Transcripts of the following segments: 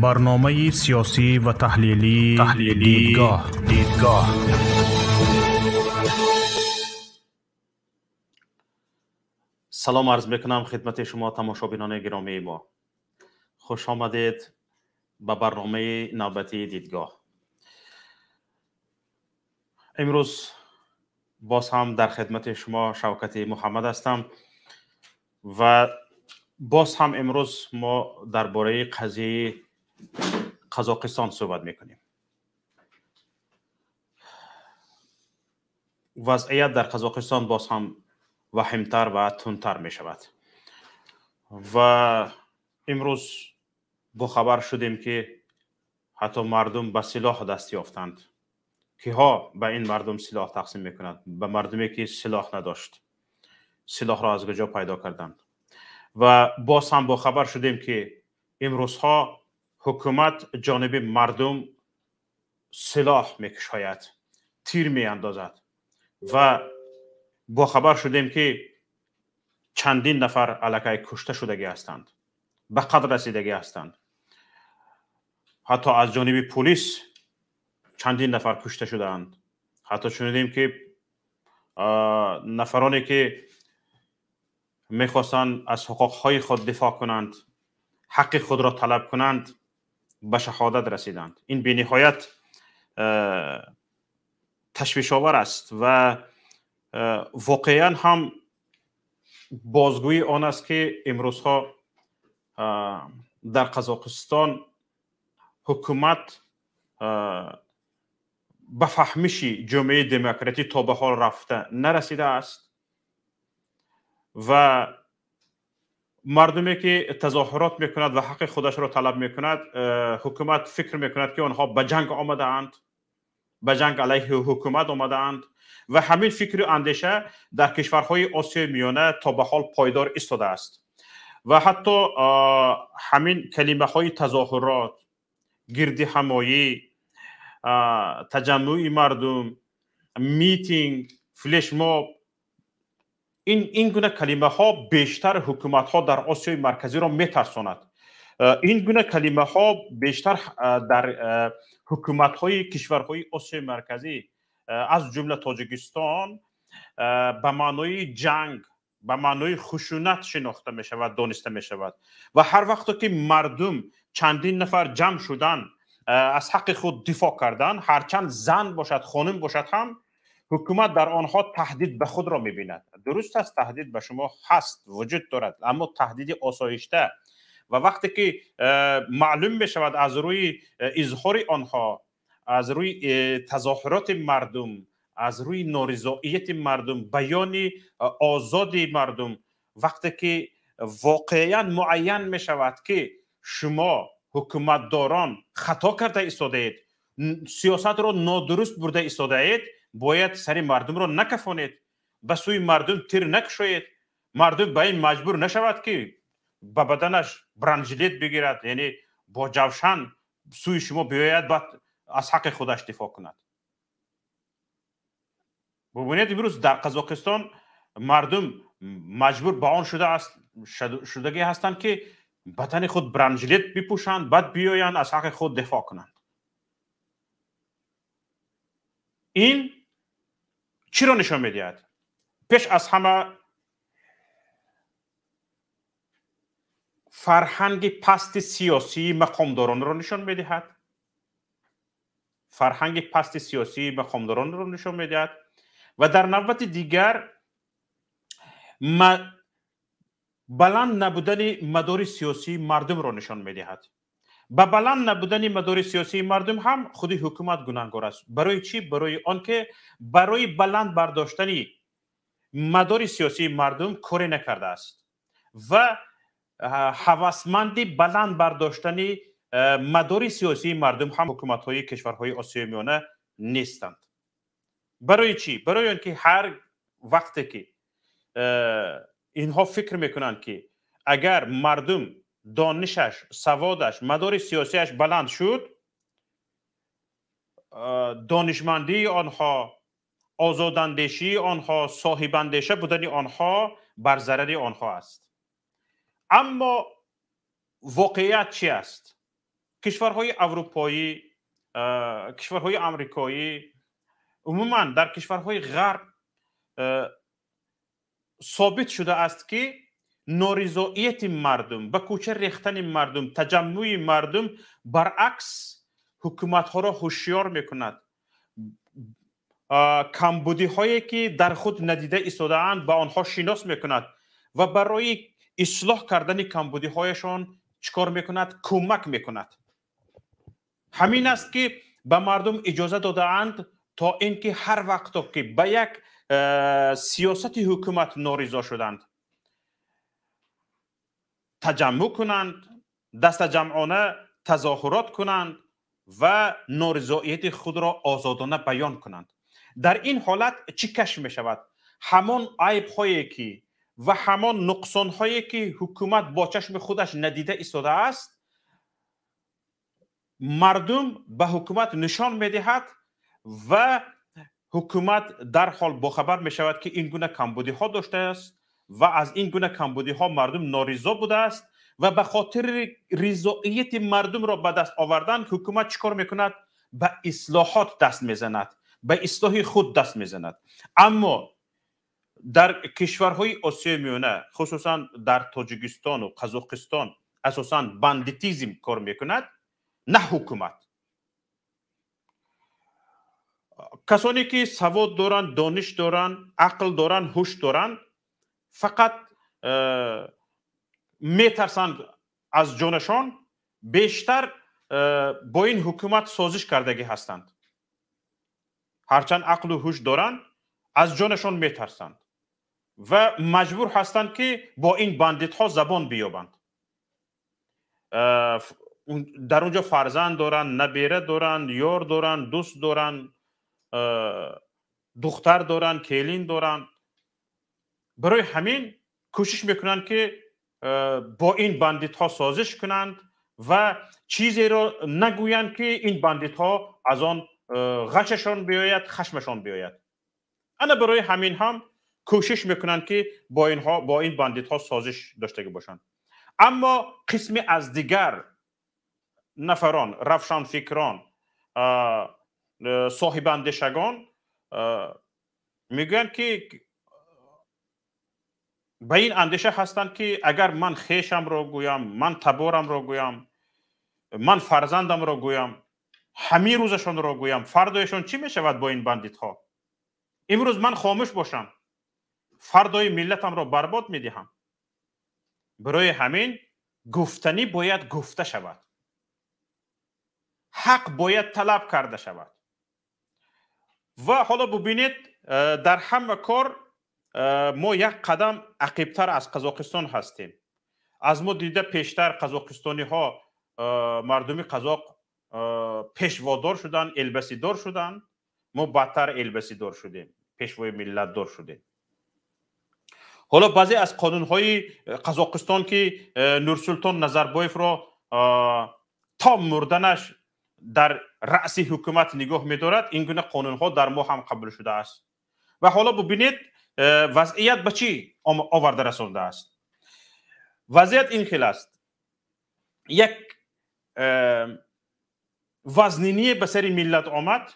برنامه سیاسی و تحلیلی دیدگاه. سلام عرض میکنم خدمت شما تماشابینان گرامی ما. خوش آمدید به برنامه نوبتی دیدگاه. امروز باز هم در خدمت شما شوکت محمد هستم و باز هم امروز ما درباره قضیه قزاقستان صحبت میکنیم. وضعیت در قزاقستان باز هم وخیمتر و تندتر می شود و امروز با خبر شدیم که حتی مردم به سلاح دست یافتند. که ها به این مردم سلاح تقسیم میکنند؟ به مردمی که سلاح نداشت. سلاح را از کجا پیدا کردند؟ و باز هم با خبر شدیم که امروزها حکومت جانب مردم سلاح میکشاید، تیر میاندازد و با خبر شدیم که چندین نفر علاقه کشته شدگی هستند، به قتل رسیدگی هستند. حتی از جانب پلیس چندین نفر کشته شدند. حتی شنیدیم که نفرانی که میخواستند از حقوقهای خود دفاع کنند، حق خود را طلب کنند، به شهادت رسیدند. این به نهایت تشویش آور است و واقعا هم بازگویی آن است که امروزها در قزاقستان حکومت به فهمش جامعه دموکراتی تا به حال رفته نرسیده است و مردمی که تظاهرات میکند و حق خودش را طلب میکند، حکومت فکر میکند که آنها به جنگ آمده اند، به جنگ علیه حکومت آمده اند و همین فکر و اندیشه در کشورهای آسیای میانه تا به حال پایدار ایستاده است و حتی همین کلمه های تظاهرات، گردی همایی، تجمع مردم، میتینگ، فلش ماب، این گونه کلمه ها بیشتر حکومت ها در آسیای مرکزی را میترساند. این گونه کلمه ها بیشتر در حکومت های کشورهای آسیای مرکزی از جمله تاجیکستان به معنای جنگ، به معنای خشونت شناخته می شود، دانسته می شود و هر وقت که مردم چندین نفر جمع شدن از حق خود دفاع کردن، هرچند زن باشد خانم باشد هم، حکومت در آنها تهدید به خود را می‌بیند. درست است، تهدید به شما هست، وجود دارد، اما تهدید آسایشته و وقتی که معلوم می شود از روی اظهار آنها، از روی تظاهرات مردم، از روی نارضایت مردم، بیان آزاد مردم، وقتی که واقعا معین می شود که شما حکومتداران خطا کرده ایستاده اید، سیاست را نادرست برده ایستاده اید، باید سر مردم را نکفانید، به سوی مردم تیر نکشایید، مردم به این مجبور نشود که به بدنش برنجلیت بگیرد، یعنی با جوشن سوی شما بیاید بعد از حق خودش دفاع کند. ببینید امروز در قزاقستان مردم مجبور به آن شدگی هستند که بدن خود برنجلیت بپوشند، بعد بیایند از حق خود دفاع کنند. این چی را نشان میدهد؟ پیش از همه فرهنگ پست سیاسی مقامداران را نشان میدهد. فرهنگ پست سیاسی مقامداران را نشان میدهد و در نوبت دیگر بلند نبودن مدار سیاسی مردم را نشان میدهد. با بلند نبودن مدار سیاسی مردم هم خود حکومت گناهکار است. برای چی؟ برای آنکه برای بلند برداشتن مدار سیاسی مردم کاری نکرده است و هوسمندی بلند برداشتن مدار سیاسی مردم هم حکومت‌های کشورهای آسیای میانه نیستند. برای چی؟ برای آنکه هر وقتی که اینها فکر میکنند که اگر مردم دانشش، سوادش، مدار سیاسیش بلند شد، دانشمندی آنها، آزاداندیشی آنها، صاحباندیشه بودن آنها بر ضرر آنها است. اما واقعیت چی است؟ کشورهای اروپایی، کشورهای آمریکایی، عموما در کشورهای غرب ثابت شده است که نارضایت مردم، به کوچه ریختن مردم، تجمع مردم برعکس حکومت ها را هوشیار میکند. کمبودی هایی که در خود ندیده ایستاده اند به آنها شناس میکند و برای اصلاح کردن کمبودی هایشان چکار میکند؟ کمک میکند. همین است که به مردم اجازه داده اند تا اینکه هر وقت که به یک سیاست حکومت نارضا شدند تجمع کنند، دست جمعانه تظاهرات کنند و نارضایت خود را آزادانه بیان کنند. در این حالت چی کشف می شود؟ همان عیب هایی که و همان نقصان هایی که حکومت با چشم خودش ندیده ایستاده است مردم به حکومت نشان می دهد و حکومت در حال باخبر می شود که این گونه کمبودی ها داشته است و از این گونه کمبودی ها مردم نارضا بوده است و به خاطر رضایت مردم را به دست آوردن حکومت چیکار میکند؟ به اصلاحات دست میزند، به اصلاح خود دست میزند. اما در کشورهای آسیای میانه خصوصا در تاجیکستان و قزاقستان اساساً باندیتیزم کار میکند، نه حکومت. کسانی که سواد دارند، دانش دارند، عقل دارند، هوش دارند فقط میترسند از جانشان، بیشتر با این حکومت سازش کردگی هستند. هرچند عقل و هوش دارند از جانشان میترسند و مجبور هستند که با این باندیت ها زبان بیابند. در اونجا فرزند دارند، نبیره دارند، یار دارند، دوست دارند، دختر دارند، کلین دارند. برای همین کوشش میکنند که با این باندیت ها سازش کنند و چیزی را نگویند که این باندیت ها از آن غششان بیاید، خشمشان بیاید. انا برای همین هم کوشش میکنند که با این باندیت ها سازش داشته باشند. اما قسم از دیگر نفران، روشن فکران، صاحب اندیشگان میگن که به این اندیشه هستند که اگر من خیشم را گویم، من تبارم را گویم، من فرزندم را گویم، همه روزشان را گویم، فردایشان چی می شود با این باندیت ها؟ امروز من خاموش باشم، فردای ملتم را برباد می دهم. برای همین گفتنی باید گفته شود، حق باید طلب کرده شود. و حالا ببینید در همه کار ما یک قدم عقب‌تر از قزاقستان هستیم. از ما دیده پیشتر قزاقستانی ها، مردمی قزاق پیشوادار شدن، البسی دار شدن. ما بدتر البسی دار شدیم، پیشوای ملت دار شدیم. حالا بعضی از قانون های قزاقستان که نورسلطان نظربایف را تا مردنش در رأس حکومت نگاه می‌دارد، این گونه قانون ها در ما هم قبول شده است. و حالا ببینید وضعیت به چی آورده رسانده است. وضعیت این خیلی است: یک وزنینی به سر ملت آمد،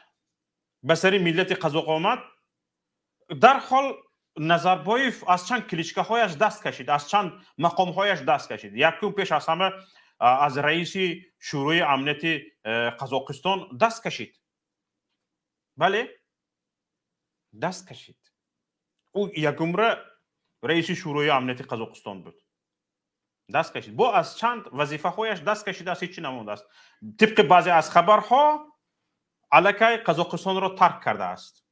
به سر ملت قزاق آمد. در حال نظربایف از چند کلیچکه هایش دست کشید، از چند مقام هایش دست کشید. یکم پیش از همه از رئیس شورای امنیت قزاقستان دست کشید. بله، دست کشید. او یکم رئیس شورای امنیت قزاقستان بود، دست کشید. با از چند وظیفه هایش دست کشید، از هیچی نمونده است. طبق بعضی از خبرها الکی قزاقستان را ترک کرده است.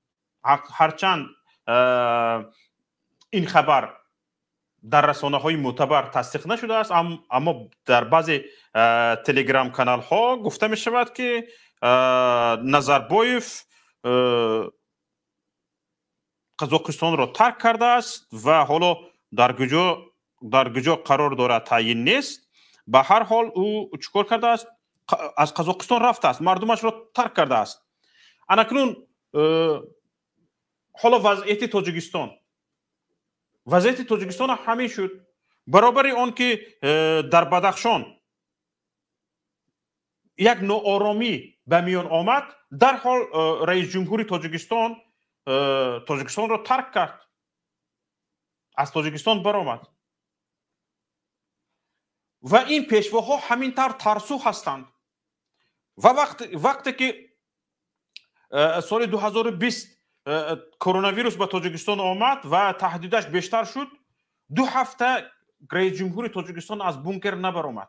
هرچند این خبر در رسانه های معتبر تصدیق نشده است، اما در بعضی تلگرام کانال ها گفته می شود که نظربایف قزاقستان را ترک کرده است و حالا در کجا قرار دارد تعیین نیست. به هر حال او چیکار کرده است؟ از قزاقستان رفته است، مردمش را ترک کرده است. اکنون حالا وضعیت تاجیکستان همین شد. برابر آن که در بدخشان یک نوآرامی به میان آمد، در حال رئیس جمهوری تاجیکستان را ترک کرد، از تاجیکستان برآمد. و این پیشواها همینطور ترسو هستند. و وقتی که سال 2020 کرونا ویروس به تاجیکستان آمد و تهدیدش بیشتر شد، 2 هفته رئیس جمهوری تاجیکستان از بونکر نبرآمد.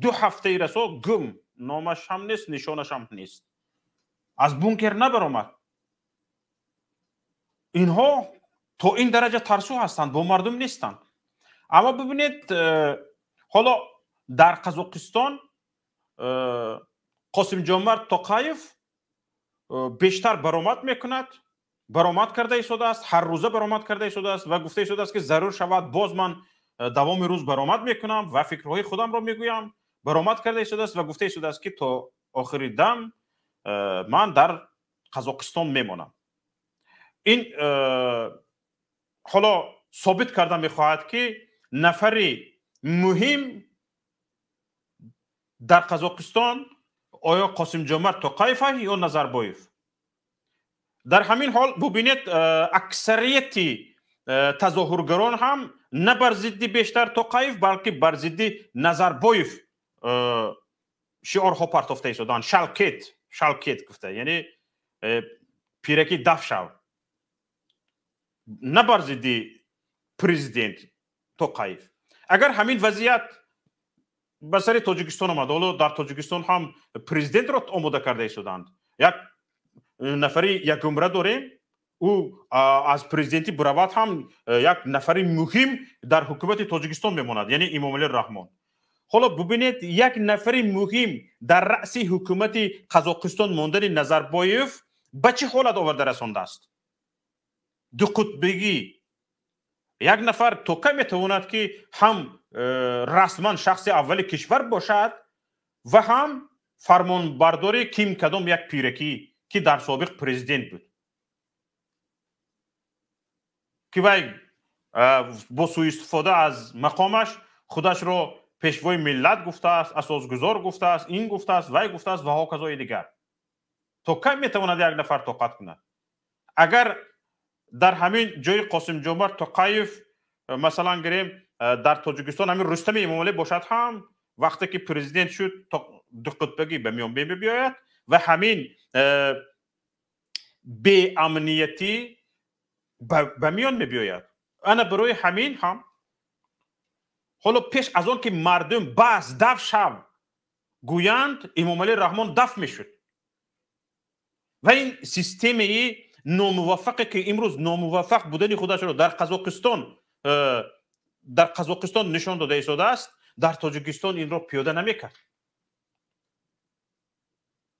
2 هفته رسو گم، نامش هم نیست، نشانش هم نیست، از بونکر نبرآمد. اینها تا این درجه ترسو هستند، با مردم نیستند. اما ببینید حالا در قزاقستان قاسم جمعت توقایف بیشتر برآمد میکند، برآمد کرده ایستاده است، هر روزه برآمد کرده ایستاده است و گفته ایستاده است که ضرور شود باز من دوام روز برآمد میکنم و فکرهای خودم را میگویم. برآمد کرده ایستاده است و گفته ایستاده است که تا آخری دم من در قزاقستان میمانم. این حالا ثابت کرده میخواهد که نفری مهم در قزاقستان آیا قاسم جمعت توقایف یا نظربایف. در همین حال ببینید اکثریت تظاهرگران هم نه بر ضد بیشتر توقایف بلکه بر ضد نظربایف شعارها پرتافته ایستادند. شالکت گفته، یعنی پیرکی دف شو، نه بر ضد پرزیدنت توقایف. اگر همین وضعیت به سر تاجیکستان آمد، حالا در تاجیکستان هم پرزیدنت را آماده کرده ایستادند. یک نفری یک عمره داریم، او از پرزیدنتی برود هم یک نفری مهم در حکومت تاجیکستان میماند، یعنی امامعلی رحمان. حالا ببینید یک نفری مهم در رأس حکومت قزاقستان ماندن نظربایف به چه حالت آورده رسانده است؟ دو قطبگی. یک نفر تا کی میتواند که هم رسما شخص اول کشور باشد و هم فرمانبرداری کیم کدام یک پیرکی که در سابق پرزیدنت بود، که وی با سوء استفاده از مقامش خودش را پیشوای ملت گفته است، اساسگذار گفته است، این گفته است، وی گفته است و ها کذای دیگر. تا کی میتواند یک نفر طاقت کند؟ اگر در همین جای قاسم جمعت توقایف مثلا گریم در تاجیکستان همین رستم امامعلی باشد، هم وقتی که پرزیدنت شد دو قطبگی به میان بیاید و همین بی امنیتی به میان میبیاید. انا برای همین هم حالا پیش از آن که مردم بس دف شو گویند امامعلی رحمان دف میشد و این سیستمی ناموفقی که امروز ناموفق بودن خودش را در قزاقستان نشان داده ایستاده است، در تاجیکستان این را پیاده نمیکرد.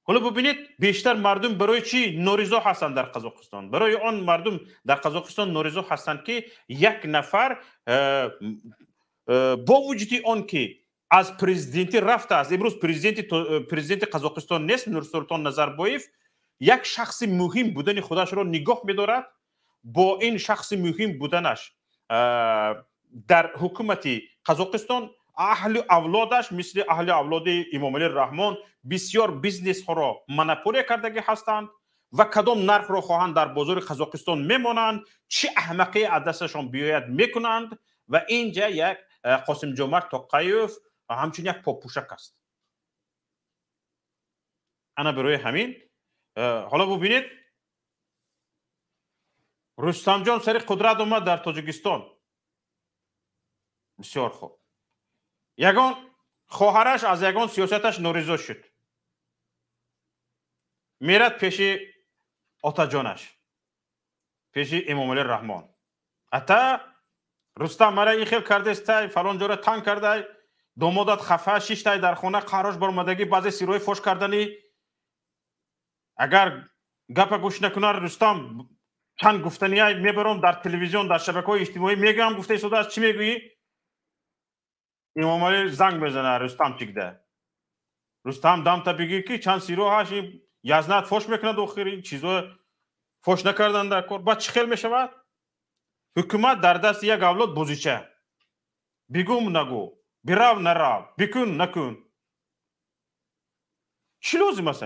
حالا ببینید بیشتر مردم برای چی نارضا هستند در قزاقستان؟ برای آن مردم در قزاقستان نارضا هستند که یک نفر با وجود آن که از پرزیدنتی رفته است، امروز پرزیدنت قزاقستان نیست، نورسلطان نظربایف، یک شخص مهم بودن خودش را نگاه می‌دارد. با این شخص مهم بودنش در حکومت قزاقستان اهل اولادش مثل اهل اولاد امامعلی رحمان بسیار بیزنس ها را مونوپولی کردگی هستند و کدام نرخ را خواهند در بازار قزاقستان میمانند، چه احمقی از دستشان بیاید میکنند و اینجا یک قاسم جمعت توقایف همچون یک پاپوشک است. انا برای همین حالا ببینید رستم جان سر قدرت اومد در تاجیکستان. بسیار خوب. یگان خواهرش از یگان سیاستش نارضا شد، میرد پیش آتاجانش، پیش امامعلی رحمان. حتی رستم مرا این خیل کرده است، فلان جا را تنگ کرده، دامادت خفه، 6 تای در خانه قراش برآمدگی، بعضی سیروی فوش کردنی. اگر گپ گوش نکنه رستم چند گفتنی میبرم در تلویزیون، در شبکه‌های اجتماعی میگم، گفته ایستاده است چی میگویی؟ امامعلی زنگ بزنه رستم چیکده. رستم دم تا بگی که چند سیرو هاشی یزنت فوش میکنه داخلی چیزو فوش نکردن در کار. بعد چی خیل میشود؟ حکومت در دست یک اولاد بازیچه، بگوم نگو، برو نرو، بکن نکن. چی لازم است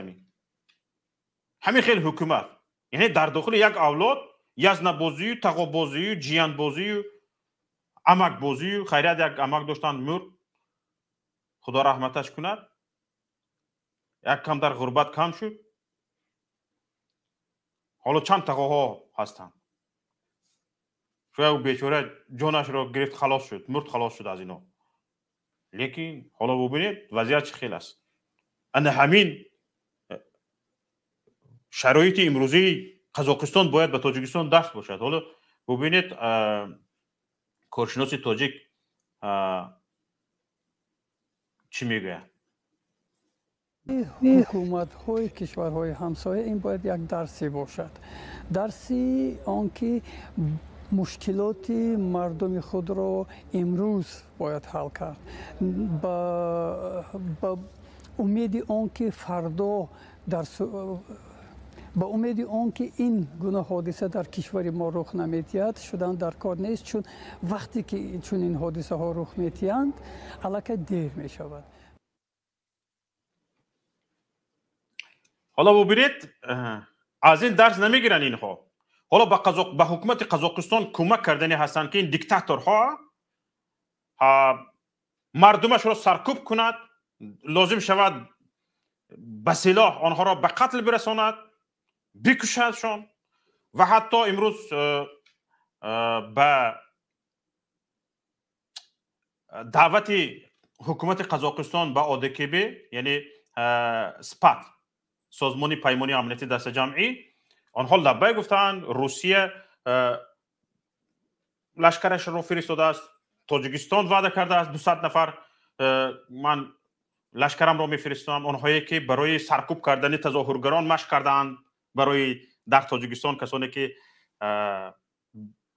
همین خیلی حکومت، یعنی در داخل یک اولاد یزن بازی، تقاب بازی، جیان بازی، امک بازی، خیریت یک امک داشتن مرد، خدا رحمتش کند، یک کم در غربت کم شد، حالا چند تقاها هستند. شاید او بیچاره جانش را گرفت خلاص شد، مرد خلاص شد از اینا. لیکن حالا ببینید وضعیت چه خیلی است. اند همین شرایط امروزی قزاقستان باید به تاجیکستان دست باشد. حالا ببینید کارشناس تاجیک چی میگه؟ حکومت‌های کشورهای همسایه این باید یک درسی باشد. درسی آنکه مشکلات مردم خود را امروز باید حل کرد. با امید آنکه فردا با امید آنکه این گونه حادثه در کشور ما رخ نمی‌دهد شدن در کار نیست، چون وقتی که چون این حادثه ها رخ می‌دهند الکی دیر می‌شود. حالا ببینید از این درس نمیگیرن اینها. حالا به حکومت قزاقستان کمک کردنی هستند که این دیکتاتورها مردمش را سرکوب کند، لازم شود به سلاح آنها را به قتل برساند، بکشدشان و حتی امروز به دعوت حکومت قزاقستان به ADKB یعنی سپات سازمان پیمانی امنیتی دست جمعی آنها لبیک گفتند روسیه لشکرش را فرستاده است، تاجیکستان وعده کرده است 200 نفر من لشکرم را میفرستم. آنهایی که برای سرکوب کردن تظاهرگران مشق کردند برای در تاجیکستان، کسانی که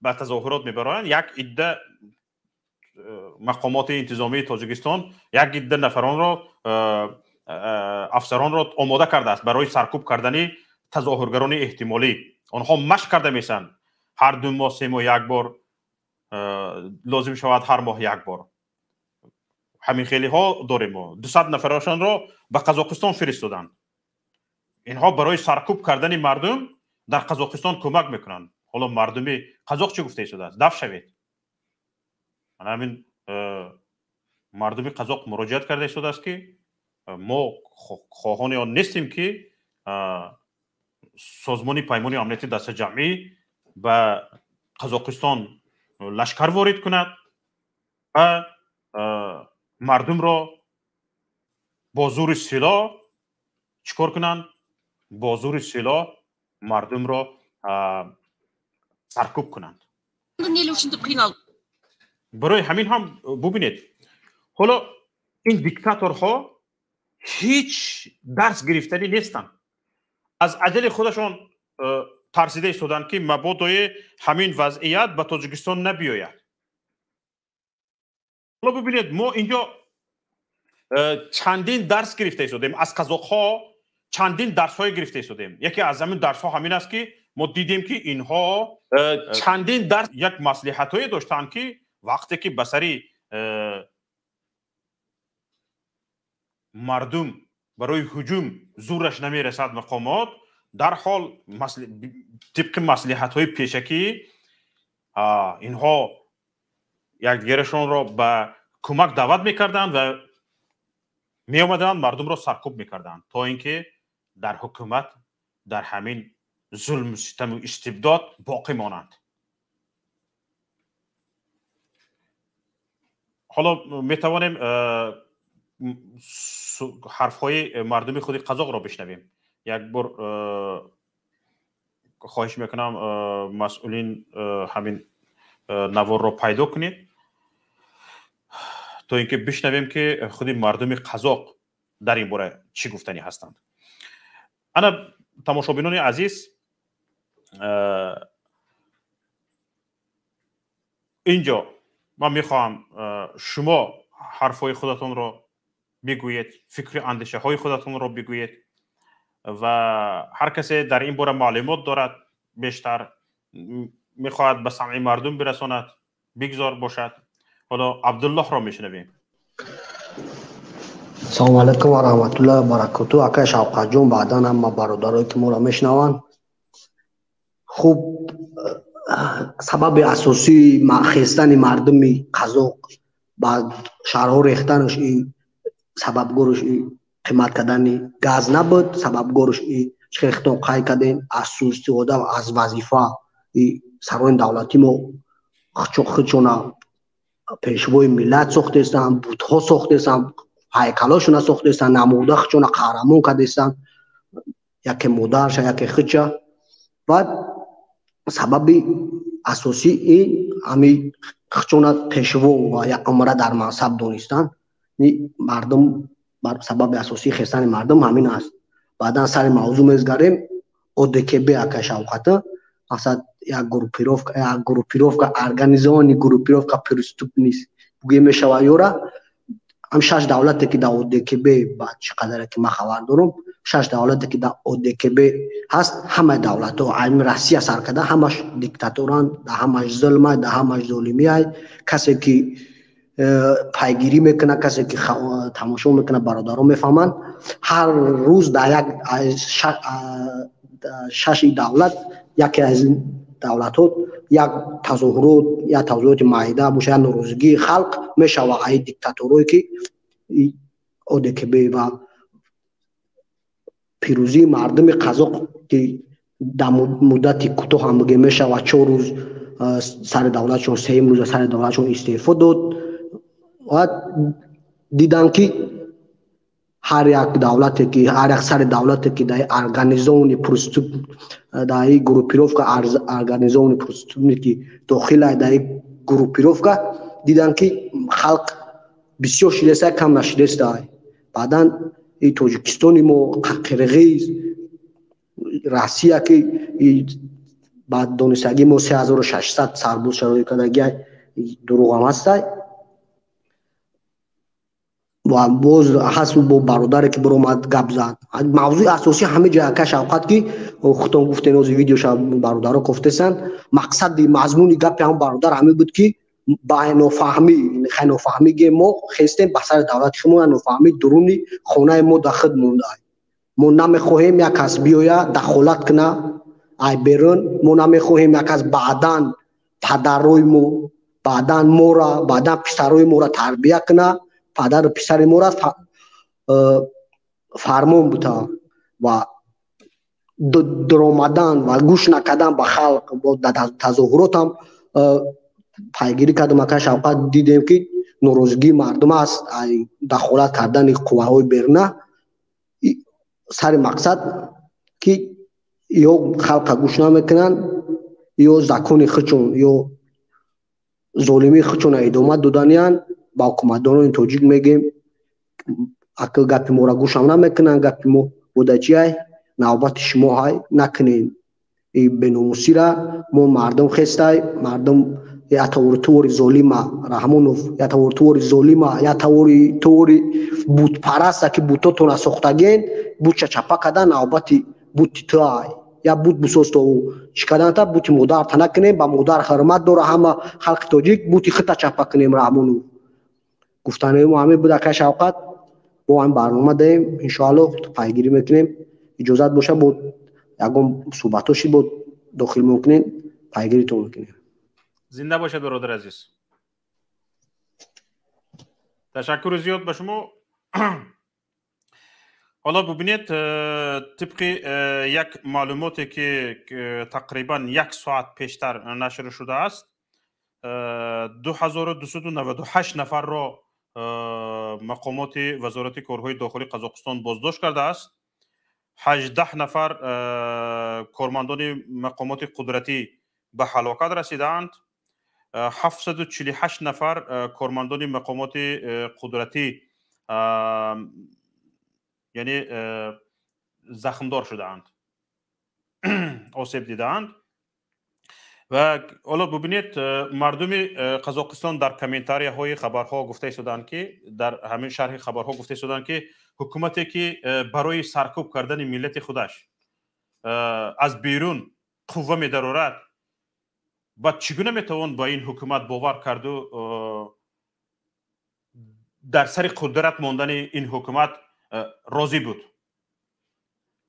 به تظاهرات میبرند، یک عده مقامات انتظامی تاجیکستان یک عده نفران را افسران را آماده کرده است برای سرکوب کردن تظاهرگران احتمالی. آنها مشق کرده میشن هر 2 ماه 3 ماه یک بار، لازم شود هر ماه یک بار. همین خیلی ها داریم ما 200 نفرشان را به قزاقستان فرستادند. اینها برای سرکوب کردن مردم در قزاقستان کمک میکنند. حالا مردم قزاق چه گفته شده است؟ دفع شوید. همین مردم قزاق مراجعت کرده شده است که ما خواهان آن نیستیم که سازمان پیمانی امنیتی دست جمعی به قزاقستان لشکر وارد کند و مردم را با زور سلاح چیکار کنند؟ با زور سلاح مردم را سرکوب کنند. برای همین هم ببینید حالا این دیکتاتورها هیچ درس گرفتنی نیستن، از عجل خودشان ترسیده ایستادن که مبادای همین وضعیت به تاجیکستان نبیاید. حالا ببینید ما اینجا چندین درس گرفته ایستادیم از قزاق‌ها، چندین درس های گرفته ایستادیم. یکی از همین درس ها همین است که ما دیدیم که اینها چندین درس یک مصلحت هایی داشتن که وقتی که بسری مردم برای هجوم زورش نمی رسد مقامات، در حال طبق مصلحت های پیشکی اینها یک دیگرشون را به کمک دعوت میکردند و می آمدند مردم را سرکوب میکردند تا اینکه در حکومت در همین ظلم و ستم و استبداد باقی مانند. حالا می توانیم حرفهای مردم خود قزاق را بشنویم. یک بار خواهش میکنم مسئولین همین نوار را پیدا کنید تا اینکه بشنویم که خود مردم قزاق در این باره چی گفتنی هستند. انا تماشابینان عزیز، اینجا من میخواهم شما حرفهای خودتون را بگویید، فکر اندیشه های خودتون را بگویید و هر کسی در این باره معلومات دارد بیشتر میخواهد به سمع مردم برساند بگذار باشد. حالا عبدالله را میشنویم. سلام علیکم و رحمت الله و برکاته. اکا شوقت جون بعدا هم برادرایی که ما را میشنوند. خوب سبب اساسی خستن مردم قزاق بعد شهرها ریختنش سببگورش قیمت کردن گاز نبود، سببگورش ریختن قای کردن از سوء استفاده و از وظیفه سران دولتی ما خودشون پیشوای ملت ساخته هستند، بودها ساخته هستند، هیکلاشون ساخته هستند، نموده خودشون قهرمان کرده هستند، یکی مادرش یکی خودش. بعد سبب اساسی این همی خودشون پیشوا و یک عمره در منصب دانستند. مردم سبب اساسی خستن مردم همین است. بعدا سر موضوع میگذاریم. ODKB اکا شوقت اصلا یک گروپیروفکا ارگانیزانی گروپیروفکا پرستupність بگیم میشود یورا هم 6 دولتی که در ODKB بعد چقدر که ما خبر دارم 6 دولتی که در ODKB هست همه دولت ها علم روسیه سر کرده همش دیکتاتوران در همش ظلمه در همش ظلمی های کسی که پیگیری میکنه کسی که تماشا میکنه برادران میفهمن هر روز در یک 6 دولت یکی از این دولت ها یک تظاهرات معاهده باشه ناراضگی خلق میشه و این دیکتاتوری که ODKB و پیروزی مردم قزاق که در مدت کوتاه هم بگه میشه و 4 روز سر دولتشون 3 روز سر دولتشون استعفا داد و دیدن که هر یک دولتی که هر یک سر دولتی که در ارگانیزون پرستوب در گروپیروفکا ارگانیزون پرستوب که داخل در گروپیروفکا دیدن که خلق بسیار شیرسته کم نشیرسته. بعدا این تاجیکستانی ما قرقیز روسیه که بعد دانستگی ما 3600 سرباز شروع کردگی دروغ هم هست و باز حسب با برادر که برآمد گپ زد. موضوع اساسی همه جا که شوقت که خودتون گفتین از ویدیو شب برادرها گفتن مقصد مضمون گپ هم برادر همه بود که با نافهمی خنافهمی ما خستیم بسر دولت شما نافهمی درونی خونه ما داخل مونده ما نمیخواهیم یک کس بیاید دخالت کنه ای بیرون ما نمیخواهیم یک کس بعداً پدرای ما بعداً ما را بعداً پسرای ما را تربیت کنه پدر و پسر ما را فرمان بوده و درآمدن و گوش نکردن به خلق با تظاهرات هم پیگیری کردم که شوقت دیدیم که ناراضگی مردم است دخالت کردن قواهای بیرونه سر مقصد که یا خلق گوش نمیکنن یا زکون خودشون یا ظلمی خودشون ادامه دادن با حکومتداران تاجیک میگیم اگه گپ ما را گوش هم نمیکنن گپ ما بوده چیه نوبت شما های نکنین این بناموسی را ما مردم خسته مردم یا طور ظالم رحمانوف یا طور ظالم یا طور بود پرست که بوتاتون را ساختگین بود چپا کردن نوبت بود تو یا بود بسوز تو چیکار تا بود مادر تا نکنیم با مادر حرمت داره همه خلق تاجیک بود خطا چپا کنیم رحمانوف گفتن ما همه بود که شوقت با هم برنامه داریم ان شاء الله پیگیری میکنیم اجازه باشه بود یگام صحبتاشی بود داخل میکنین پیگیری تو میکنیم. زنده باشد برادر عزیز. تشکر زیاد به شما. حالا ببینید طبق یک معلوماتی که تقریبا 1 ساعت پیشتر نشر شده است 2298 نفر را مقامات وزارت کارهای داخلی قزاقستان بازداشت کرده است. 18 نفر کارمندان مقامات قدرتی به هلاکت رسیدند. 748 نفر کارمندان مقامات قدرتی یعنی زخمدار شدند آسیب دیدند. و حالا ببینید مردم قزاقستان در کامنتاری های خبرها گفته شدند که در همین شرح خبرها گفته شدند که حکومتی که برای سرکوب کردن ملت خودش از بیرون قوه می درآورد بعد چگونه میتوان با این حکومت باور کرد و در سر قدرت ماندن این حکومت راضی بود.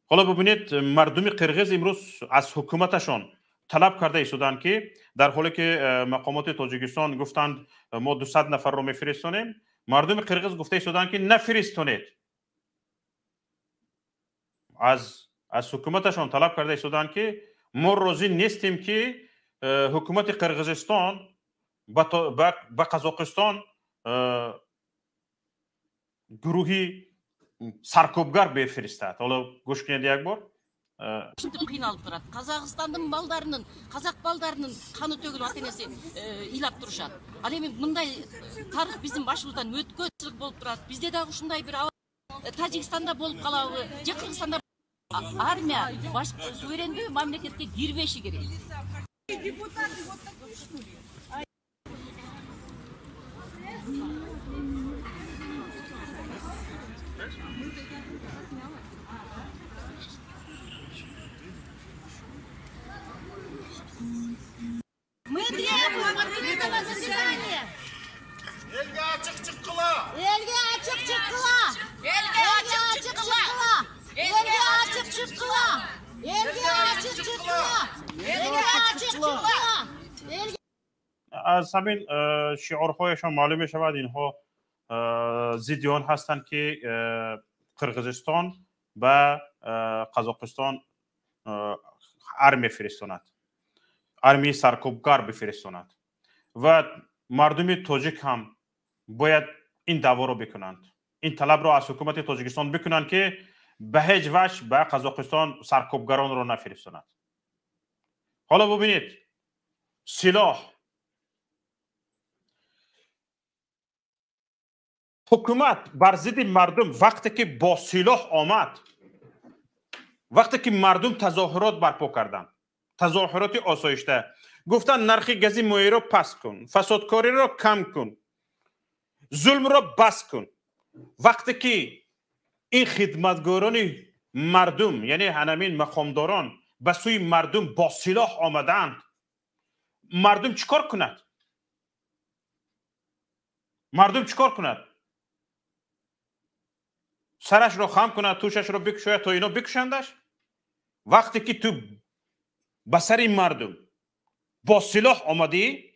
حالا ببینید مردم قرغیز امروز از حکومتشان طلب کرده ایستادند که در حالی که مقامات تاجیکستان گفتند ما 200 نفر رو میفرستانیم، مردم قرغیز گفته ایستادند که نفرستانید. از حکومتشان طلب کرده ایستادند که ما راضی نیستیم که حکومت قرغیزستان به قزاقستان گروهی سرکوبگر بفرستد. حالا گوش کنید یک بار. Қиналып тұрады. Қазақстанның балдарының, қазақ балдарының қаны төгіліп ата-енесі илап тұрышады. Ал эми мындай тарих біздің башымыздан өткөнчүлүк болуп турат. Бізде дагы ушундай бир Тажикстанда болуп калабы, же Кыргызстанда армия баш суверендүү мамлекетке кирбеши керек. Мы требуем открытого заседания. Elga açık çıkkıla. Elga açık çıkkıla. Elga açık çıkkıla. Elga açık çıkkıla. Elga açık çıkkıla. Elga açık çıkkıla. از همین شعارهایشان معلوم می شود اینها ضدیان هستند که قرغیزستان و قزاقستان ارمی فرستاند، ارمی سرکوبگر بفرستاند و مردم تاجیک هم باید این دعوا رو بکنند، این طلب رو از حکومت تاجیکستان بکنند که به هیچ وجه به قزاقستان سرکوبگران رو نفرستاند. حالا ببینید سلاح، حکومت بر ضد مردم وقتی که با سلاح آمد، وقتی که مردم تظاهرات برپا کردند، تظاهرات آسایشته، گفتن نرخ گازی مایع رو پس کن، فسادکاری رو کم کن، ظلم رو بس کن. وقتی که این خدمتگاران مردم یعنی همین مقامداران به سوی مردم با سلاح آمدند، مردم چیکار کند؟ مردم چیکار کند؟ سرش رو خم کند، توشش رو بکشاید تا اینا بکشندش؟ وقتی که تو به سر مردم با سلاح آمدی،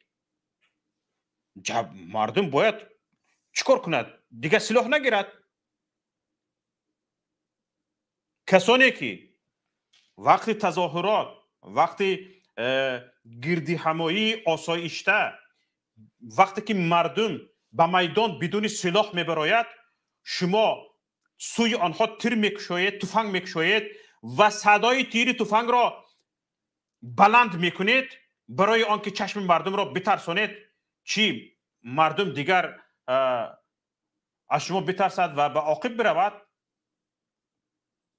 مردم باید چیکار کند؟ دیگه سلاح نگیرد. کسانی که وقتی تظاهرات، وقتی گردی همایی آسایشته، وقتی که مردم به میدان بدون سلاح میبراید، شما سوی آنها تیر میکشوید، تفنگ میکشوید و صدای تیر تفنگ را بلند میکنید برای آنکه چشم مردم را بترسانید. چی مردم دیگر از شما بترسد و به عاقب برود؟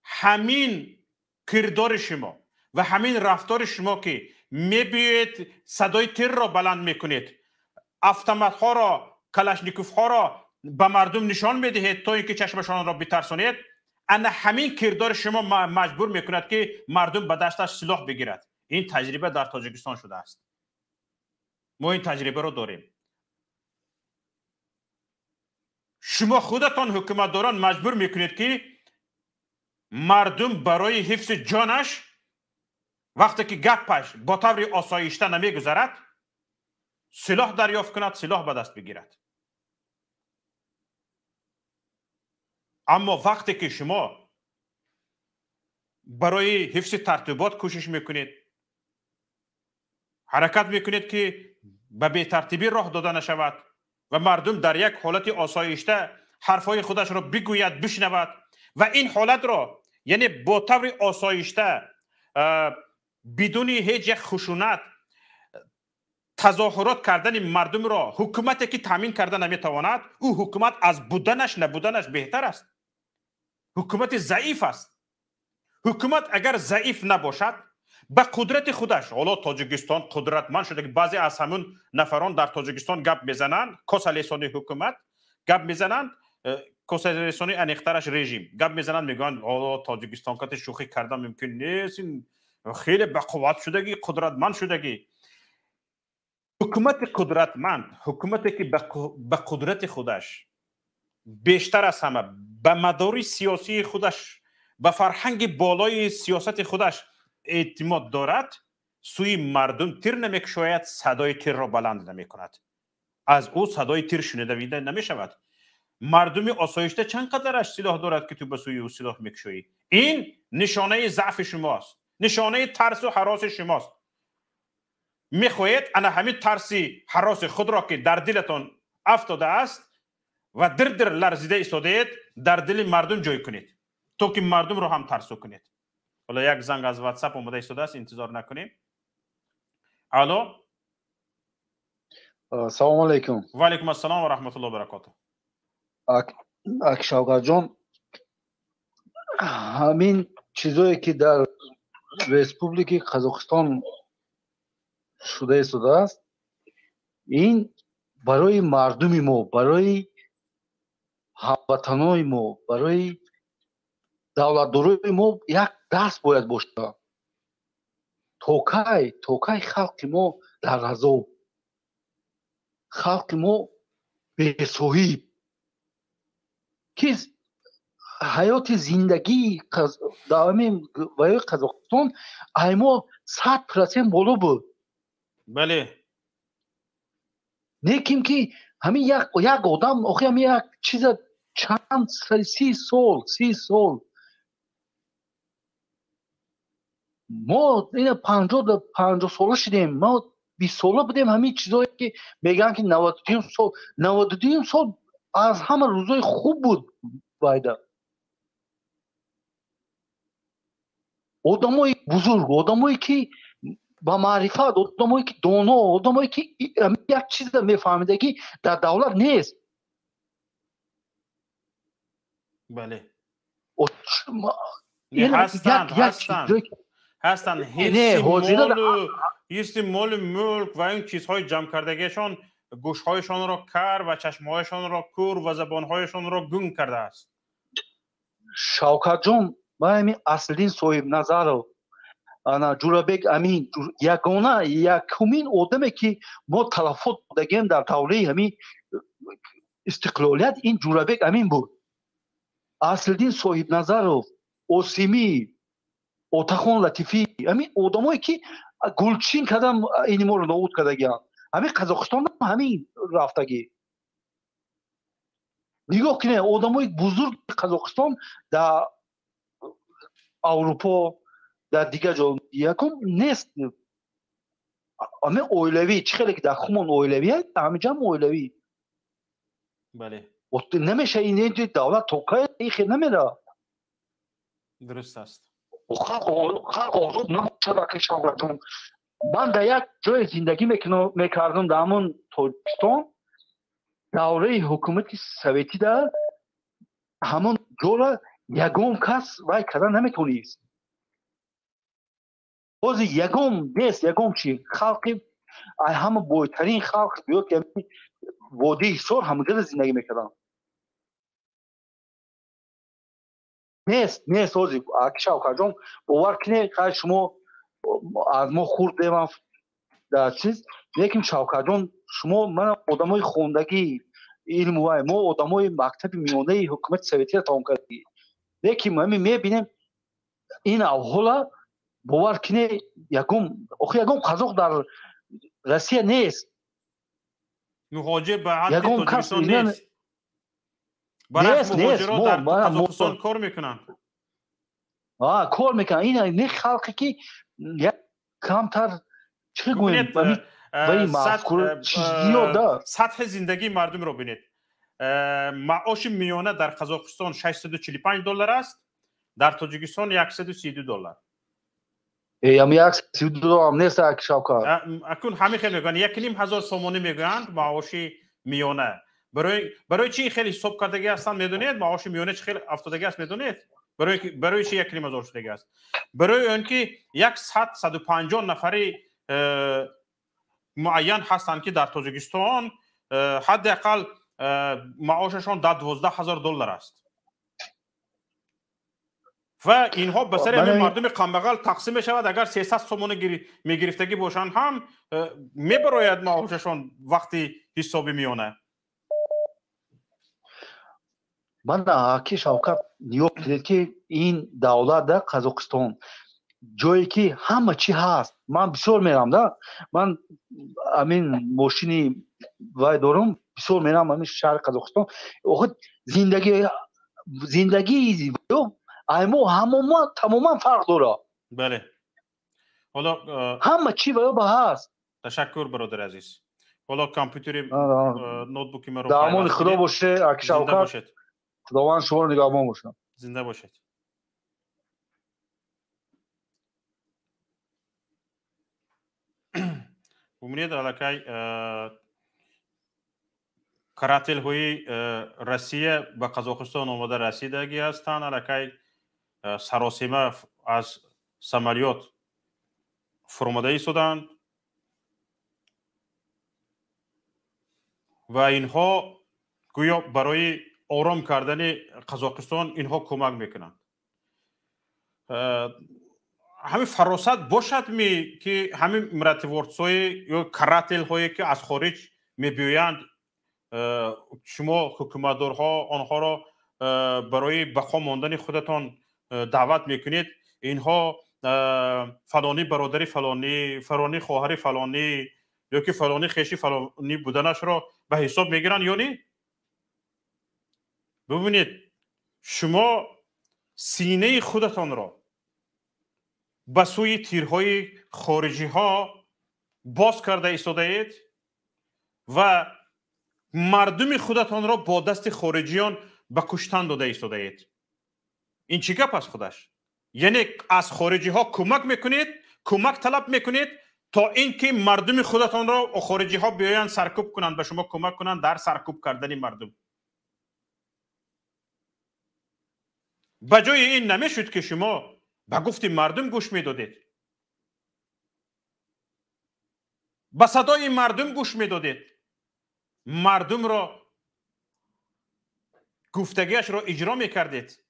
همین کردار شما و همین رفتار شما که میبیید صدای تیر را بلند میکنید، автомат ها را، کلاشنیکوف ها را به مردم نشان میدهید تا اینکه چشمشان را بترسانید، انا همین کردار شما مجبور میکند که مردم به دستش سلاح بگیرد. این تجربه در تاجیکستان شده است. ما این تجربه رو داریم. شما خودتان حکومتداران مجبور میکنید که مردم برای حفظ جانش وقتی که گپش با طور آسایشته نمیگذرد، سلاح دریافت کند، سلاح به دست بگیرد. اما وقتی که شما برای حفظ ترتیبات کوشش میکنید، حرکت میکنید که به بی‌ترتیبی راه داده نشود و مردم در یک حالت آسایشته حرفای خودش را بگوید، بشنود و این حالت را یعنی با طور آسایشته بدون هیچ یک خشونت تظاهرات کردن مردم را حکومتی که تامین کرده نمیتواند، او حکومت از بودنش نبودنش بهتر است. حکومت ضعیف است. حکومت اگر ضعیف نباشد به قدرت خودش، حالا تاجیکستان قدرتمند شده که بعضی از همون نفران در تاجیکستان گپ میزنند، کاسالیسانی حکومت گپ میزنند، کاسالیسانی انیخترش رژیم گپ میزنند، میگن حالا تاجیکستان که شوخی کردن ممکن نیست، این خیلی به قوت شدگی، قدرتمند شدگی. حکومت قدرتمند، حکومتی که به قدرت خودش بیشتر از همه به مدار سیاسی خودش به فرهنگ بالای سیاست خودش اعتماد دارد، سوی مردم تیر نمیکشاید، صدای تیر را بلند نمیکند. از او صدای تیر شنیده نمی شود. مردم آسایشته چند قدرش سلاح دارد که تو به سوی او سلاح میکشویی؟ این نشانه ضعف شماست، نشانه ترس و هراس شماست. میخواهید انا همین ترسی هراس خود را که در دلتان افتاده است و در لرزیده ایستادید در دل مردم جای کنید تا که مردم رو هم ترسو کنید. حالا یک زنگ از واتساپ اومده ایستاده است، انتظار نکنیم. الو، سلام علیکم. و علیکم السلام و رحمت الله و برکاته. شوکت جان، همین چیزایی که در ریسپوبلیک قزاقستان شده است، این برای مردم ما، برای هموطنان ما، برای دولتدارای ما یک درس باید باشه. توکای خلق ما در عذاب، خلق ما بی‌صاحب که حیات زندگی دائمی برای قزاقستان ایما 100% بالا بود. بله. لیکن که همین یک آدم آخه همین یک چیز چند 30 سال ما این 50 ساله شدیم، ما 20 ساله بودیم. همین چیزایی که میگن که 92 سال از همه روزای خوب بود. باید آدمای بزرگ، آدمایی که با معرفت، آدمایی که دانا، آدمایی که یک چیز میفهمیده که در دولت نیست. بله. هستن هیست مال ملک و این چیزهای جمع کردگیشان گوشهایشان را کر و چشمهایشان را کور و زبانهایشان را گم کرده است. شوکت جان، من همین اصلین صاحب نظر رو انا جورابک امین یگانه یکمین آدمی که ما تلفات بودگیم در دوره همین استقلالیت این جورابک امین بود. اصلین صاحب نظر رو، اوسیمی، اوتاخون لطیفی، همین آدمایی که گلچین کردن این ما رو نابود کردگیم. همین قزاقستان همین رفتگی. نگاه کنه آدمای بزرگ قزاقستان در اروپا در دیگه جا یکم نیست. همه اویلوی چه خیلی که در خمون اویلویه همه جمع اویلوی. بله. نمیشه این دولت توکای خیلی نمیره. درست است. خلق آزاد نموشده که شاگردون. من در یک جای زندگی میکردم در همون تاجیکستان، دوره حکومت سویتی در همون جا یگم کس وای کردن نمیتونیست. باز یگم نیست. یگم چی؟ خلقی همه بایترین خلق بیاد که وادی حصار همونجا زندگی میکردن. نیست اوزی شوکت جان، باور کنید که شما از ما خوردیم در چیز. لیکن شوکت جان، شما من آدمای خوندگی علم و ما آدمای مکتب میانه حکومت سویتی را تمام کردیم. لیکن ما میبینیم این احوال باور کنید یگم قزاق در روسیه نیست. مهاجر به حد تاجیکستان نیست. برای مهاجرات در قزاقستان کار میکنن. کار میکنن. این خلقی که یک کمتر چه گوییم سطح زندگی مردم رو بینید. معاش میانه در قزاقستان $645 است، در تاجیکستان $132. هم $132 هم نیست شوکت. اکنون همین خیلی میگن 1,500 سومانی میگن معاش میانه. برای چی خیلی حساب کردگی هستن میدونید؟ معاش میانه چه خیلی افتادگی است میدونید؟ برای چی 1,500 شدگی است؟ برای اینکه 150 نفری معین هستند که در تاجیکستان حداقل معاششان $12,000 است و اینها به سر مردم قمبغل تقسیم می شود. اگر 300 سومون میگرفتگی باشند هم میبراید معاششان وقتی حسابی میانه. من که شوکت نیوب کرد که این دولت در قزاقستان جایی که همه چی هست من بسیار میرم ده من امین ماشینی وای دارم بسیار میرم امین شهر قزاقستان خود زندگی ایمو همه تماما فرق داره بله حالا همه چی وای هست تشکر برادر عزیز حالا کامپیوتر نوتبوک من رو در امان خدا باشه اکی شوکت خداوند شما رو نگهبان باشه زنده باشید ببینید علاقه کراتل های روسیه به قزاقستان آمده رسیدگی هستند علاقه سراسیمه از سمالیات فرموده ایستادند و اینها گویا برای آرام کردن قزاقستان اینها کمک میکنند همین فراست باشد که همین مرتبورت‌های یا کراتل هایی که از خارج میبیایند شما حکومتدارها آنها را برای بقا ماندن خودتان دعوت میکنید اینها فلانی برادری فلانی خواهر فلانی یا که فلانی خیشی فلانی بودنش را به حساب میگیرن یا نه ببینید شما سینه خودتان را به سوی تیرهای خارجی ها باز کرده ایستاده اید و مردم خودتان را با دست خارجیان به کشتن داده ایستاده اید این چی گپ است خودش یعنی از خارجی ها کمک میکنید کمک طلب میکنید تا اینکه مردم خودتان را خارجی ها بیایند سرکوب کنند به شما کمک کنند در سرکوب کردن مردم بجای این نمیشد که شما به گفت مردم گوش میدادید به صدای مردم گوش میدادید مردم را گفتگیش را اجرا میکردید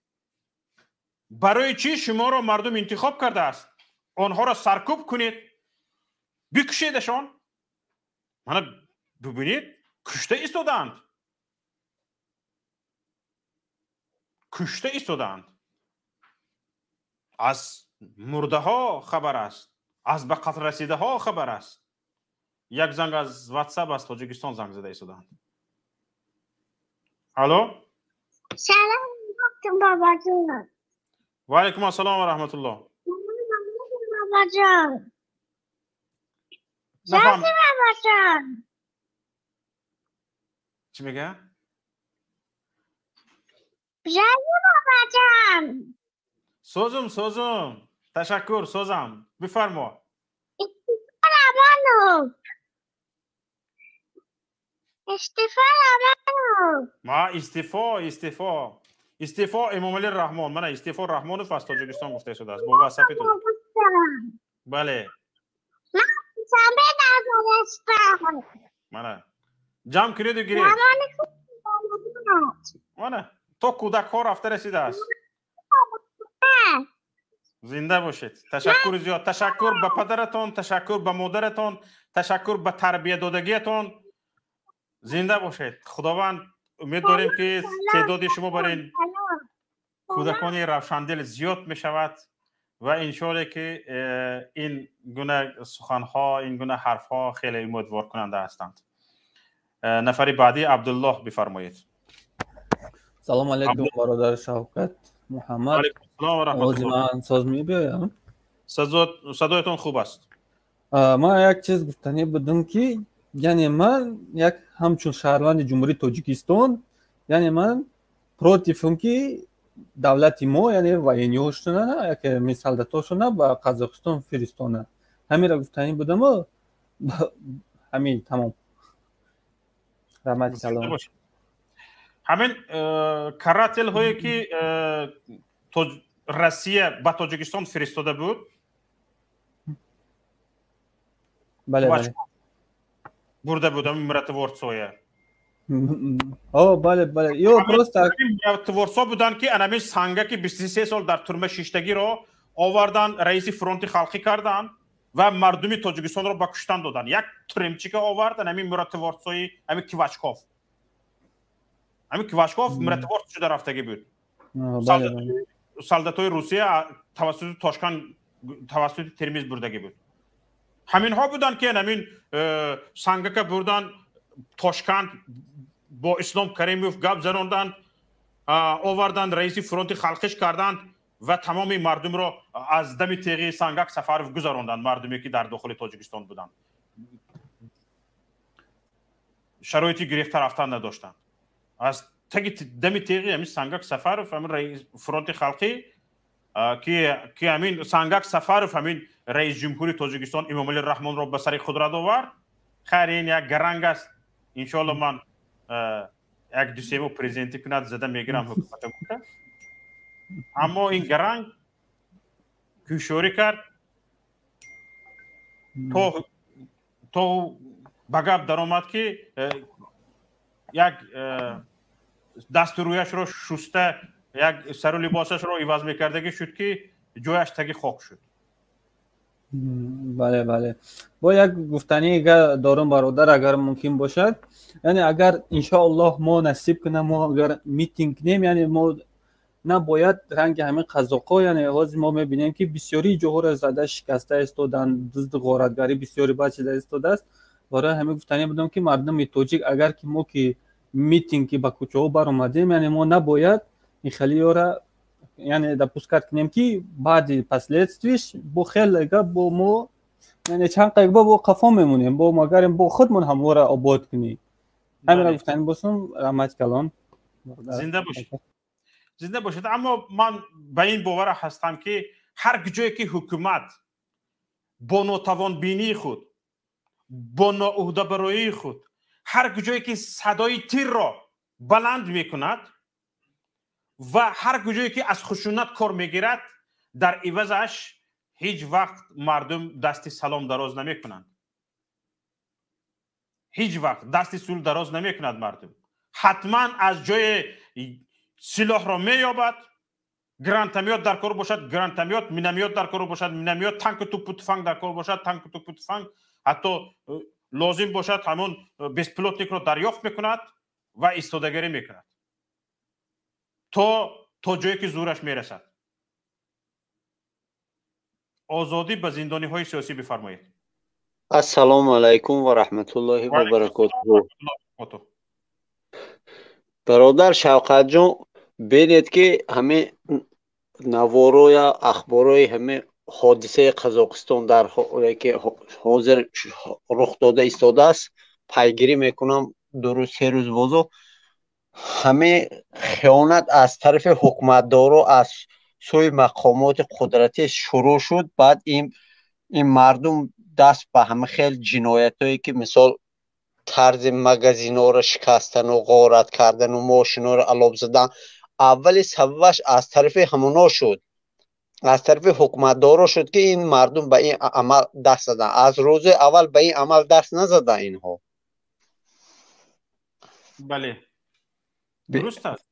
برای چی شما را مردم انتخاب کرده است آنها را سرکوب کنید بکشیدشان من ببینید کشته ایستادند از مرده ها خبر است از به قتل رسیده ها خبر است یک زنگ از واتساپ از تاجیکستان زنگ زده ایستادند الو سلام بابا جون و علیکم السلام و رحمت الله بابا جان نفهم بابا جان چی میگه بابا جان سوزم تشکر سوزم بفرما ما استعفا امام علی رحمان من استعفا رحمان فاز تاجیکستان گفته شده است با واسط تو بله من جام کنید و گیرید من تو کودک ها رفته رسیده است زنده باشید تشکر زیاد تشکر به پدرتان تشکر به مادرتان تشکر به تربیت دادگیتان زنده باشید خداوند امید داریم که تعداد شما برای کودکان روشندل زیاد می شود و انشالله که این گونه سخنها این گونه حرفها خیلی امیدوار کننده هستند نفر بعدی عبدالله بفرمایید سلام علیکم برادر شوکت محمد علیکم السلام و رحمت الله من ساز میبیم صدایتون خوب است من یک چیز گفتنی بودم که یعنی من یک همچون شهروند جمهوری تاجیکستان یعنی من پروتیفم که دولت ما یعنی واینیوشتونه یک میسالداتاشونه با قزاقستان فرستانه همین را گفتنی بودم همین تمام رحمت سلام همین کراتل هایی که روسیه به تاجیکستان فرستاده بود بله برده بودم مرتبورتسویه بله یا پروست مرتبورتسو بودن که انمی سانگا که 23 سال در ترمه شیشتگی را آوردن رئیس فرانت خلقی کردن و مردم تاجیکستان را به کشتن دادن یک ترمچی که آورد انمی مرتبورتسوی امی کیوچکوف همین کلاشکوف مرتبات شده رفتگی بود. солдатои Русия тавассути Тошкан тавассути Термиз бурдагӣ буд. Ҳаминҳо буданд ки ҳамин Сангака бурдан Тошканд бо Ислом Каримов гап заронданд, оварданд раиси фронти халқиш карданд ва тамоми мардумро аз дами теғи Сангак Сафаров гузаронданд, мардуме ки дар дохили Тоҷикистон буданд. шароити гирифта рафтан надоштанд. аз таги дами теғи ҳамин Сангак Сафаров ҳамин раис фронти халқӣ ки ҳамин Сангак Сафаров ҳамин раис ҷумҳури Тоҷикистон Эмомалӣ Раҳмонро ба сари қудрат овард. хайр ин як гаранг аст. иншоалло ман як дусемо президенти кунад зада мегирам ҳукумата гуфта. аммо ин гаранг кӯшорӣ кард то ба гап даромад ки як дастуруяшро шуста, як сару либосашро иваз мекардагӣ шуд ки ҷояш таги хок шуд. бале бале, бо як гуфтании дорум бародар, агар мумкин бошад, яъне агар иншоаллоҳ мо насиб кунам, мо агар митинг кунем, яъне мо набояд ранги ҳамин қазоқҳо, яъне ҳозир мо мебинем ки бисёри ҷоҳоро зада шикаста истоданд, дузди ғоратгарӣ бисёри баъд шуда истодааст. барои ҳамин гуфтанӣ будам ки мардуми тоҷик агар ки мо ки митинг ки ба кӯчаҳо баромадем, яъне мо набояд ин халиёра яъне допускат кунем ки баъди последствиш бо хеле гап бо мо, яъне чанд қайба бо қафо мемонем, бо магарем бо худмон ҳамора обод кунем. ҳаминро гуфтанӣ бошум. раҳмат калом. зинда бошед. зинда бошед. аммо ман ба ин бовар ҳастам ки ҳар ҷое ки ҳукумат бо нотавонбинии худ, бо ноуҳдабароии худ, ҳар ҷое ки садои тирро баланд мекунад ва ҳар ҷое ки аз хушунат кор мегирад, дар ивазаш ҳеҷ вақт мардум дасти салом дароз намекунанд. ҳеҷ вақт дасти сулҳ дароз намекунад мардум. ҳатман аз ҷои силоҳро меёбад. гранатомёт дар кор бошад, гранатомёт, миномёт дар кор бошад, миномёт, танку тупу туфанг дар кор бошад, танку тупу туфанг, ҳатто лозим бошад ҳамон бесплотникро дарёфт мекунад ва истодагарӣ мекунад то ҷое ки зӯраш мерасад. озодӣ ба зиндониҳои сиёсӣ бифармоед. ассалому алайкум ва раҳматуллоҳи ва баракотуҳу. бародар Шавқатҷон, бинед ки ҳамин навороя ахборои ҳамин ҳодисаи Қазоқистон дар ҳоле ки ҳозир рух дода истодааст пайгирӣ мекунам. дуру се рӯз бозо ҳамин хиёнат аз тарафи ҳукуматдоро аз сӯи мақомоти қудратӣ шурӯъ шуд. баъд ин мардум даст ба ҳамин хел ҷиноятое ки мисол тарзи магазинҳоро шикастану ғорат кардану мошинҳоро алоб задан, аввали сабабаш аз тарафи ҳамоно шуд, аз тарафи ҳукуматдоро шуд ки ин мардум ба ин амал даст задан. аз рӯзи аввал ба ин амал даст назадан инҳо. бале, дуруст аст.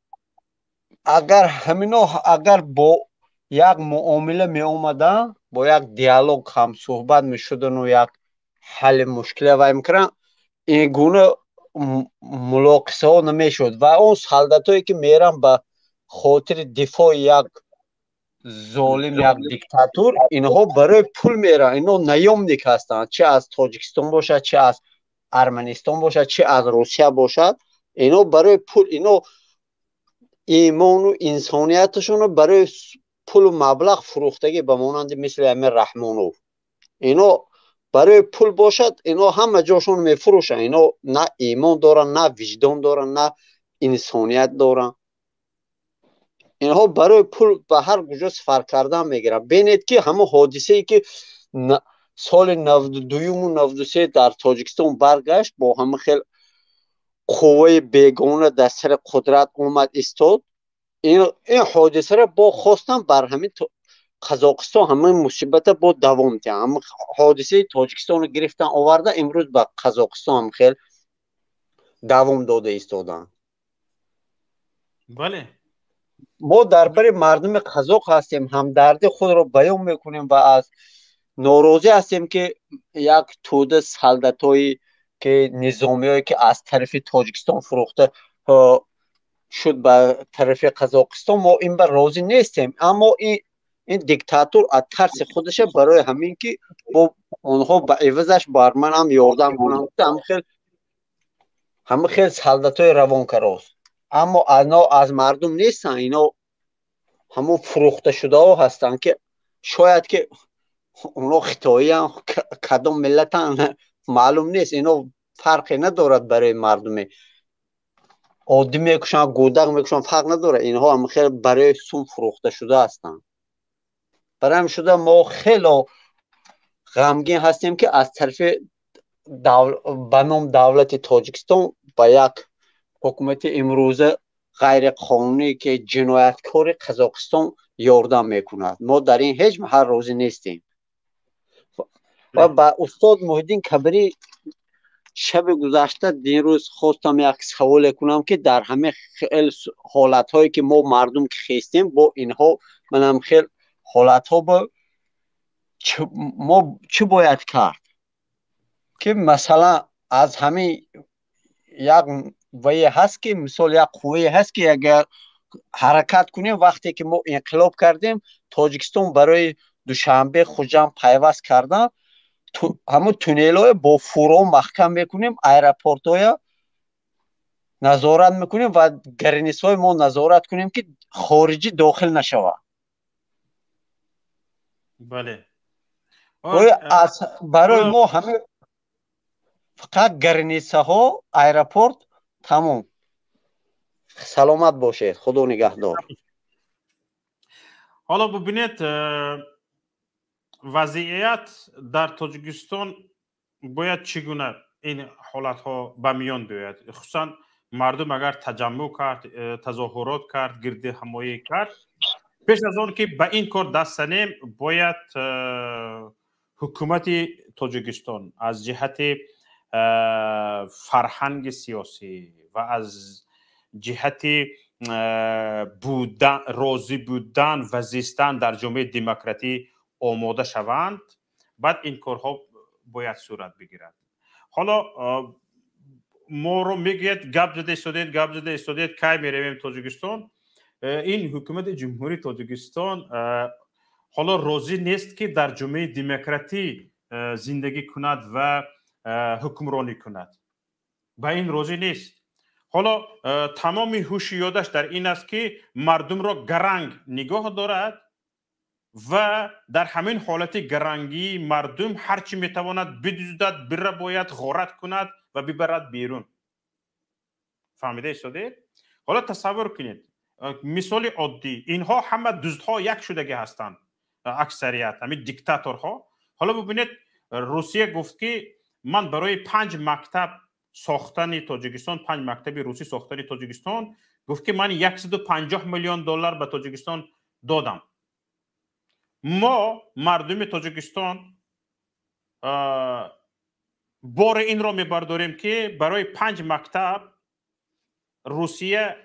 агар ҳамино агар бо як муомила меомадан, бо як диалог ҳамсӯҳбат мешудану як ҳалли мушкила вай мекарданд, ин гуна мулоқисаҳо намешуд. ва он солдатое ки меран ба хотири дифои як золим, як диктатур, инҳо барои пул меран. инҳо наёмник ҳастанд, чӣ аз Тоҷикистон бошад, чӣ аз Арманистон бошад, чӣ аз Русия бошад. инҳо барои пул, инҳо имону инсонияташонро барои пулу маблағ фурӯхтагӣ ба монанди мисли ҳамин Раҳмонов. инҳо барои пул бошад, инҳо ҳама ҷошон мефурӯшанд. инҳо на имон доранд, на виҷдон доранд, на инсоният доранд. инҳо барои пул ба ҳар куҷо сафар кардан мегиранд. бинед ки ҳамон ҳодисае ки соли 92 93 дар Тоҷикистон баргашт, бо ҳамин хел қувваи бегона дар сари қудрат омад истод. ин ҳодисаро бо хостан бар ҳамин Қазоқистон ҳамин мусибата бо давом диҳанд. ҳамин ҳодисаи Тоҷикистонро гирифтан оварда имрӯз ба Қазоқистон ҳам хел давом дода истоданд. бале, мо дар бари мардуми қазоқ ҳастем, ҳамдарди худро баён мекунем ва аз норозӣ ҳастем ки як тӯда солдатои ки низомиҳое ки аз тарафи Тоҷикистон фурӯхта شد به طرف قزاقستان ما این بار راضی نیستیم اما این دیکتاتور از ترس خودش برای همین که با اونها به عوضش بر من هم یاردم کنم همه خیلی سلطاتای روانکراست اما از مردم نیستن اینا همون فروخته شده ها هستن که شاید که اونا خطایی هم کدام ملت هم معلوم نیست اینا فرقی ندارد برای مردم عادی میکشن گودق میکشن فرق نداره اینها هم خیلی برای سون فروخته شده هستن برای هم شده ما خیلی غمگین هستیم که از طرف به نام دولت تاجیکستان با یک حکومت امروزه غیر قانونی که جنایتکار قزاقستان یاردم میکند ما در این هیچ محل راضی نیستیم و با استاد محیدین کبری شب گذشته دیروز خواستم یک سوال کنم که در همه خیلی حالت هایی که ما مردم که خیستیم با اینها منم خیلی حالت ها با ما چی باید کرد که مثلا از همین یک وی هست که مثال یک قوی هست که اگر حرکت کنیم وقتی که ما انقلاب کردیم تاجیکستان برای دوشنبه خوجم پیوست کردن همون تونیل های با فورا محکم میکنیم ایرپورت های نظارت میکنیم و گرینیس های ما نظارت کنیم که خارجی داخل نشوه بله برای ما همه فقط گرینیسه ها ایرپورت تمام سلامت باشه خدا نگهدار حالا ببینید وضعیت در تاجیکستان باید چگونه این حالت ها به میان بیاید خصوصا مردم اگر تجمع کرد تظاهرات کرد گرد همایی کرد پیش از آن که به این کار دست زنیم باید حکومت تاجیکستان از جهت فرهنگ سیاسی و از جهت راضی بودن و زیستن در جامعه دموکراتی آماده شوند بعد این کارها باید صورت بگیرد حالا ما رو میگید گپ زده استودید کی میرویم تاجیکستان این حکومت جمهوری تاجیکستان حالا راضی نیست که در جامعه دموکراتی زندگی کند و حکمرانی کند با این راضی نیست حالا تمام هوشیارش در این است که مردم را گرنگ نگاه دارد و در همین حالت گرنگی مردم هرچی میتواند بدزدد بره باید غارت کند و ببرد بیرون فهمیده استاده حالا تصور کنید مثال عادی اینها همه دزدها یک شدگی هستند اکثریت همین دیکتاتورها حالا ببینید روسیه گفت که من برای 5 مکتب ساختن تاجیکستان 5 مکتب روسی ساختن تاجیکستان گفت که من 150 میلیون دلار به تاجیکستان دادم ما مردم تاجیکستان بار این را میبرداریم که برای 5 مکتب روسیه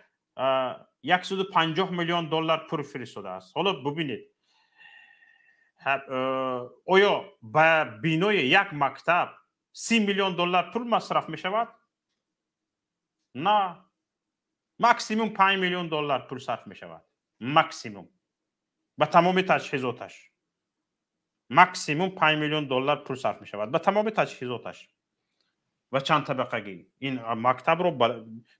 150 میلیون دلار پول فرستاده است حالا ببینید آیا به بینای یک مکتب 30 میلیون دلار پول مصرف می شود؟ نه ماکسیموم 5 میلیون دلار پول صرف می شود ماکسیموم به تمام تجهیزاتش ماکسیموم 5 میلیون دلار پول صرف می شود به تمام تجهیزاتش و چند طبقگی این مکتب رو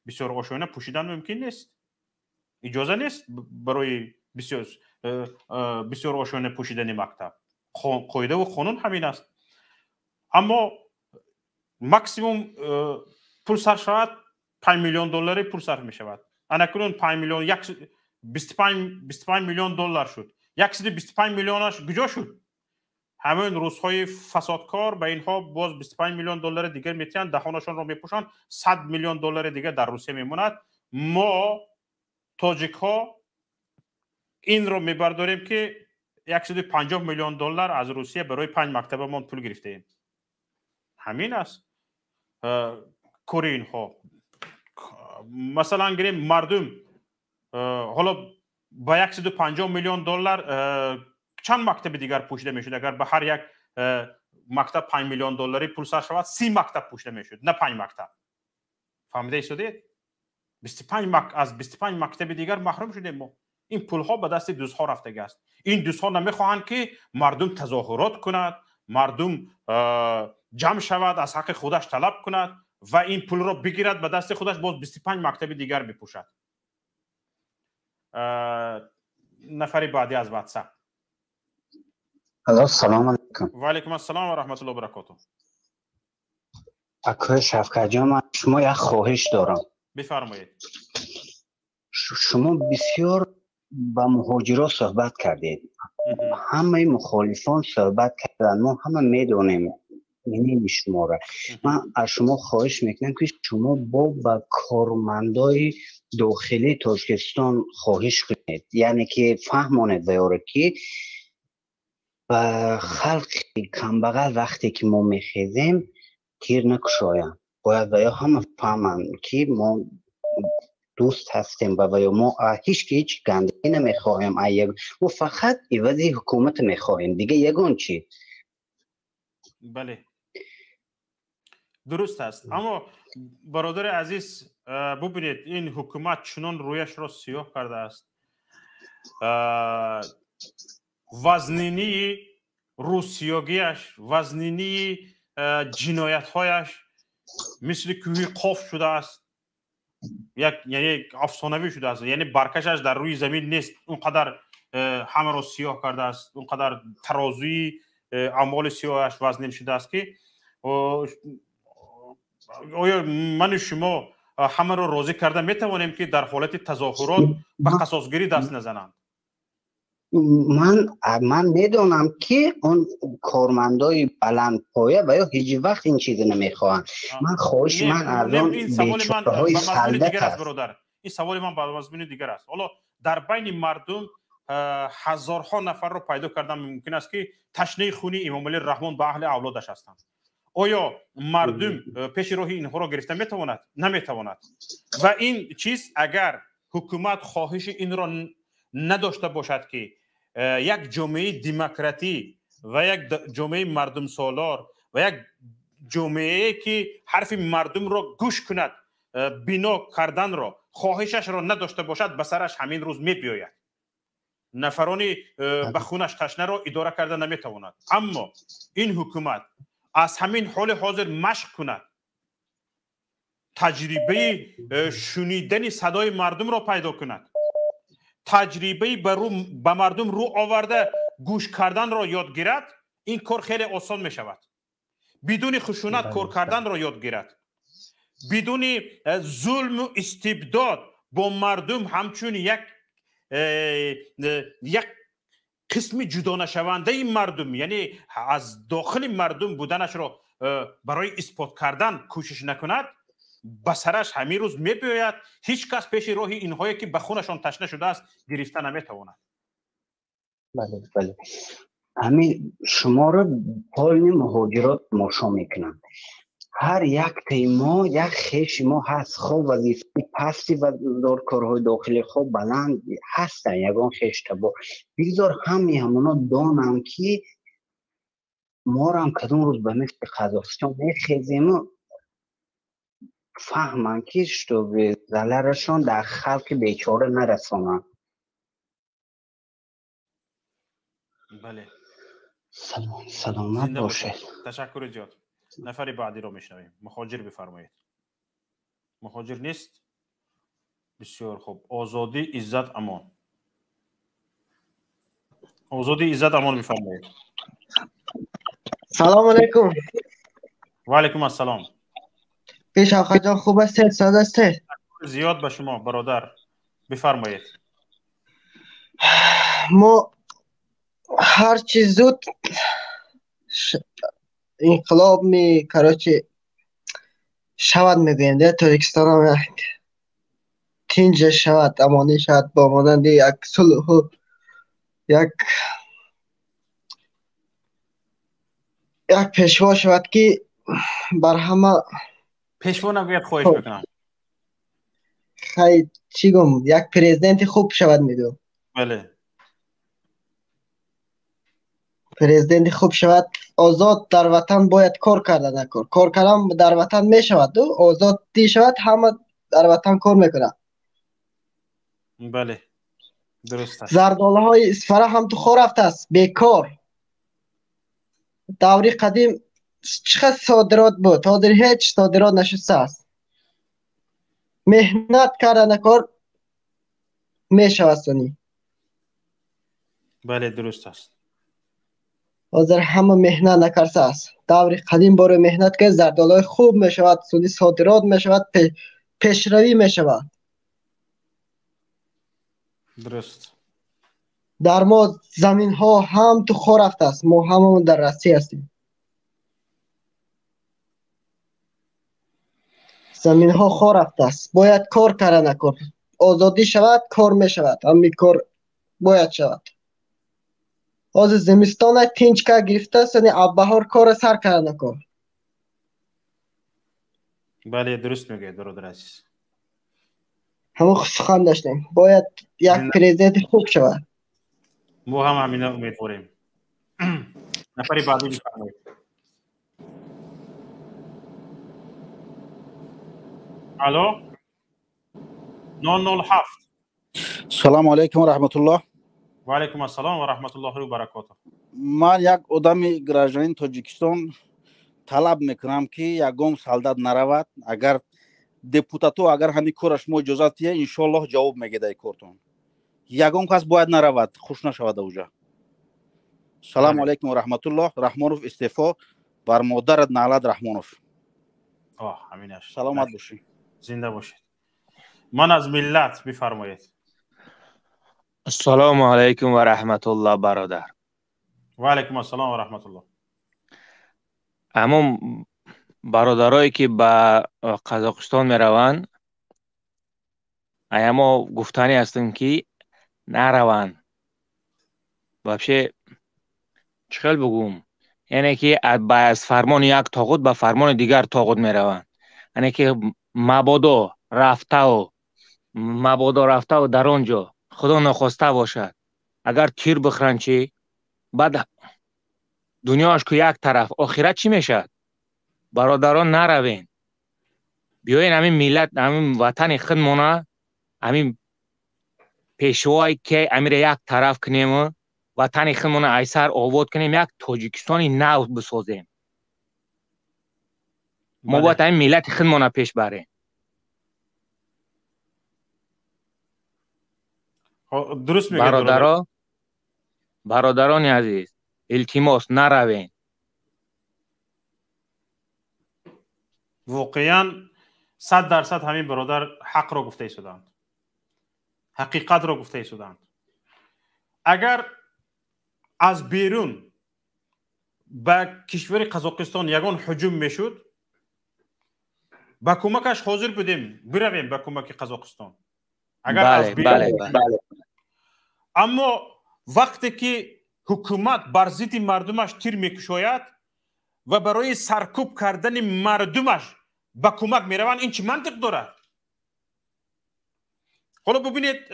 بسیار آشوانه پوشیدن ممکن نیست اجازه نیست برای بسیار آشوانه پوشیدن مکتب قاعده و قانون همین است اما ماکسیموم پول صرف شود 5 میلیون دلاری پول صرف می شود اناکنون 5 میلیون 25 میلیون دلار شد 125 میلیونش کجا شد همین روزهای فسادکار به اینها باز 25 میلیون دلار دیگر میتونن دهانشان رو میپوشن 100 میلیون دلار دیگر در روسیه میموند ما تاجیک ها این رو میبرداریم که 150 میلیون دلار از روسیه برای 5 مکتبمان پول گرفته ایم همین است کور اینها مثلا گریم مردم حالا با 150 میلیون دلار چند مکتب دیگر پوشیده میشد اگر به هر یک مکتب 5 میلیون دلاری پول صرف شود 30 مکتب پوشیده میشد نه 5 مکتب فهمیده شدید از 25 مکتب دیگر محروم شدیم ما. این پول ها به دست دوستها رفته است. این دوستها نمیخواهند که مردم تظاهرات کند، مردم جمع شود، از حق خودش طلب کند و این پول را بگیرد به دست خودش باز 25 مکتب دیگر بپوشد. نفر بعدی از واتساپ. سلام علیکم. و علیکم السلام و رحمت الله و برکاته. اکوی شفقت جان، من شما یک خواهش دارم. بفرمایید. شما بسیار با مهاجرات صحبت کردید. همه مخالفان صحبت کردن، ما همه میدونیم یعنی شما را. من از شما خواهش میکنم که شما با کارمندای داخلی تاجیکستان خواهش کنید، یعنی که فهمانید بیاره که و خلق کمبغل وقتی که ما میخیزیم تیر نکشایم. باید باید همه فهمند که ما دوست هستیم و ما هیچ گندگی نمیخواهیم و فقط عوضی حکومت میخواهیم دیگه. یگان چی؟ بله درست است. اما برادر عزیز ببینید این حکومت چنان رویش را سیاه کرده است. وزنینی روسیاگیش، وزنینی جنایت هایش مثل کوه قاف شده است. یعنی افسانوی شده است. یعنی برکشش در روی زمین نیست. اونقدر همه را سیاه کرده است، اونقدر ترازوی اعمال سیاهش وزنین شده است که آیا من و شما همه را راضی کرده میتوانیم که در حالت تظاهرات به قصاصگیری دست نزنند؟ من میدونم که اون کارمندای بلند پایه و یا هیچ وقت این چیز نمیخواهند. من خواهش من از اون بیچاره‌های سلدت است. برادر این سوال من به مضمون دیگر است. حالا در بین مردم هزارها نفر رو پیدا کردن ممکن است که تشنه خونی امام علی رحمان به اهل اولادش هستند. آیا مردم پیش راه اینها را گرفته میتواند؟ نمیتواند. و این چیز اگر حکومت خواهش این را نداشته باشد که یک جامعه دموکراتی و یک جامعه مردم سالار و یک جامعه که حرف مردم را گوش کند بنا کردن را خواهشش را نداشته باشد، به سرش همین روز میبیاید. نفرانی به خونش تشنه را اداره کرده نمیتواند. اما این حکومت از همین حال حاضر مشق کند، تجربه شنیدن صدای مردم را پیدا کند، تجربه به مردم رو آورده گوش کردن را یاد گیرد، این کار خیلی آسان می شود. بدون خشونت کار کردن را یاد گیرد، بدون ظلم و استبداد با مردم همچون یک قسم جدا نشونده این مردم، یعنی از داخل مردم بودنش را برای اثبات کردن کوشش نکند، به سرش همین روز میباید. هیچ کس پیش راه اینهایی که به خونشان تشنه شده است گرفته نمیتواند. بله همین شما را پایین مهاجرات ماشا میکنند. هر یک تیما یک خیش ما هست، خوب وظیفه پستی و کارهای داخلی خوب بلند هستن. یگان خیش تبا بگذار همونا دانم که ما را هم کدوم روز به مثل قزاقستان میخیزیم فهمن که شتو به ضررشان در خلق بیچاره نرسانن. بله سلامت باشه. تشکر زیاد. نفر بعدی رو میشنویم. مهاجر بفرمایید. مهاجر نیست؟ بسیار خوب. آزادی عزت امان. آزادی عزت امان بفرمایید. سلام علیکم. و علیکم السلام. پیش آقا جان خوب هستید؟ ساده هستید؟ زیاد به شما برادر بفرمایید. ما هر چیز زود انقلاب می کراچی شود میگویم در تاجیکستان هم تینج شود، امانی شود با مانند یک صلح و یک پیشوا شود که بر همه پیشوا نگوید خواهش بکنم. خیلی چی گم یک پرزیدنت خوب شود میدونم. بله پرزیدنت خوب شود، آزاد در وطن باید کار کرده نکار، کار کردن در وطن می شود و آزادی شود، همه در وطن کار میکنه. بله درست است. زردآلو های اصفهان هم تو خور رفته است بیکار. دوری قدیم چقدر صادرات بود، تا در هیچ صادرات نشسته است. مهنت کردن کار میشود سنی. بله درست است. حاضر همه مهنت نکرده است. دوری قدیم باره مهنت که زردآلو خوب میشود، سنی صادرات میشود، پیشروی میشود. درست. در ما زمین ها هم تو خور رفته است، ما هممون در راستی هستیم. زمین ها خور رفته است، باید کار کردن نکن. آزادی شود کار می شود، همین کار باید شود. از زمستان تینج که گرفته است، یعنی بهار کار سر کردن نکن. بله درست میگه درود عزیز. همون سخن داشتیم، باید یک پرزیدنت خوب شود. ما هم همین امیدواریم. نفری بعدی بفرمایید. الو 907. سلام علیکم و رحمت الله. و علیکم السلام و رحمت الله و برکاته. من یک آدم گراجانین تاجیکستان طلب میکنم که یگام سالداد نرود. اگر депутату агар ҳами кораш мо иҷозат дия иншоаллоҳ ҷавоб мегеда ин кортон. Ягон кас бояд наравад, хуш нашавад ауҷа. Салому алейкум ва раҳматуллоҳ. Раҳмонов истеъфо бар модарат Наълат Раҳмонов. ҳаминаш. Саломат бошед. Зинда бошед. Ман аз миллат бифармоед. Ассалому алейкум ва раҳматуллоҳ бародар. Ва алейкум ассалом ва раҳматуллоҳ. Аммо бародарое ки ба Қазоқистон мераванд, аямо гуфтанӣ ҳастем ки нараванд. Вообще чӣ хел бигӯм? Яъне ки аз фармони як тоғут ба фармони дигар тоғут мераванд. Яъне ки мабодо рафтаву дар он ҷо худо нохоста бошад. Агар тир бихӯранд чӣ? Баъд дунёш ку як тараф, охират чӣ мешавад? برادران نروین. بیاین همین ملت، همین وطن خودمون، همین پیشوایی که امیر یک طرف کنیم، وطن خودمون ایسر آباد کنیم، یک تاجیکستانی نو بسازیم. ما باید همین ملت خودمون پیش بریم. درست میگه برادران عزیز، التماس نروین. واقعا 100% همین برادر حق را گفته ایستادند، حقیقت را گفته ایستادند. اگر از بیرون به کشور قزاقستان یگان هجوم میشد، با کمکش حاضر بودیم برویم به کمک قزاقستان. اگر از بیرون اما وقتی که حکومت بر ضد مردمش تیر میکشاید و برای سرکوب کردن مردمش به کمک میروند، این چه منطق دارد؟ حالا ببینید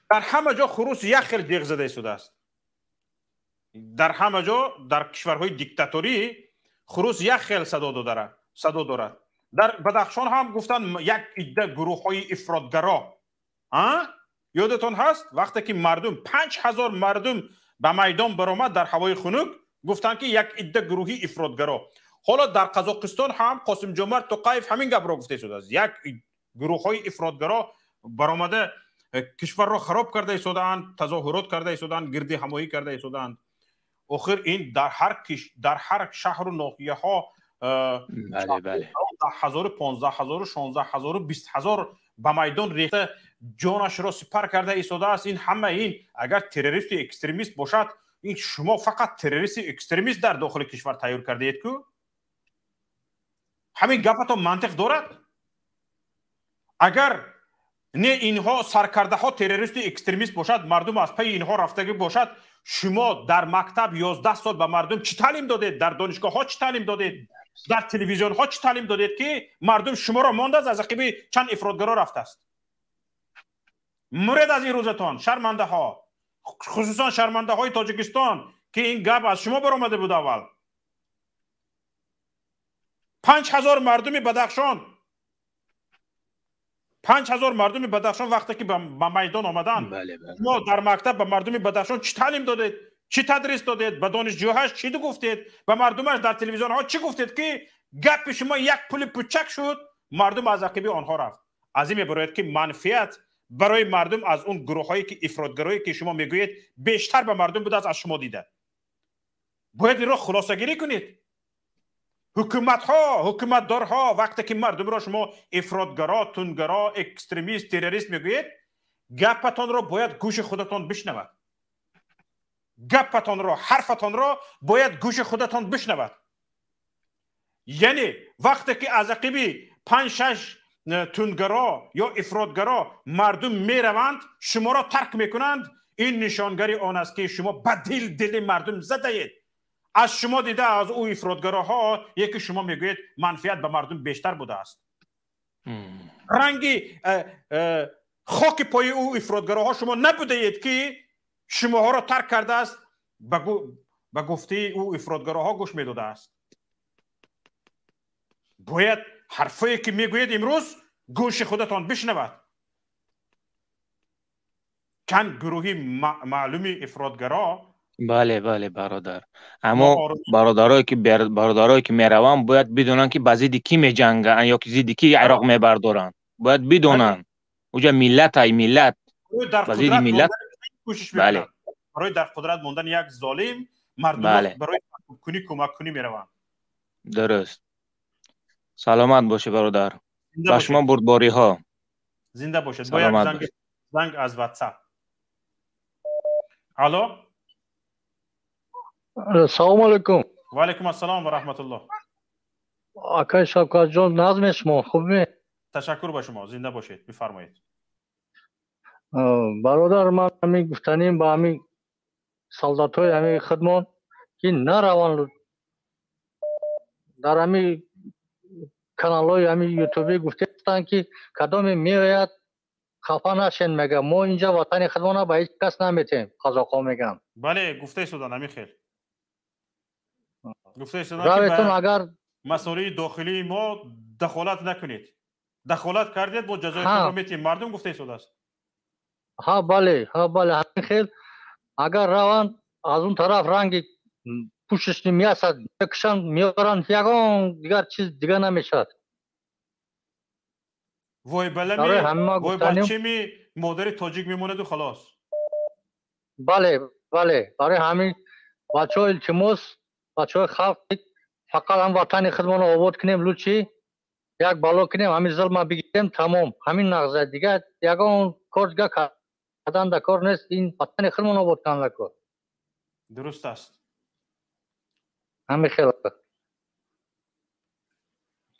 در همه جا خروس یک خیل دیگ زده شده است. در همه جا در کشورهای دیکتاتوری خروس یک خیل صدا دارد. در بدخشان هم گفتن یک عده گروه های افراطگرا. یادتون هست وقتی که مردم 5000 مردم به میدان برآمد در هوای خنک، گفتن که یک عده گروهی افراطگرا. حالا در قزاقستان هم قاسم جمعت توقیف همین گپ را گفته شده است. یک گروه های افراطگرا برآمده کشور را خراب کرده ایستادند، تظاهرات کرده ایستادند، گردی همایی کرده ایستادند. آخر این در هر شهر و ناحیه ها 10,000 15,000 16,000 20,000 به میدان ریخته جانش را سپر کرده ایستاده است. این همه این اگر تروریست و اکستریمیست باشد، این شما فقط تروریست و اکستریمیست در داخل کشور تیار کرده اید که همین گپ تا منطق دارد؟ اگر نه اینها سرکرده ها تروریست و اکستریمیست باشد، مردم از پی اینها رفتگی باشد، شما در مکتب 11 سال به مردم چی تعلیم دادید؟ در دانشگاه ها چی تعلیم دادید؟ در تلویزیون ها چی تعلیم دادید که مردم شما را مانده از عقب چند افراطگرا رفته است؟ مرد از این روزتان شرمنده ها، خصوصا شرمنده های تاجیکستان که این گپ از شما برآمده بود. اول 5000 مردم بدخشان 5000 مردم بدخشان وقتی که به میدان آمدن ما در مکتب به مردم بدخشان چی تعلیم دادید، چی تدریس دادید، به دانشجوهاش چی گفتید، به مردمش در تلویزیون ها چی گفتید که گپ شما یک پول پوچک شد مردم از عقب آنها رفت. از این میبرید که منفعت برای مردم از اون گروه هایی که افراطگرایی که شما میگویید بیشتر به مردم بوده از شما دیده. باید این را خلاصه گیری کنید. حکومتدارها وقتی که مردم را شما افراطگرا، تندگرا، اکستریمیست، تروریست میگویید، گپتان را باید گوش خودتان بشنود. گپتان را، حرفتان را باید گوش خودتان بشنود. یعنی وقتی که از عقبی 5-6 تندگرا یا افراطگرا مردم میروند شما را ترک میکنند، این نشانگری آن است که شما به دل مردم زده اید. از شما دیده از او افراطگراها یکی شما میگوید منفعت به مردم بیشتر بوده است. رنگی خاک پای او افراطگراها شما نبوده اید که شما ها را ترک کرده است، به گفته او افراطگراها گوش میداده است. باید حرفایی که میگوید امروز گوش خودتان بشنود. چند گروهی معلومی افراطگرا، بله برادر، اما برادرایی که میروان باید بدونن که با ضد کی میجنگن یا که ضد کی عراق میبردارن. باید بدونن اونجا ملت با ضد ملت کوشش میکنن. برای در قدرت موندن یک ظالم مردم برای کمک کنی میرون. درست. سلامت باشه برادر. با شما بردباری ها. زنده باشید. باید زنگ از واتساپ. الو. سلام علیکم. و علیکم السلام و رحمت الله. آقای شوکت جان، نظم شما خوبه؟ تشکر با شما. زنده باشید. بفرمایید. برادر من همین گفتنیم با همین سالداتای همین خدمات که نروان در همین کانالای همین یوتیوبی گفتن که کدام میآید خفا نشین میگه ما اینجا وطن خودمون به هیچ کس نمیتیم. قزاق‌ها میگن. بله گفته شدن همین خیلی. گفته شدن که اگر مسئله داخلی ما دخالت نکنید. دخالت کردید با جزای خود را میتیم. مردم گفته شده است. ها بله همین خیلی. اگر روان از اون طرف رنگ پوشش میاسد بکشن میارن یگان دیگر چیز دیگه نمیشد. وای بلمی وای بچه می مادر تاجیک میموند و خلاص. بله برای همین بچه های التماس بچه های خلق فقط هم وطن خودمون آباد کنیم لوچی یک بالا کنیم همین ظلم بگیریم تمام همین نغزه دیگه یگان کار دیگه کردن در کار نیست. این وطن خودمون آباد کنن لکن. درست است. همین خیلی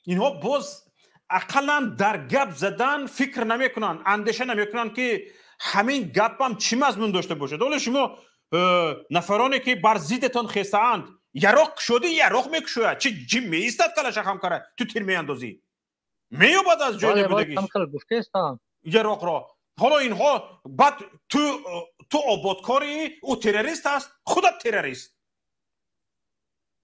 اینها باز اقلا در گپ زدن فکر نمیکنن، اندیشه نمیکنن که همین گپ هم چی مضمون داشته باشه. ولی شما نفرانی که بر ضدتان خسته‌اند یراق شده یراق میکشوید چه جیم میایستد کلش خم کنه تو تیر میاندازی میوبد از جای نبودگیش یراق را. حالا اینها بعد تو آبادکاری او تروریست است، خودت تروریست.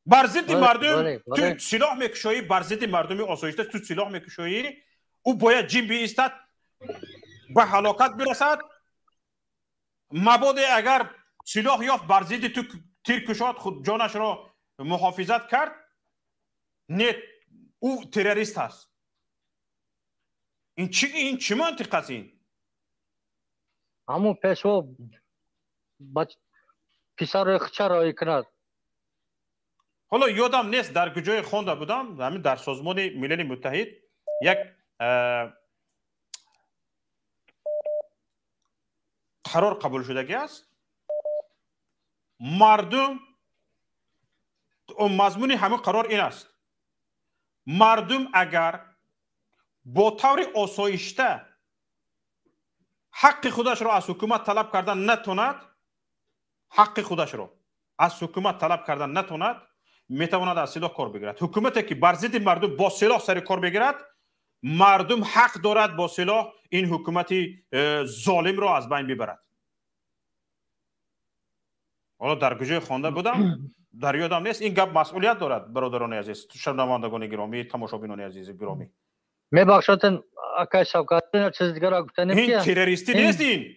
بر ضد مردم تو سلاح میکشایی، بر ضد مردم آسایشته تو سلاح میکشایی. او باید جیم بیستد به هلاکت برسد. مبادا اگر سلاح یافت بر ضد تو تیر کشاد خود جانش را محافظت کرد، نه او تروریست است. این چی منطق است؟ این همون پیشوا پسر خچه رایی کند. حالا یادم نیست در کجای خوانده بودم، همین در سازمان ملل متحد یک قرار قبول شدگی است. مردم مضمون همین قرار این است: مردم اگر با طور آسایشته حق خودش را از حکومت طلب کردن نتوند، حق خودش را از حکومت طلب کردن نتوند، میتواند از سلاح کار بگیرد. حکومتی که بر ضد مردم با سلاح سر کار بگیرد، مردم حق دارد با سلاح این حکومتی ظالم را از بین ببرد. حالا در کجای خوانده بودم در یادم نیست. این گپ مسئولیت دارد برادران عزیز، شنوندگان گرامی، تماشابینان عزیز گرامی. میبخشاتن اکای شوکت چیز دیگه را گفتنیم این که تروریستی نیست. این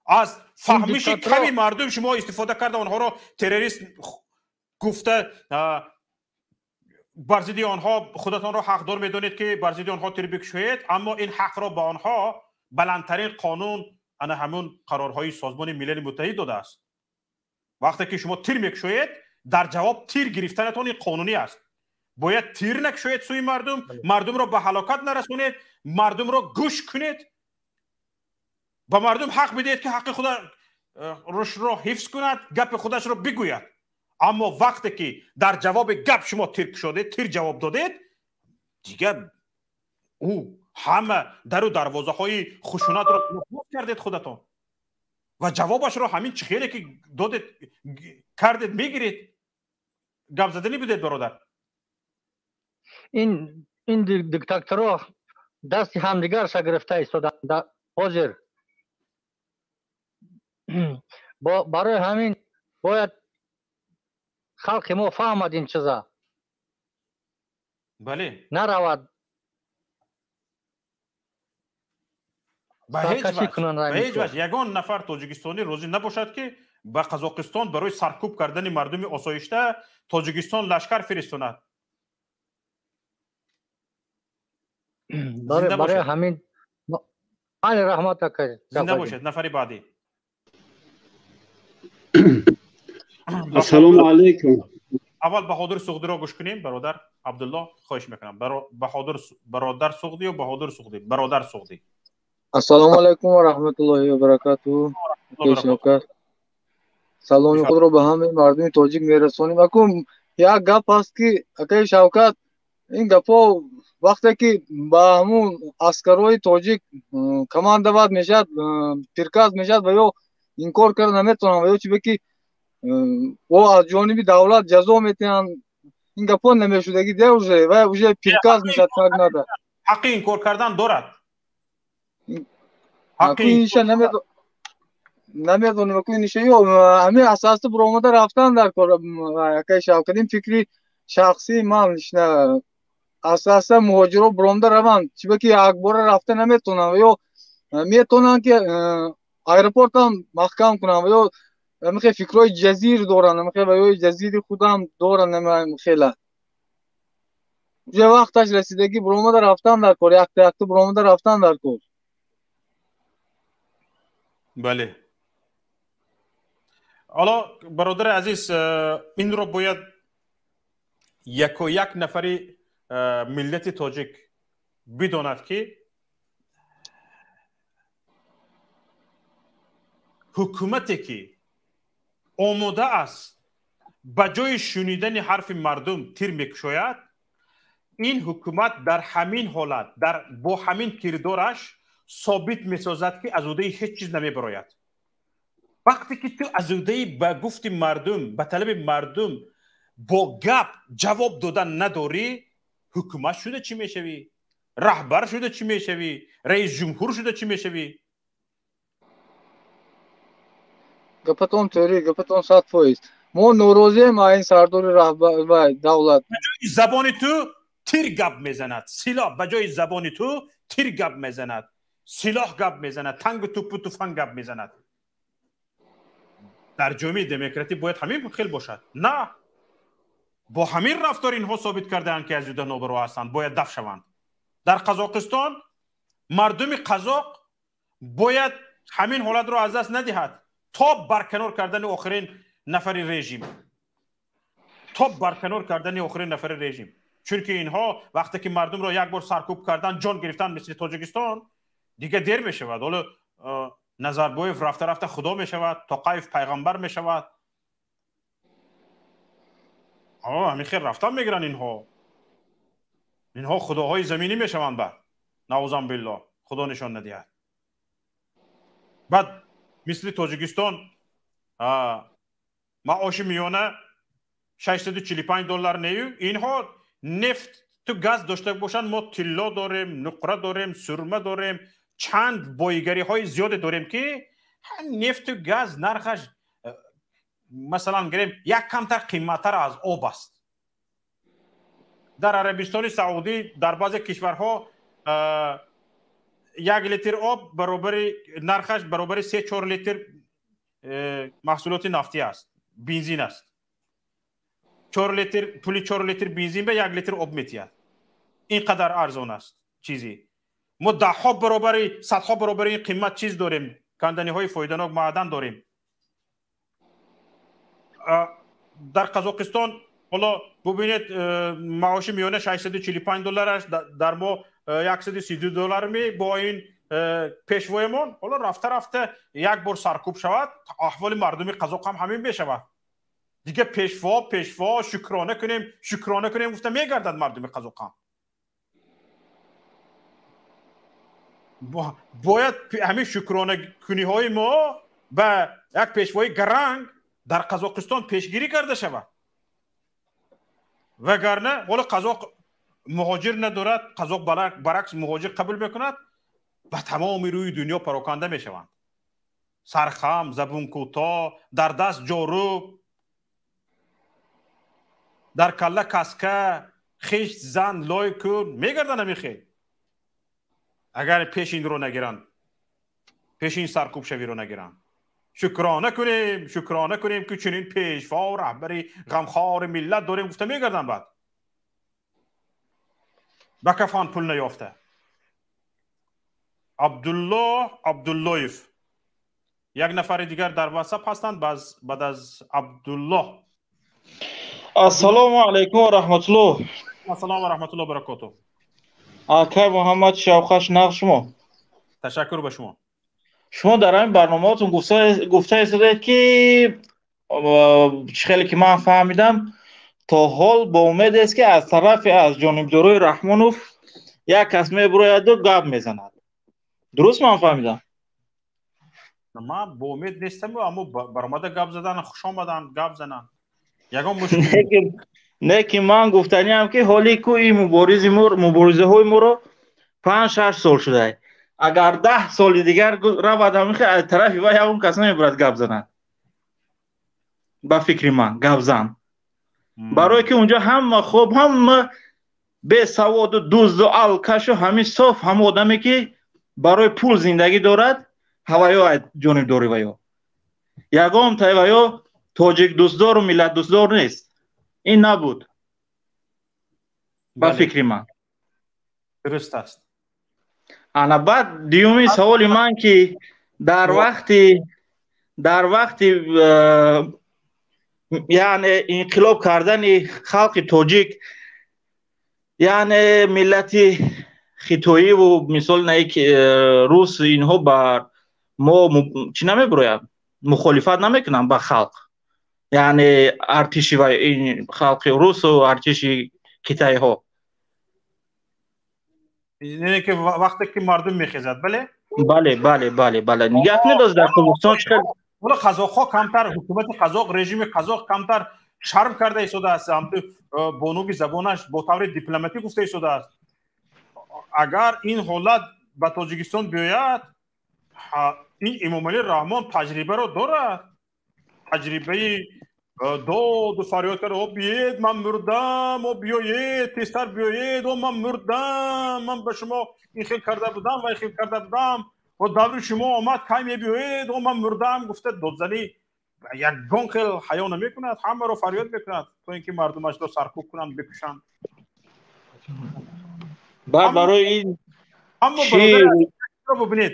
از فهمش کمی مردم شما استفاده کرده آنها را تروریست گفته. بر ضد آنها خودتان را حقدار میدونید که بر ضد آنها تیر بکشید، اما این حق را به آنها بلندترین قانون انا همون قرارهای سازمان ملل متحد داده است. وقتی که شما تیر میکشید در جواب تیر گرفتنتون این قانونی است. باید تیر نکشید سوی مردم، مردم را به هلاکت نرسونید، مردم را گوش کنید، به مردم حق بدید که حق خودش را حفظ کند، گپ خودش را بگوید. اما وقتی که در جواب گپ شما تیر کشیدید، تیر جواب دادید، دیگه او همه در و دروازه های خشونت را باز کردید خودتان و جوابش را همین چخیره که دادید کردید میگیرید. گپ زدنی بدید برادر. این دیکتاتورها دست همدیگر را گرفته ایستادند حاضر. برای همین باید خلق ما فهمد این چیزا. بله. نرود به هیچ وجه یگان نفر تاجیکستانی روزی نباشد که به قزاقستان برای سرکوب کردن مردم آسایشته تاجیکستان لشکر فرستاند. برای همین علی رحمت کرد. زنده باشید. نفری بعدی. السلام علیکم. اول بهادر سوغدی را گوش کنیم. برادر عبدالله خواهش میکنم. برادر سوغدی و بهادر سوغدی. برادر سوغدی. السلام علیکم و رحمت الله و برکاته. سلام خود رو به همه مردم تاجیک میرسونیم. اکو یک گپ است که اکای شوکت این گپا وقتی که با همون عسکرای تاجیک کماند بعد میشد پرکاز میشد و یا انکار کرد نمیتونن و یا چی بکی و از جانب دولت جزا میتونن این گپا نمیشدگی ده و پرکاز میشد کار نداره. حق انکار کردن دارد. حق اینشه نمیدونم که اینشه یا همین اساس برآمده رفتن در کار اکای شوکت. این فکری شخصی من نه اساسا مهاجرو برآمده روند چی بکی اکبر رفته نمیتونن و یا میتونن که ایرپورت هم محکم کنن و یا میخوای فکرای جزیر دارن، میخوای و یا جزیر خودم دارن، نمیخوای خیلی یه وقتش رسیدگی برآمده رفتن در کار، یک برآمده رفتن در کار. بله. حالا برادر عزیز این رو باید یک و یک نفری ملت تاجیک بداند که حکومتی که آماده است به جای شنیدن حرف مردم تیر میکشاید، این حکومت در همین حالت با همین کردارش ثابت میسازد که ازوده هیچ چیز نمیبراید. وقتی که تو ازوده به گفت مردم به طلب مردم با گپ جواب دادن نداری، حکومت شده چی میشوی؟ رهبر شده چی میشوی؟ رئیس جمهور شده چی میشوی؟ گپتون توری، گپتون 100%. ما نوروزی ما این سردار رهبر و دولت بجای زبان تو تیر گپ میزند، سلاح بجای زبان تو تیر گپ میزند، سلاح گپ میزند، تنگ توپ و تفنگ گپ میزند. در جامعه دموکراتی باید همین خیل باشد. نه، با همین رفتار اینها ثابت کردند که از یوده نابرو هستند، باید دفع شوند. در قزاقستان مردم قزاق باید همین حالت را از دست ندهد تا برکنار کردن آخرین نفر رژیم، چون که اینها وقتی که مردم را یک بار سرکوب کردن، جان گرفتن، مثل تاجیکستان، دیگه دیر می شود. حالا نظربایف رفته رفته خدا می شود، توقیف پیغمبر می شود. همین خیر رفتن میگیرن اینها خداهای زمینی می شوند. بعد نعوذ بالله خدا نشان ندهد. بعد مثل تاجیکستان معاش میانه $645 نیو، اینها نفت تو گاز داشته باشن، ما طلا داریم، نقره داریم، سرمه داریم، چند بایگری های زیاد داریم که نفت و گاز نرخش مثلا گریم یک کمتر قیمتتر از آب است. در عربستان سعودی در بعضی کشورها یک لیتر آب برابر نرخش برابر 3-4 لیتر محصولات نفتی است، بنزین است. 4 لیتر پول 4 لیتر بنزین به 1 لیتر آب میتید. اینقدر ارزان است چیزی. ما ده ها برابر 100 ها برابر این قیمت چیز داریم، کندنی های فایده‌ناک معدن داریم. در قزاقستان حالا ببینید معاش میانه $645 است، در ما $132 می با این پیشوایمون حالا رفته یک بار سرکوب شود احوال مردم قزاق هم همین بشود دیگه. پیشوا شکرانه کنیم گفته میگردد مردم قزاق هم. باید همین شکرانه کنی های ما به یک پیشوای گرنگ در قزاقستان پیشگیری کرده شود، وگرنه ولی قزاق مهاجر ندارد، قزاق برعکس مهاجر قبول میکند، به تمام روی دنیا پراکنده میشوند. سرخم، زبون کوتاه، در دست جارو، در کله کسکه، خیشت زن لای کن میگردن همیخیل. اگر پیش این رو نگیرن، پیش این سرکوب شوی رو نگیرن، شکرانه کنیم که چنین پیشوا و رهبری غمخوار ملت داریم گفته میگردن. بعد به کفان پول نیافته. عبداللهیف یک نفر دیگر در واتساپ هستند. بعد از عبدالله. السلام علیکم و رحمت الله. السلام و رحمت الله و برکاته. آقای محمد شوقش نقش شما. تشکر به شما. شما در این برنامه‌تون گفته ایستادید که خیلی که من فهمیدم تا حال با امید است که از طرف از جانبدارای رحمانوف یک کس میبراید و گپ میزند. درست من فهمیدم؟ من با امید نیستم اما برآمده گپ زدن خوش آمدن گپ زنن. یگان مشکل نه که من گفتنی هم که حالی که این مبارزه های ما رو 5-6 سال شده، اگر 10 سال دیگر رود همیخه از طرفی و یا اون کس نمیبرد گپ زنن. با فکر من گپ زن برای که اونجا هم خوب هم به سواد و دزد و الکش و همین صاف هم آدمی که برای پول زندگی دارد هوایو جانب داری ویو یگام تایوایو تاجیک دوستدار و ملت دوستدار نیست. این نبود با فکر من. درست است. انا بعد دیومی سوال من که در وقتی یعنی انقلاب کردن خلق تاجیک یعنی ملتی خیتویی و مثال نیک روس اینها بر ما چی نمیبرویم مخالفت نمیکنن با خلق، یعنی ارتشی و این خلق روس و ارتشی کیتایی ها، یعنی که وقتی که مردم میخیزد. بله نگاه نداشت در قزاقستان چقدر ولی قزاق‌ها کمتر، حکومت قزاق، رژیم قزاق کمتر شرم کرده ایستاده است. هم بانوی زبانش با طور دیپلماتیک گفته ایستاده است. اگر این حالت به تاجیکستان بیاید، این امامعلی رحمان تجربه رو دارد، تجربه داد و فریاد کرده بیایید من مردم و بیایید تیزتر بیایید و من مردم، من به شما این خیل کرده بودم و این خیل کرده بودم و دور شما آمد که بیایید و من مردم. گفته دادزنی یک گان خیل حیا نمیکند، همه رو فریاد میکند تا اینکه مردمش رو سرکوب کنند بکشند. برای این اما برادر ببینید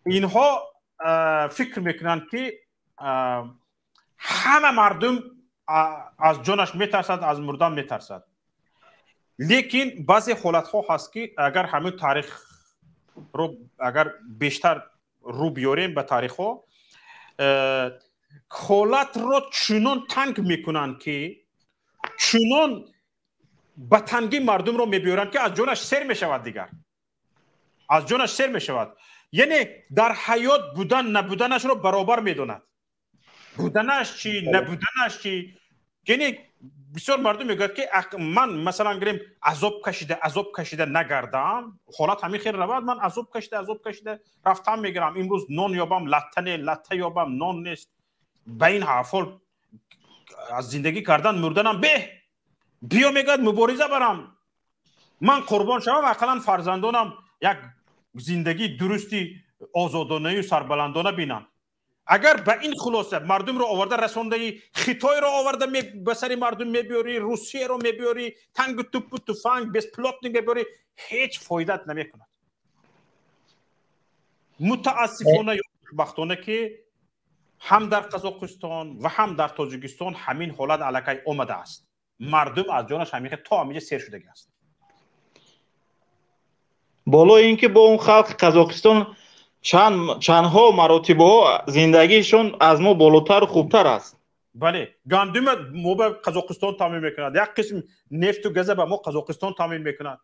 اینها فکر میکنند که همه مردم از جانش میترسد، از مردن میترسد. لیکن بعضی حالت ها هست که اگر همین تاریخ رو اگر بیشتر رو بیاریم به تاریخ ها، حالت رو چنان تنگ میکنن که چنان به تنگی مردم رو میبیارن که از جانش سر میشود، دیگر از جانش سر میشود. یعنی در حیات بودن نبودنش رو برابر میدوند. بودنش چی نبودنش چی. یعنی بسیار مردم میگوید که من مثلا گریم عذاب کشیده نگردم، حالت همین خیر رود، من عذاب کشیده رفتم میگرم، امروز نان یابم لته یابم نان نیست. به این حرفا از زندگی کردن مردنم بیا میگوید مبارزه برم. من قربان شوم اقلا فرزندانم یک زندگی درستی آزادانه و سربلندانه بینن. اگر به این خلاصه مردم رو آورده رسانده خطای رو آورده به سر مردم میبیاری، روسیه رو میبیاری، تنگ توپ و تفنگ بسپلاتنگ میبیاری، هیچ فایدت نمیکند. متاسفانه یا خوشبختانه که هم در قزاقستان و هم در تاجیکستان همین حالت علاقه آمده است. مردم از جانش همیشه تا همیشه سیر شده است. بالای اینکه با اون خلق قزاقستان چندها مراتبه زندگیشون از ما بالاتر و خوبتر است. بله، گندم ما به قزاقستان تامین میکند، یک قسم نفت و گاز به ما قزاقستان تامین میکند.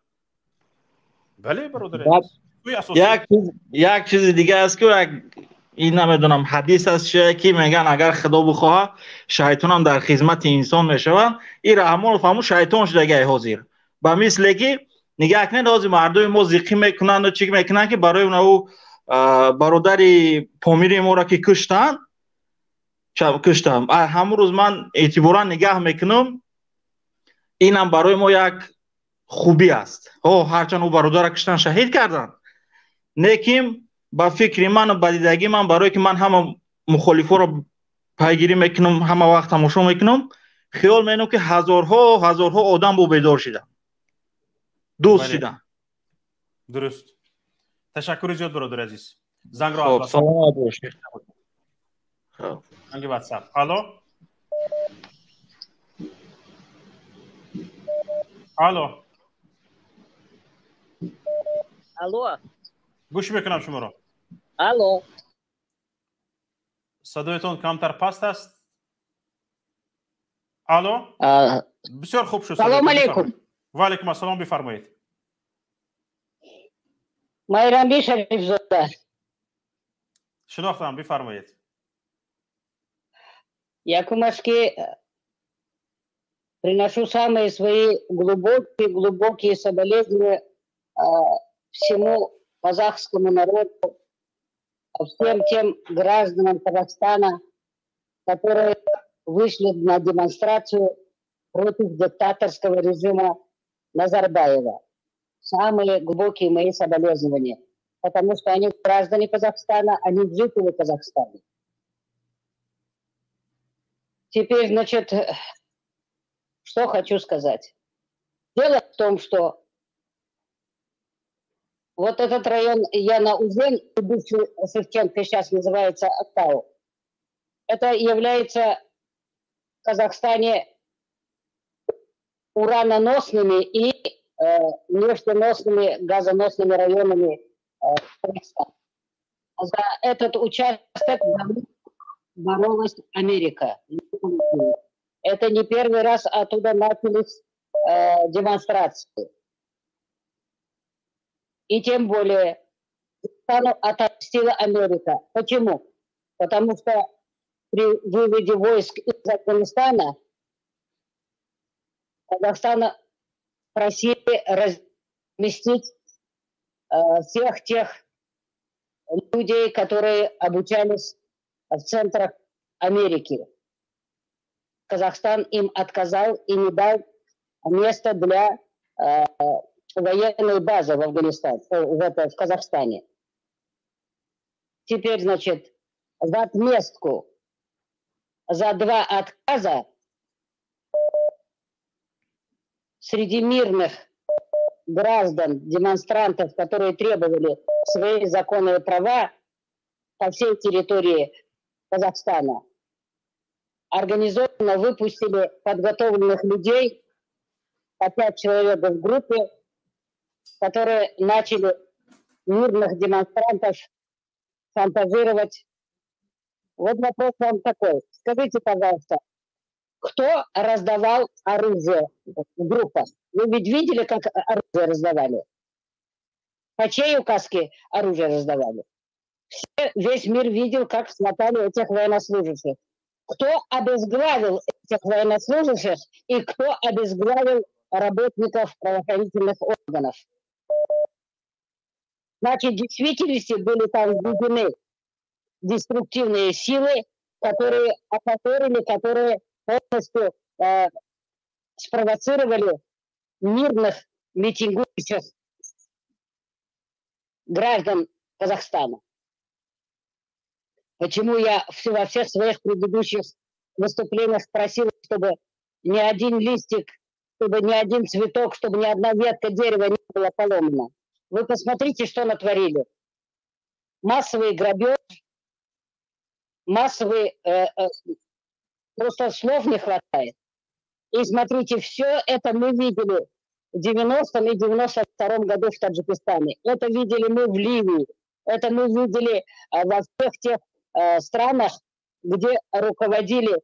بله برادر. یک چیز دیگه است که این نمیدونم حدیث است چیه که میگن اگر خدا بخواه شیطان هم در خدمت انسان میشوند، این رحمان فهمو شیطان شده حاضر. به مثل که نگاه کنید از مردم ما زیقی میکنند و چی میکنند که برای اون برادر پامیر ما را که کشتن همون روز من اعتبارا نگاه میکنم اینم برای ما یک خوبی است. هرچند او برادر را کشتن شهید کردن، لیکن با فکر من و بدیدگی من برای که من همه مخالفا را پیگیری میکنم، همه وقت تماشا میکنم، خیال میکنم که هزارها آدم با بیدار شدن، دوست شدن. درست. تشکر زیاد برادر عزیز. زنگ رو از سلام باشید. زنگ واتساپ. الو. الو. گوش میکنم شما رو. الو. صدایتون کمتر پست است. الو. بسیار خوب شد. سلام علیکم. و علیکم السلام، بفرمایید. Майрамби Шарифзода. شناختم، بفرمایید. Якумашки, приношу самые свои глубокие соболезнования всему казахскому народу, всем тем гражданам Казахстана, которые вышли на демонстрацию против диктаторского режима Назарбаева. Самые глубокие мои соболезнования, потому что они граждане Казахстана, они жители Казахстана. Теперь, значит, что хочу сказать. Дело в том, что вот этот район Яна-Узен, бывший Шевченко, сейчас называется Актау, это является в Казахстане ураноносными и нефтеносными, газоносными районами Казахстана. За этот участок боролась Америка. Это не первый раз оттуда начались демонстрации. И тем более Казахстану отомстила Америка. Почему? Потому что при выводе войск из Афганистана Казахстана просили разместить всех тех людей, которые обучались в центрах Америки. Казахстан им отказал и не дал места для военной базы в Афганистане, в Казахстане. Теперь, значит, за отместку, за два отказа среди мирных граждан, демонстрантов, которые требовали свои законные права по всей территории Казахстана, организованно выпустили подготовленных людей, по 5 человек в группе, которые начали мирных демонстрантов шантажировать. Вот вопрос вам такой. Скажите, пожалуйста, кто раздавал оружие в группах? Вы ведь видели, как оружие раздавали? По чьей указке оружие раздавали? Весь мир видел, как смотали этих военнослужащих. Кто обезглавил этих военнослужащих и кто обезглавил работников правоохранительных органов? Значит, в действительности были там введены деструктивные силы, которые полностью спровоцировали мирных митингующих граждан Казахстана. Почему я во всех своих предыдущих выступлениях просил, чтобы ни один листик, чтобы ни один цветок, чтобы ни одна ветка дерева не была поломана. Вы посмотрите, что натворили. Массовый грабеж, массовый, просто слов не хватает. И смотрите, все это мы видели в 90-м и 92-м году в Таджикистане. Это видели мы в Ливии. Это мы видели во всех тех странах, где руководили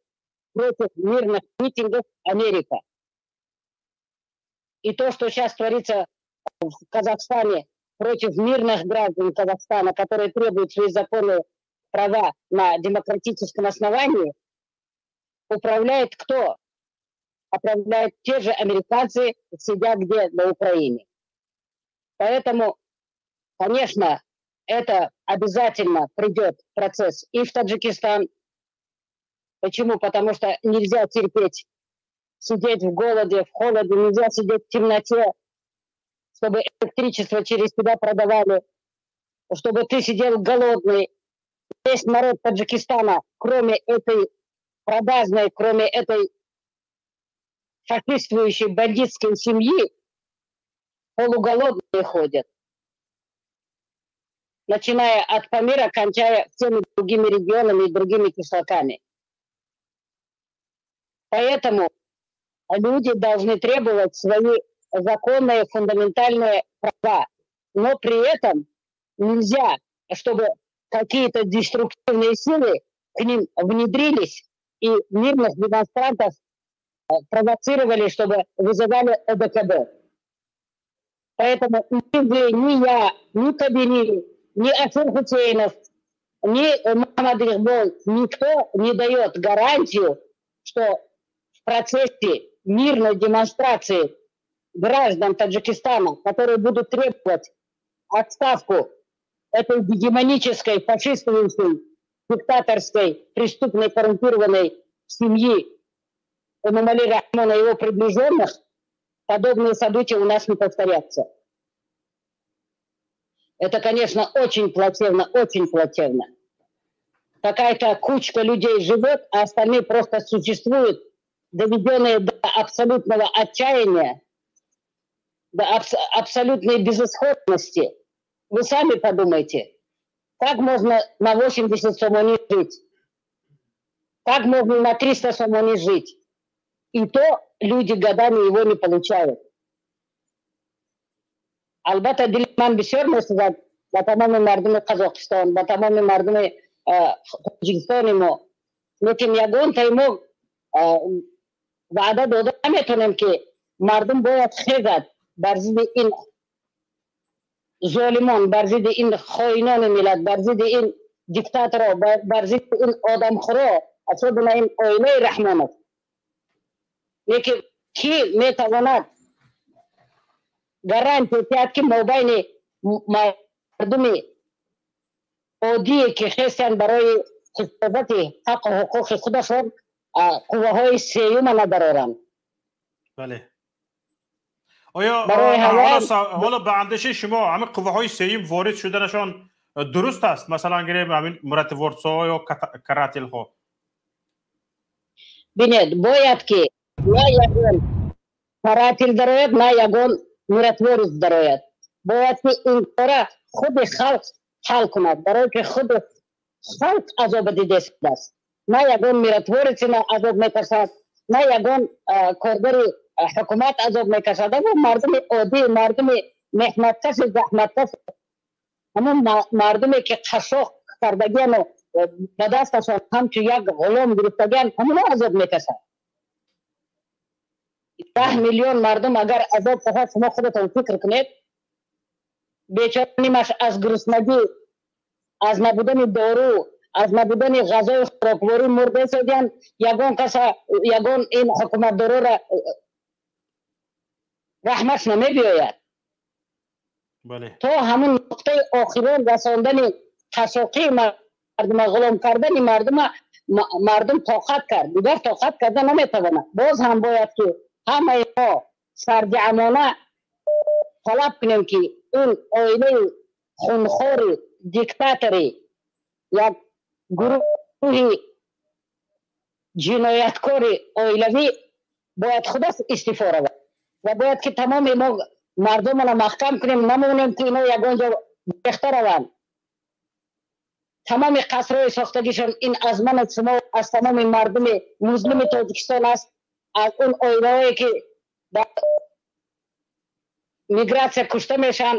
против мирных митингов Америка. И то, что сейчас творится в Казахстане против мирных граждан Казахстана, которые требуют свои законные права на демократическом основании, управляет кто? Управляют те же американцы, сидя где на Украине. Поэтому, конечно, это обязательно придет процесс и в Таджикистан. Почему? Потому что нельзя терпеть, сидеть в голоде, в холоде, нельзя сидеть в темноте, чтобы электричество через тебя продавали, чтобы ты сидел голодный. Весь народ Таджикистана, кроме этой продажной, кроме этой фашистующей бандитской семьи, полуголодные ходят. Начиная от Памира, кончая всеми другими регионами и другими кишлаками. Поэтому люди должны требовать свои законные фундаментальные права. Но при этом нельзя, чтобы какие-то деструктивные силы к ним внедрились и мирных демонстрантов провоцировали, чтобы вызывали ОДКБ. Поэтому ни я, ни Кабири, ни Асир Хусейнов, ни Мухаммад Ихбол, никто не дает гарантию, что в процессе мирной демонстрации граждан Таджикистана, которые будут требовать отставку этой гегемонической, фашистующей, диктаторской, преступной, коррумпированной семьи Эмомали Рахмона и его приближенных, подобные события у нас не повторятся. Это, конечно, очень плачевно, очень плачевно. Какая-то кучка людей живет, а остальные просто существуют, доведенные до абсолютного отчаяния, до абсолютной безысходности. Вы сами подумайте, как можно на 80 сомони жить? Как можно на 300 сомони жить? И то люди годами его не получают. Албатта дилман бисёр мешуд ба тамоми мардуми Казахстон, ба тамоми мардуми Таджикистони мо. Лекин ягонтаи мо ваъда дода наметонем ки мардум бояд хезад бар зидди ин золимон, бар зидди ин хоинони миллат, бар зидди ин диктаторо, бар зидди ин одамхӯро, асобина ин оилаи Рахмонов. Лекин ки метавонад гарантия диҳад ки мобайни мардуми оддие ки хестанд барои ҳифозати ҳаққу ҳуқуқи худашон қувваҳои сеюма надароранд. بله. آیا حالا به اندیشه شما همه قوه‌های سیوم وارد شدنشان درست است؟ مثلا گریم همین مرتب‌ورس‌ها یا کراتل‌ها. ببینید باید که نه یگان کراتل دارد نه یگان مرتب‌ورس دارد. باید که این کار خود خلق حل کند برای که خود خلق عذاب دیده است. نه یگان مرتب‌ورس نه عذاب میکشد، نه یگان کارگر حکومت عذاب میکشد. اما مردم عادی، مردم محنتکش، زحمتکش، همون مردمی که قشاق کردگیان و به دستشان همچون یک غلام گرفتگیان همون عذاب میکشد. 10 میلیون مردم اگر عذاب کشد، شما خودتون فکر کنید بیچاره نیمش از گرسنگی، از نبودن دارو، از نبودن غذای خوراکواری مرده شدن. یگان این حکومت دارو را رحمتش نمی‌بیاید. بله. تو همون نقطه آخرین رساندن قشاقی مردم، غلام کردن مردم طاقت کرد، دیگر طاقت کردن نمیتواند. باز هم باید که همه ما سرجمانه طلب کنیم که اون آیله خونخوار دیکتاتوری یک گروه جنایتکار آیلوی باید خود استعفا رود و باید که تمام ما مردم را محکم کنیم نمونیم که اینا یگانجا ریخته روند تمام قصرهای ساختگیشان این از من از شما از تمام مردم مسلم تاجیکستان است از اون آیله‌هایی که در میگراسیا کشته میشن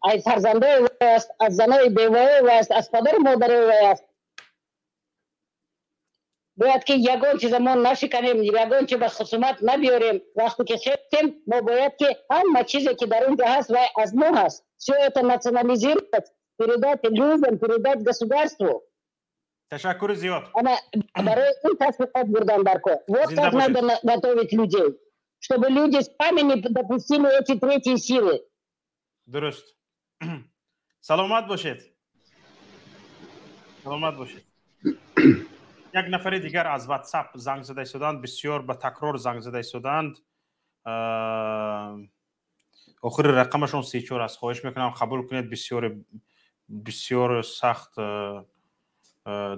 از فرزندای وی است از زنای بیوه وی است از پدر مادر وی است باید که یگان چیز ما نشکنیم یگان چیز به خصومت نبیاریم وقتی که خیلی ما باید که همه چیزی که در اونجا هست و از ما هست شاید национализировать передать людям передать государству تشکر زیاد انا برای این تصمیمات بردن برکو вот как надо готовить людей чтобы люди сами не допустили эти третьи силы درست سلامت باشید سلامت باشید یک نفر دیگر از واتساپ زنگ زده شدند بسیار به تکرار زنگ زده شدند آخر رقمشون 34 است خواهش میکنم قبول کنید بسیار بسیار سخت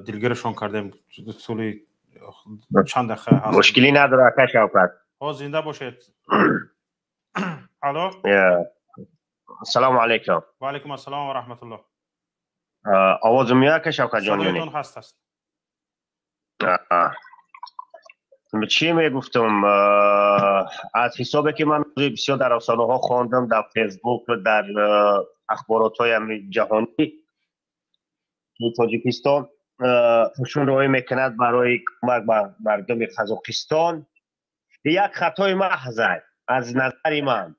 دلگیرشون کردیم طول چند دقیقه هست مشکلی نداره آقای شوکت زنده باشید الو سلام علیکم و علیکم السلام و رحمت الله آواز میاد که شوکت جان صدایتون هست چی میگفتم از حسابی که من بسیار در رسانه ها خواندم در فیسبوک و در اخبارات های جهانی که تاجیکستان خشون روی میکند برای کمک به مردم قزاقستان یک خطای محض از نظر من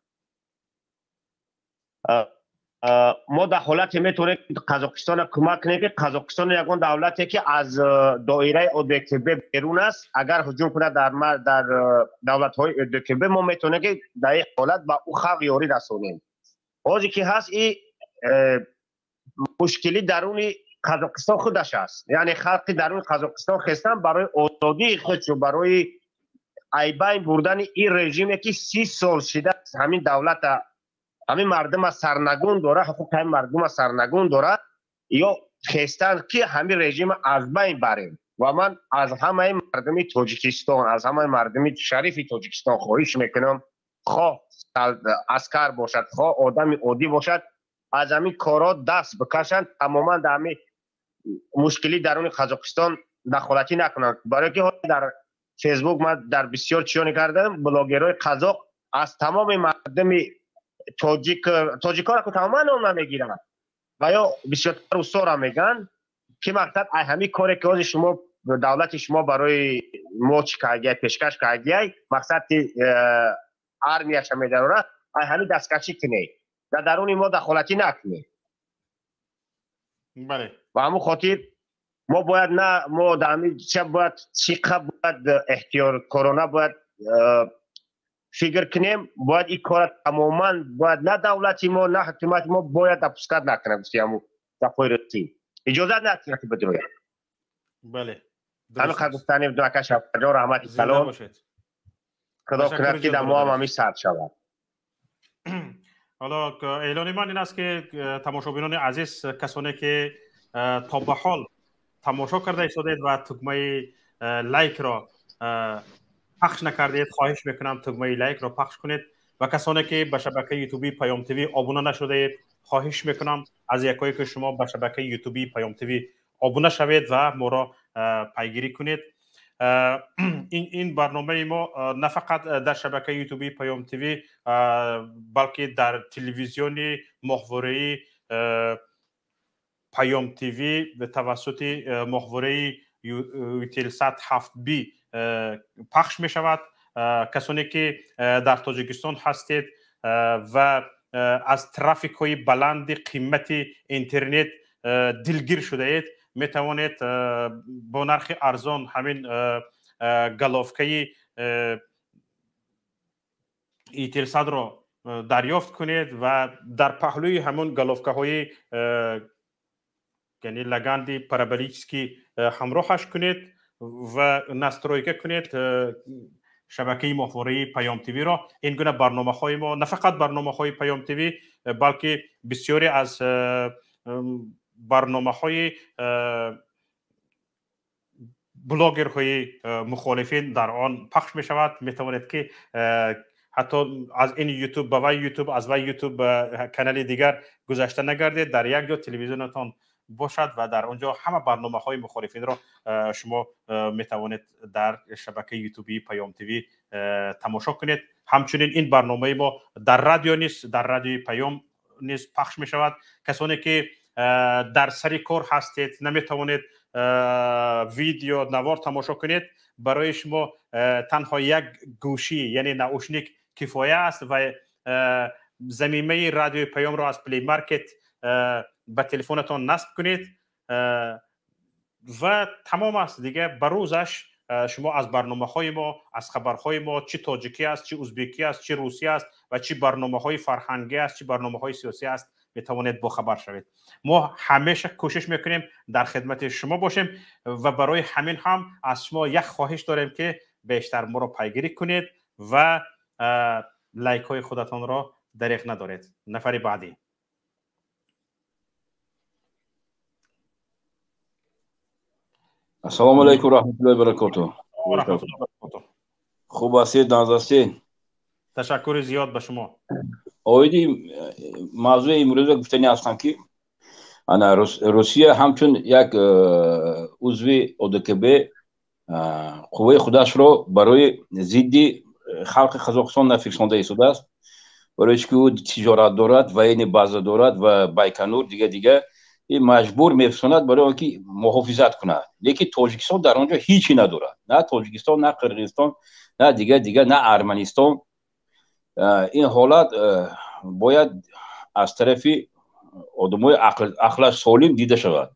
ما در حالتی میتونیم قزاقستان کمک کنیم که قزاقستان یگان دولتی که از دایره ادکب بیرون است اگر هجوم کنه در دولت های ادکب ما میتونیم که در این حالت با او خلق یاری رسونیم حاجی که هست این مشکلی درون قزاقستان خودش است یعنی خلق درون قزاقستان خواستن برای آزادی خودش و برای ایبین بردن این رژیمی که 30 سال شده همین دولت همین مردم سرنگون داره حقوق همین مردم سرنگون داره یا خواستن که همین رژیم از بین بریم و من از همه مردم تاجیکستان از همه مردم شریف تاجیکستان خواهش میکنم خواه عسکر باشد خواه آدم عادی باشد از همین کارا دست بکشند تماما در همین مشکلی درون قزاقستان دخالتی نکنند برای که در فیسبوک من در بسیار چیانی کردم بلاگرای قزاق از تمام مردم تاجیکا را که تماما نام نمیگیرن و یا بسیار روسا را میگن که مقصد همین کاری که از شما دولت شما برای ما چکاگی پیشکش کردی مقصد آرمیاش میداره همین دستکشی کنه در درون ما دخالتی نکنه بله و همون خاطر ما باید نه ما در همین چه باید چقدر باید احتیاط کرونا باید فکر کنیم باید این کار تماما باید نه دولتی ما نه حکومت ما باید اپسکت نکنه بسیامو دفعه رسی اجازه نکنه که بدرویم بله همه قدستانی دوکش افجار رحمت سلام خدا کنید که در ما هم همی سرد شود حالا اعلان من این است که تماشابینان عزیز کسانی که تا به حال تماشا کرده شدید و تکمه لایک را پخش نکردید خواهش میکنم تکمه لایک را پخش کنید و کسانی که به شبکه یوتیوبی پیام تیوی آبونه نشدید خواهش میکنم از یکایی که شما به شبکه یوتیوبی پیام تیوی آبونه شوید و ما را پیگیری کنید این برنامه ما نه فقط در شبکه یوتیوبی پیام تیوی بلکه در تلویزیونی ماهواره‌ای پیام تیوی به توسط ماهواره یوتیلسات 7B پخش می شود کسانی که در تاجیکستان هستید و از ترافیک های بلند قیمت اینترنت دلگیر شده اید می توانید با نرخ ارزان همین گلافکه ایتلسات را دریافت کنید و در پهلوی همون گلافکه های یعنی لگندی پارابولیسکی همراهش کنید و ناسترویکه کنید شبکه ماهواره پیام تیوی را این گونه برنامه‌های ما نه فقط برنامه‌های پیام تیوی بلکه بسیاری از برنامه‌های بلاگرهای مخالفین در آن پخش می شود. می توانید که حتی از این یوتیوب به وی یوتیوب از وی یوتیوب به کانال دیگر گذشته نگردید، در یک جا تلویزیونتان باشد و در اونجا همه برنامه‌های مخالفین را شما می توانید در شبکه یوتیوبی پیام تیوی تماشا کنید. همچنین این برنامه ما در رادیو نیست، در رادیو پیام نیز پخش می شود. کسانی که در سر کار هستید نمی توانید ویدیو نوار تماشا کنید، برای شما تنها یک گوشی یعنی ناوشنیک کفایه است و ضمیمه رادیو پیام را از پلی مارکت به تلفنتان نصب کنید و تمام است دیگه. بروزش شما از برنامه‌های ما، از خبرهای ما، چه تاجیکی است، چه ازبکی است، چه روسی است و چه برنامه‌های فرهنگی است، چه برنامه‌های سیاسی است میتوانید با خبر شوید. ما همیشه کوشش میکنیم در خدمت شما باشیم و برای همین هم از شما یک خواهش داریم که بیشتر ما را پیگیری کنید و لایک های خودتان را دریغ ندارید. نفر بعدی. السلام علیکم و رحمت الله و برکاته. خوب هستید؟ ناز هستید؟ تشکر زیاد به شما. آیدی موضوع امروز گفتنی هستم که روسیه همچون یک عضو ОДКБ قوه خودش رو برای ضد خلق قزاقستان نفرستانده ایستاده است، برای که او تجارت دارد و این بازار دارد و بایکنور دیگه این مجبور میفرستاند برای اینکه محافظت کند. لیکن تاجیکستان در آنجا هیچی ندارد، نه تاجیکستان، نه قرقیزستان، نه دیگه نه ارمنستان. این حالت باید از طرف آدمای عقلش سالم دیده شود.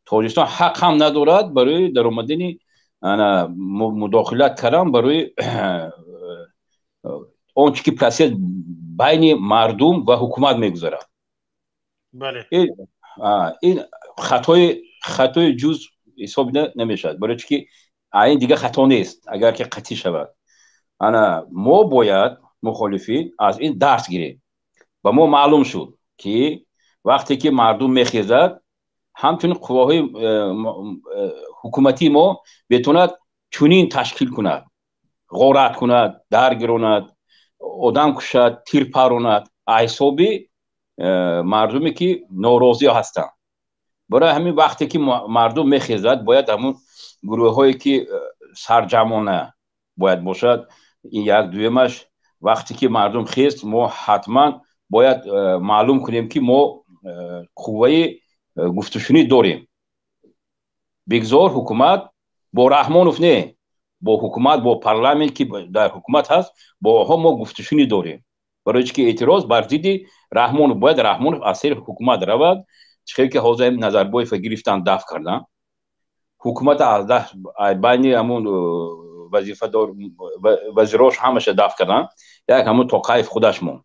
تاجیکستان حق هم ندارد برای در آمدن مداخلت کردن برای آنچه که پرسید بین مردم و حکومت میگذارد. بله. این خطای جز حساب نمیشد، برای که این دیگه خطا نیست اگر که قطعی شود. ما باید مخالفین از این درس گیریم و ما معلوم شد که وقتی که مردم میخیزد همچنین قواهای حکومتی ما بتوند چنین تشکیل کند، غارت کند، درگیراند، آدم کشد، تیر پراند، حسابی مردمی که ناراضی هستند. برای همین وقتی که مردم میخیزد باید همون گروه هایی که سرجمانه باید باشد. این یک دویمش وقتی که مردم خیست ما حتما باید معلوم کنیم که ما قوه گفتشونی داریم. بگذار حکومت با رحمانوف نه، با حکومت با پارلمانت که در حکومت هست با ها ما گفتشونی داریم. برای که اعتراض بر ضد رحمانوف باید رحمانوف از سر حکومت رود. چه که حاضر نظربایف گرفتن دفع کردن حکومت از بین همون وظیفه دار وزیراش همش دفع کردن، یک همون توقیف خودش مون.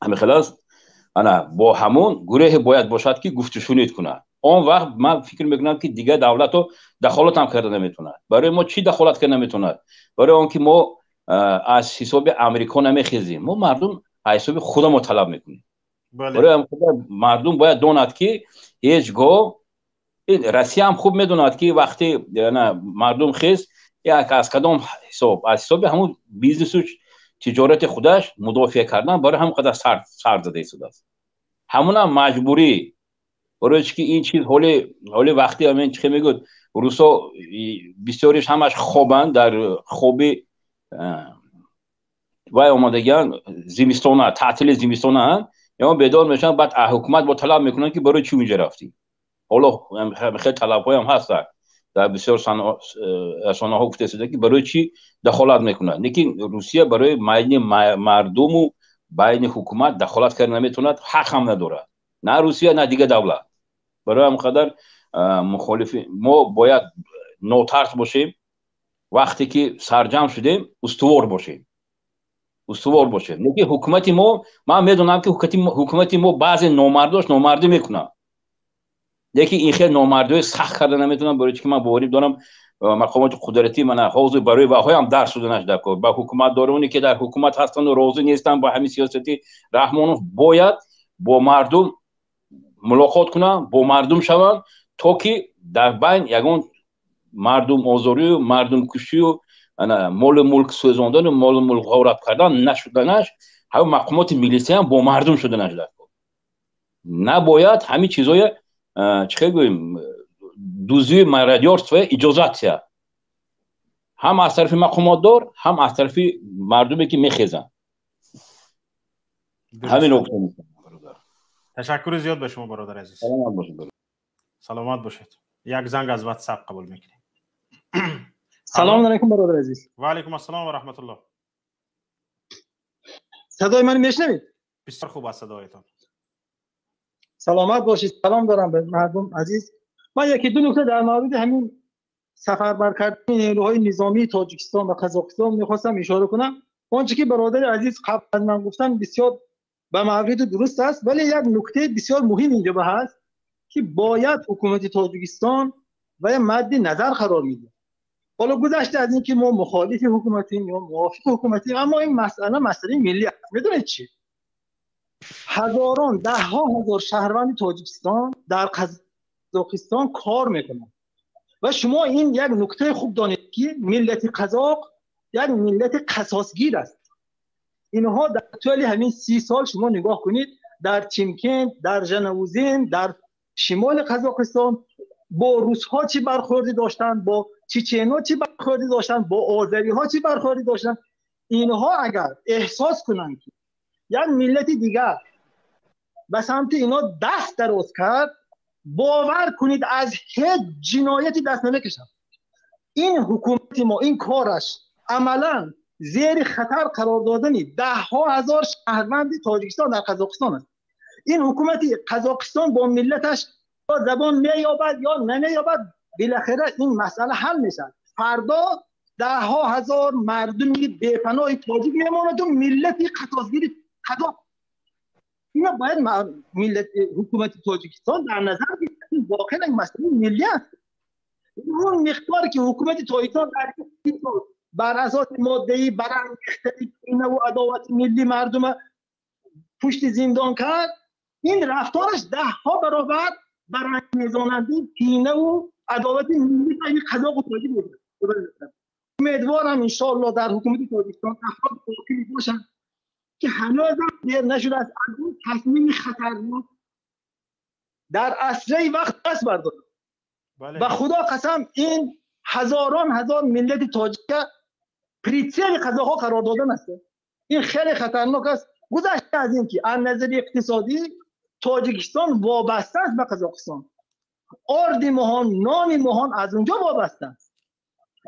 همین خلاص با همون گروه باید باشد که گفتشونیت کنه. اون وقت من فکر میکنم که دیگه دولت رو دخالت هم کرده نمیتونه. برای ما چی دخالت کرده نمیتونه؟ برای اونکه ما از حساب امریکا نمیخیزیم، ما مردم حساب خودمون طلب میکنیم. برای مردم باید داند که هیچگاه روسیه هم خوب میدوند که وقتی مردم خیز یک از کدام حساب همون بیزنس و تجارت خودش مدافع کردن برای هم قدر سر زده ایستاده است. همون هم مجبوری، برای که این چیز حالی وقتی همین چه میگود روسا بسیاریش همش خوابن در خوابی و آمادگیان زمستانه تعطیل زمستانه یا بیدار میشن، بعد حکومت با طلب میکنن که برای چی اونجا رفتی. حالا خیلی طلب‌های هم هستن در بسیار رسانه‌ها گفته شده که برای چی دخالت میکنن. لیکن روسیه برای بین مردم و بین حکومت دخالت کردن نمیتونه، حق هم نداره، نه روسیه نه دیگه دولت. برای هم قدر مخالفین ما باید نوترس باشیم، وقتی که سرجم شدیم استوار باشیم. لیکن حکومتی ما، من میدونم که حکومتی ما بعضی نامردی میکنه، لیکن این خیلی نامردی سخت کرده نمیتونم. برای که من باوری دارم مقامات قدرتی من حوض برای با هم درس شده نشده که با حکومت دارونی که در حکومت هستن و راضی نیستن با همین سیاستی رحمانوف باید با مردم ملاقات کنن، با مردم شوند تا که در بین یگان مردم آزاری و مردم کشی و مال ملک سوزاندن و مال ملک غارت کردن نشدنش همه مقامات ملیتی هم با مردم شده نشده. نباید همین چیزای چه گوییم دوزی مرادیارست و اجازت هم از طرف مقامات دار هم از طرف مردمی که میخیزن. همین نکته میگم. تشکر زیاد به شما برادر عزیز. سلامت باشید. یک زنگ از واتساپ قبول میکنیم. سلام علیکم برادر عزیز. و علیکم السلام و رحمت الله. صدای من میشنوید؟ بسیار خوب است صدایتان. سلامت باشید. سلام دارم به مردم عزیز. من یکی دو نکته در مورد همین سفربر کردن نیروهای نظامی تاجیکستان و قزاقستان میخواستم اشاره کنم. آنچه که برادر عزیز قبل از من گفتن بسیار به مورد درست است، ولی یک نکته بسیار مهم اینجا هست که باید حکومت تاجیکستان و مد نظر قرار میده. حالا گذشته از اینکه ما مخالف حکومتیم یا موافق حکومتیم، اما این مسئله ملی است. میدونید چی؟ هزاران، ده ها هزار شهروند تاجیکستان در قزاقستان کار میکنن و شما این یک نکته خوب دانید که ملت قزاق یک ملت قصاصگیر است. اینها در طول همین 30 سال شما نگاه کنید در چیمکند، در ژنوزین، در شمال قزاقستان با روس‌ها چی برخوردی داشتن، با چچن‌ها چی برخوردی داشتن، با آذری‌ها چی برخوردی داشتن. اینها اگر احساس کنن که یک ملت دیگر به سمت اینا دست دراز کرد، باور کنید از هیچ جنایتی دست نمیکشن. این حکومت ما این کارش عملاً زیر خطر قرار دادن ده ها هزار شهروند تاجیکستان در قزاقستان است. این حکومت قزاقستان با ملتش یا زبان مییابد یا نمییابد، بالاخره این مسئله حل میشه. فردا ده ها هزار مردمی بی‌پناه تاجیک میماند و ملت قصاصگیر قزاق. اینا باید ملت حکومت تاجیکستان در نظر بگیرد. واقعا این مسئله ملی است. اون مقداری که حکومت تاجیکستان در بر اساس ماده‌ای برانگیخته کینه و عداوت ملی مردم پشت زندان کرد، این رفتارش 10 ها برابر برانگیزاننده کینه و عداوت ملی بین قزاق و تاجیک بود. امیدوارم ان شاء الله در حکومت تاجیکستان افراد واقعی باشن که هنوز هم دیر نشده از این تصمیم خطرناک در اسرع وقت دست بردارن. و خدا قسم این هزاران هزار ملت تاجیک پریتسیل قزاق‌ها قرار دادن است. این خیلی خطرناک است. گذشته از این که از نظر اقتصادی تاجیکستان وابسته است به قزاقستان. آرد ماهان، نان ماهان از اونجا وابسته است.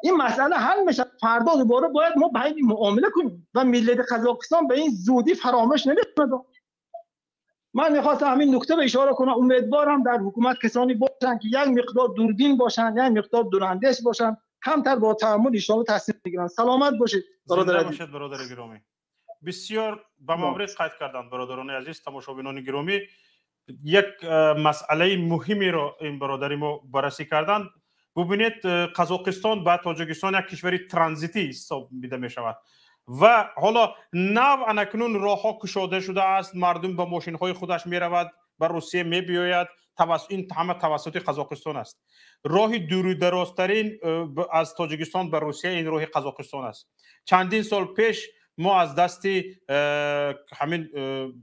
این مسئله حل میشه. فردا دوباره باید ما به این معامله کنیم و ملت قزاقستان به این زودی فراموش نمی‌کنه. من می‌خواستم همین نکته به اشاره کنم. امیدوارم در حکومت کسانی باشن که یک مقدار دوربین باشن، یک مقدار دوراندیش باشن، کمتر با تحمل ان شاءالله تصمیم بگیرن. سلامت باشید برادر عزیز. برادر گرامی. بسیار به مورد قید کردن برادران عزیز، تماشابینان گرامی. یک مسئله مهمی را این برادری ما بررسی کردن. ببینید قزاقستان با تاجیکستان یک کشوری ترانزیتی حساب میده می شود و حالا نو انکنون راه ها کشاده شده است. مردم با ماشین های خودش می رود، به روسیه می بیاید. این همه توسط قزاقستان است. راه دور درازترین از تاجیکستان به روسیه این راه قزاقستان است. چندین سال پیش ما از دست همین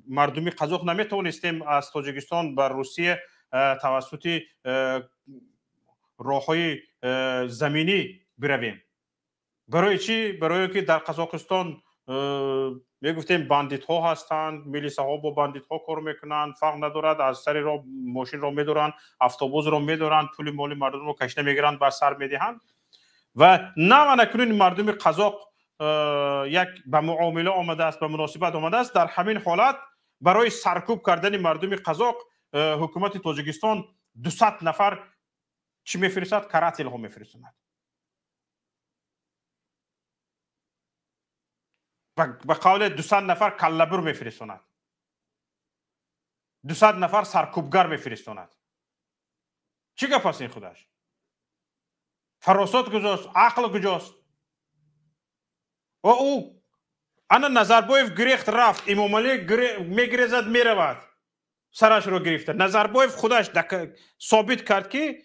مردمی قزاق نمیتوانستیم از تاجیکستان به روسیه توسط راههای زمینی برویم. برای چی؟ برای که در قزاقستان میگفتیم باندیت ها هستند، میلیسه ها با باندیت ها کار میکنند، فرق ندارد، از سر راه ماشین را میدارند، اتوبوس را میدارند، پول مال مردم را کشته میگیرند، بر سر میدهند و نه اکنون مردم قزاق یک به معامله آمده است، به مناسبت آمده است. در همین حالت برای سرکوب کردن مردم قزاق حکومت تاجیکستان 200 نفر چی میفرستد؟ کراتل ها میفرستند. به قول 200 نفر کلبر میفرستند. 200 نفر سرکوبگر میفرستند. چی گپ است این خودش؟ فراسات کجاست؟ عقل کجاست؟ و او انا نظربایف گریخت رفت، امام علی میگریزد میرود، سرش رو گرفته. نظربایف خودش ثابت کرد که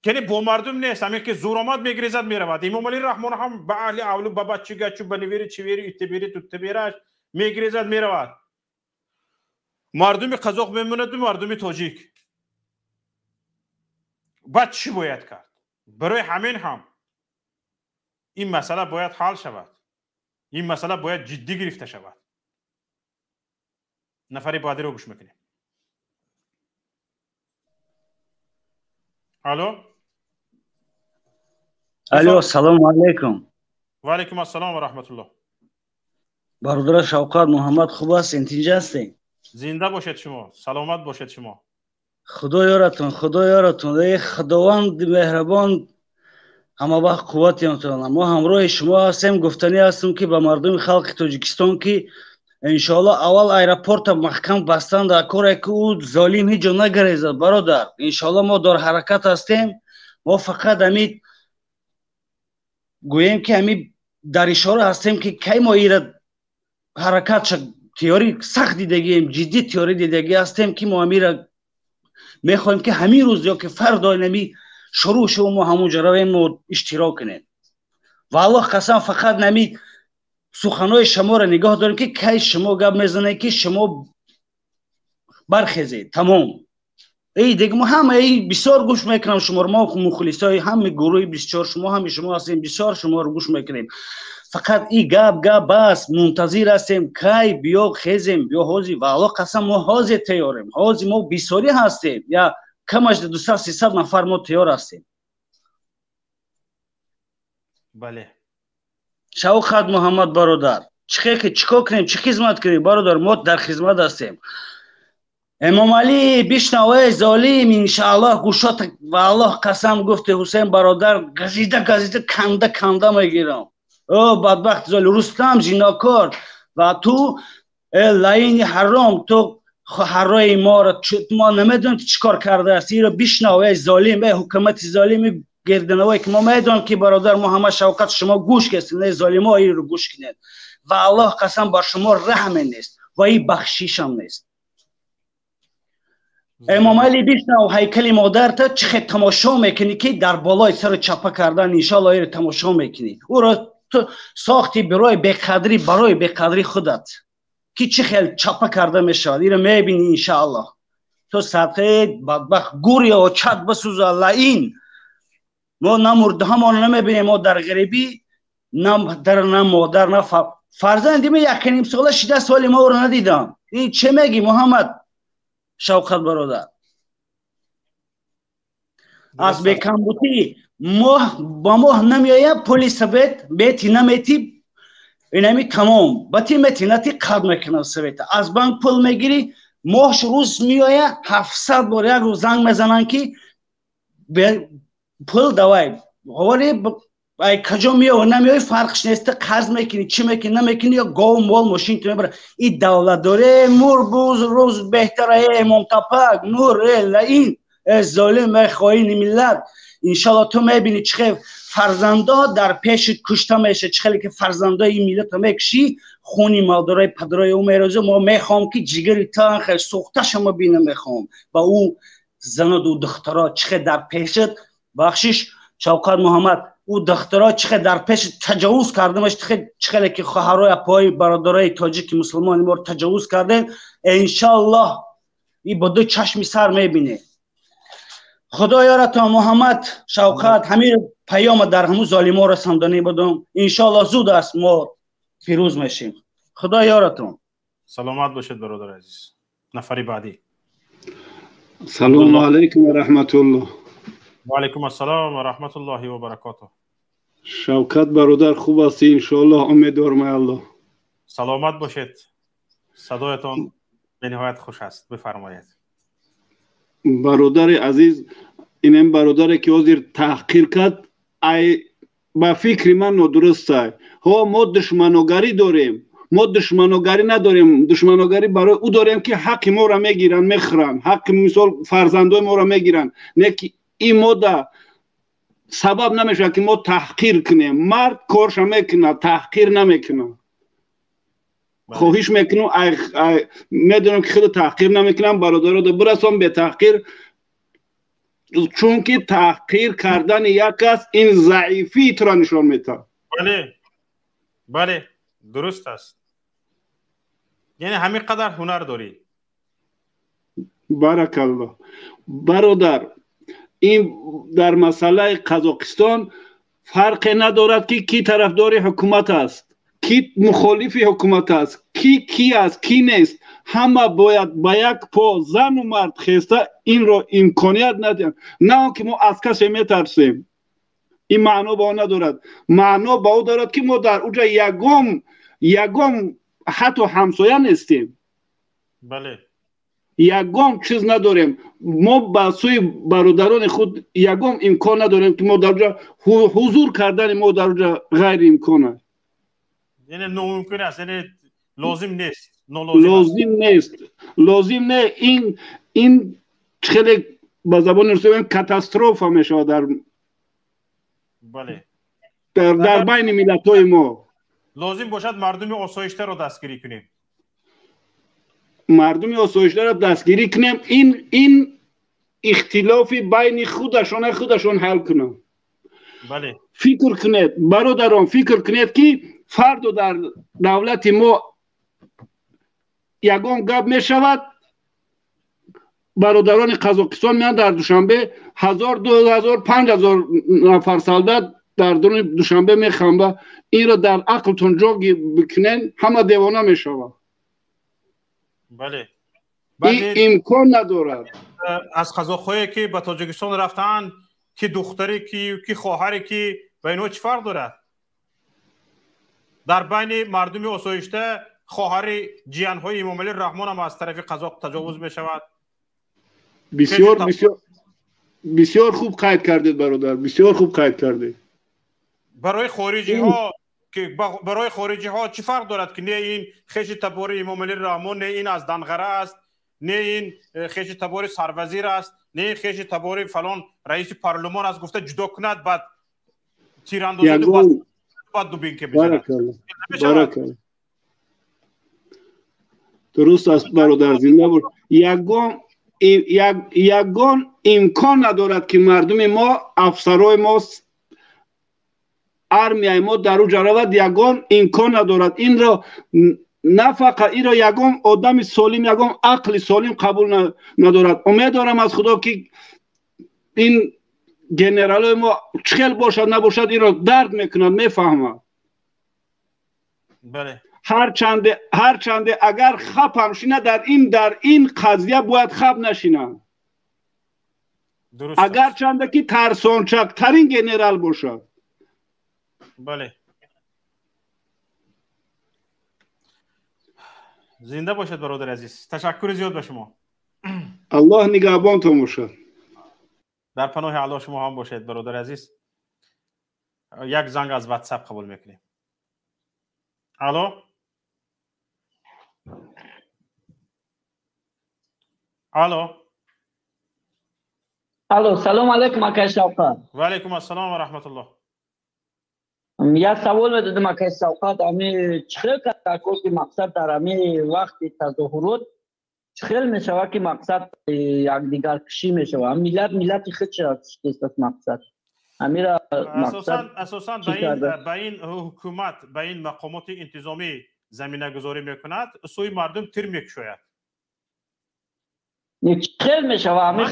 یعنی با مردم نیست، همین که زور آمد میگریزد میرود. امام علی رحمان هم به اهل اولو به بچه گچو بنویری چویری اتبیری توتبیرش میگریزد میرود. مردم قزاق میموند و مردم تاجیک. بعد چی باید کرد؟ برای همین هم این مسئله باید حل شود. این مسئله باید جدی گرفته شود. نفری بعدی رو گوش میکنیم. الو سلام علیکم. و علیکم السلام و رحمت الله. برادر شوکت محمد خوب است؟ اینجا هستین؟ زنده باشید شما، سلامت باشید شما. خدا یارتون، خدا یارتون. ای خداوند مهربان همه وقت قوتیتون. ما همراه شما هستیم، گفتنی هستیم که به مردم خلق تاجیکستان که انشالله اول ایرپورت محکم بستند در کاری که او ظالم هیچ جا نگریزد. برادر انشالله ما در حرکت هستیم. ما فقط همین گوییم که همین در اشاره هستیم که کی ما ایره حرکت شد. تیوری سخت دیدگیم، جدی تیوری دیدگی هستیم که ما امیره میخوایم که همین روز یا که فردا نمی شروع شو ما همونجا رویم و اشتراک کنیم. والله قسم فقط نمی سخنهای شما را نگاه داریم که کی شما گپ میزنه که شما برخیزید. تمام ای دیگه ما همه ای بسیار گوش میکنم شما رو. ما مخلصای همه گروه بسیار شما هستیم، بسیار شما رو گوش میکنیم. فقط این گپ بس منتظر هستیم کی بیا خیزیم بیا حاضی. والله قسم ما حاضر تیاریم، حاضر ما بسیاری هستیم، یا کمش 200-300 نفر ما تیار هستیم. بله شوکت محمد برادر چیکار کنیم، چه خدمت کنیم برادر؟ ما در خدمت هستیم. امام علی بشنوه ظالم انشاءالله گوشات. والله قسم گفته حسین برادر گزیده کنده میگیرم. او بدبخت ظالم رستم زیناکار و تو لعین حرام، تو حرای ما را ما نمیدونم چیکار کرده است. این را بشنوه ظالم، حکومت ظالم گردنوی که ما میدونم که برادر محمد شوکت شما گوش کردید، ظالم ها این رو گوش کنید و الله قسم بر شما رحم نیست و این بخشیش هم نیست. امام علی بشنو هیکل مادر تا چه تماشا میکنی که در بالای سر چپه کردن انشالله این تماشا میکنی. او را تو ساختی برای بقدری خودت که چه خیلی چپه کرده میشد. این را میبینی انشالله. تو صدقه بدبخت گوری و چت بسوزه لعین. ما نه مرده همون نمیبینیم. ما در غریبی نه در نه مادر نه فرزندی می 1.5 ساله 16 سالی ما رو ندیدم. این چه میگی محمد شوکت برادر؟ از بکمبوتی با ما نمیایه پلیس بیتی نمیتی اینمی تمام باتی میتیناتی قد میکنه سویت از بانک پول میگیری ماهش روز میایه 700 بار یک روز زنگ میزنن که پول دوای غواری ای کجا میای نمیای فرقش نیست. قرض میکنی چی میکنی نمیکنی یا گاو مال ماشین تو میبره. این دولت داره مور روز بهتره. امام تپک نور لعین ظالم خائن ملت. انشالله تو میبینی چه فرزندا در پیش کشته میشه، چه که فرزندا این ملت میکشی خونی مادرای پدرای او میروزه. ما میخوام که جگر تا خیلی سوخته شما بینه. میخوام با او زناد و دخترها چه در پیشت بخشش شوکت محمد او دخترها چه در پیش تجاوز کردمش، چه که خواهرای پای برادرای تاجیک مسلمان ما رو تجاوز کردن. انشالله این با دو چشم سر میبینه. خدا یارتان محمد شوکت همین پیام در همون ظالما رساندنی بدم. انشالله زود است ما پیروز میشیم. خدا یارتان. سلامت باشید برادر عزیز. نفری بعدی. سلام علیکم و رحمت الله. و علیکم السلام و رحمت الله و برکاته. شوکت برادر خوب هستی؟ انشالله امیدوارم الله. سلامت باشید. صدایتان به نهایت خوش است. بفرمایید. برادر عزیز اینم برادری که حاضر تحقیر کرد ای با فکر من ندرست است. ها ما دشمنوگری داریم، ما دشمنوگری نداریم. دشمنوگری برای او داریم که حق ما را میگیرن میخرن، حق مثال فرزندای ما را میگیرن. نه که این ما سبب نمیشه که ما تحقیر کنیم. مرد کارش میکنه، تحقیر نمیکنه. خواهش میکنم میدونم که خود تحقیر نمیکنم، برادر رو برسان به تحقیر، چون که تحقیر کردن یک کس این ضعیفی تو را نشان میده. بله درست است. یعنی همین قدر هنر داری. بارک الله. برادر این در مسئله قزاقستان فرق ندارد که کی طرفدار حکومت است، کی مخالف حکومت است، کی است، کی نیست. همه باید با یک پا زن و مرد خسته این رو امکانیت ندهند. نه که ما از کسی میترسیم. این معنا با ندارد. معنا با دارد که ما در اونجا یگام حتی همسایه نیستیم. بله. یگام چیز نداریم. ما با سوی برادران خود یگام امکان نداریم که ما در اونجا حضور کردن ما در اونجا غیر امکانه. یعنی ناممکن است، یعنی لازم نیست. لازم نه. این خیلی با زبان روسی کاتاستروفه میشه در بله در بین ملت‌های ما. لازم باشد مردم آسایشته را دستگیری کنیم. مردم آسایشته را دستگیری کنیم. این اختلاف بین خودشان حل کنند. بله. فکر کنید برادران، فکر کنید که فردا در دولت ما یگان گپ می شود. برادران قزاقستان میان در دوشنبه 1000 2000 5000 نفر سالدت در دوشنبه میخوام. این را در عقلتون جا بکنین، همه دیوانه میشود. بله. این امکان ندارد. از قزاق‌هایی که به تاجیکستان رفتن که دختری که خواهری که بین چه فرق دارد؟ در بین مردم آسایشته خواهر جیان‌های امام علی رحمان هم از طرف قزاق تجاوز می شود. بسیار خوب قید کردید برادر، بسیار خوب قید کردید. برای خارجی ها چه فرق دارد که نه این خیش تباری امام علی رحمان، نه این از دنغره است، نه این خیش تباری سروزیر است، نه این خیش تباری فلان رئیس پارلمان است، گفته جدا کند بعد تیراندازی بعد دوبین که بزند. بارک الله. درست است برادر، زنده بود. یگان امکان ندارد که مردم ما، افسرهای ما، ارمیای ما در اونجا رود. یگان امکان ندارد. این را نه فقط این را یگان آدم سالم، یگان عقل سالم قبول ندارد. امیدوارم از خدا که این گنرال ما چخل باشد نباشد این را درک میکند، میفهمد. بله. هرچند اگر خب هم شینه در این قضیه باید خب نشینه. اگر چنده که ترسانچک ترین گنرال باشد. بله. زنده باشد برادر عزیز. تشکر زیاد به شما. الله نگهبانتون باشد. در پناه الله شما هم باشد برادر عزیز. یک زنگ از واتساپ قبول میکنیم. الو. الو سلام علیکم آقای شوکت. و علیکم السلام و رحمت الله. یک سوال میدادم آقای شوکت، امی چخیل که مقصد در امی وقت تظاهرات چخیل میشود که مقصد یک دیگر کشی میشود؟ ملت خود چه است مقصد؟ امیرا اساساً به این حکومت، به این مقامات انتظامی زمینه گذاری میکند، سوی مردم تیر میکشوید. چخیل میشود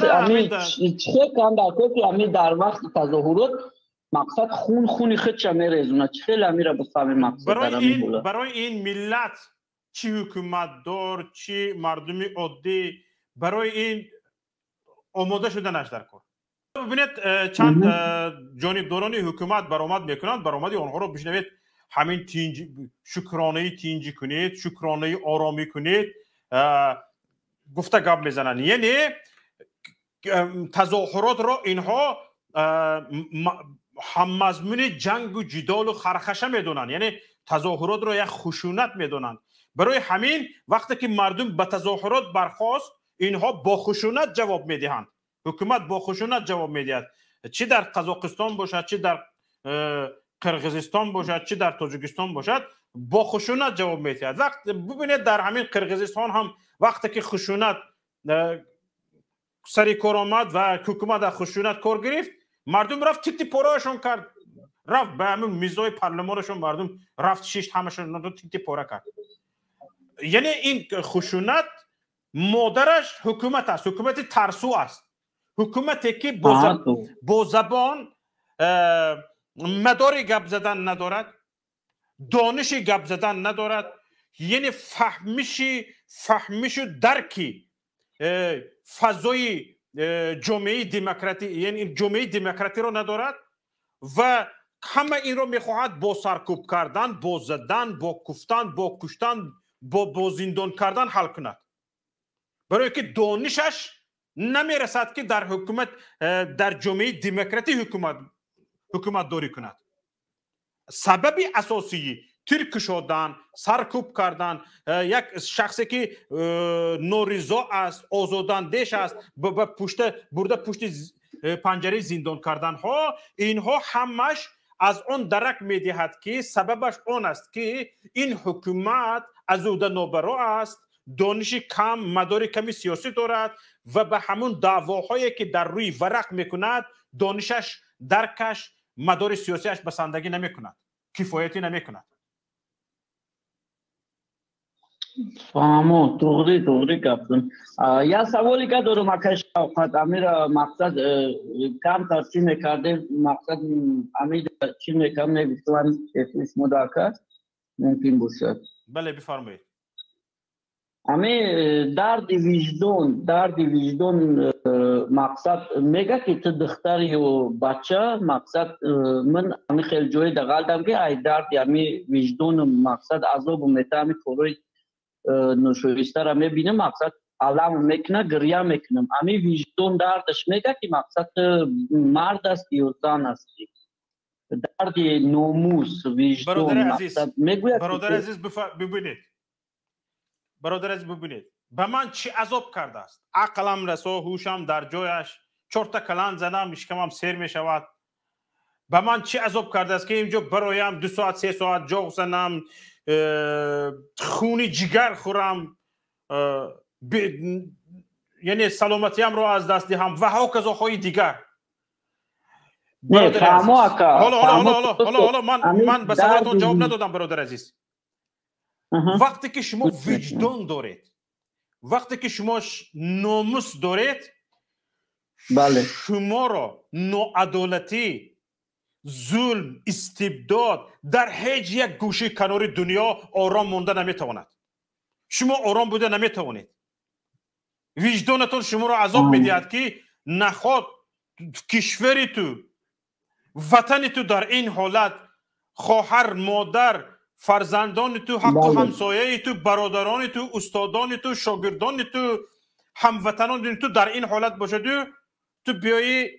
چخیل کم در که امی در وقت تظاهرات مقصد خون خودش میریزونه. چخیل امیرا بفهمی مقصد برای این ملت چی حکومت دار، چی مردمی عادی برای این آماده شده نشدر کن. ببینید چند جانبداران حکومت برآمد میکنند، برآمدی آنها رو بشنوید. همین شکرانه تینجی کنید، شکرانه آرامی کنید، گفته گپ میزنن. یعنی تظاهرات را اینها هم مضمون جنگ و جدال و خرخشه میدونن، یعنی تظاهرات را یک خشونت میدونن. برای همین وقتی که مردم به تظاهرات برخاست، اینها با خشونت جواب میدهند. حکومت با خشونت جواب میدهد، چی در قزاقستان باشد، چی در قرقیزستان باشد، چی در تاجیکستان باشد، با خشونت جواب میدهد. وقت ببینید در همین قرقیزستان هم وقتی که خشونت سری کار آمد و حکومت در خشونت کار گرفت، مردم رفت تیتی پارهشون کرد، رفت به همین میزای پارلمانشون مردم رفت شیشت همشون تیتی پاره کرد. یعنی این خشونت مادرش حکومت است، حکومت ترسو است، حکومتی که با زبان مدار گپ زدن ندارد، دانش گپ زدن ندارد، یعنی فهمش و درکی فضای جامعه دموکراتی، یعنی جامعه دموکراتی رو ندارد و همه این رو میخواهد با سرکوب کردن، با زدن، با کفتن، با کشتن، با زندان کردن حل کند، برای که دانشش نمیرسد که در حکومت در جامعه دموکراتی حکومت داری کند. سبب اساسی ترک شدن، سرکوب کردن یک شخصی که نورزا است، آزاداندیش است، برده پشت پنجره زندان کردن ها، اینها همش از اون درک میدهد که سببش اون است که این حکومت از عهده نابرا است، دانش کم، مدار کمی سیاسی دارد و به همون دعواهایی که در روی ورق میکند دانشش، درکش، مدار سیاسیش بسندگی نمیکند، کفایتی نمیکند. فهمو توغری گفتم. یا سوالی که دارم اکش اوقات امیر مقصد کم ترسیم میکرده، مقصد امیر چی میکرم نگفتوان افیس مداکر ممکن باشد. بله بفرمایید. امی درد وجدان مقصد میگه که تو دختری و بچه، مقصد من امی خیلی جوی دقال دم که ای درد امی وجدان مقصد عذاب میته امی کوروی نشویسته را میبینم، مقصد علم میکنه، گریه میکنم. امی وجدان دردش میگه که مقصد مرد است یا زن است، درد ناموس وجدان مقصد میگوید. برادر عزیز ببینید به من چی عذاب کرده است، عقلم رسا، هوشم در جایش، 4 تا کلان زدم اشکمم سیر می شود. به من چی عذاب کرده است که اینجا برایم 2 ساعت 3 ساعت جاغ زنم، خونی جگر خورم، یعنی سلامتیم رو از دست دهم و ها کذاهای دیگر. حالا من به سوالتون جواب ندادم برادر عزیز. وقتی که شما وجدان دارید، وقتی که شما ناموس دارید، شما را ناعدالتی، ظلم، استبداد در هیچ یک گوشه کنار دنیا آرام مونده نمیتواند. شما آرام بوده نمیتوانید. وجدانتون شما را عذاب میدهد که نخواد کشوری تو، وطنی تو در این حالت، خواهر، مادر، فرزندان تو، حق و همسایه تو، برادران تو، استادان تو، شاگردان تو، هموطنان تو در این حالت باشه، تو بیایی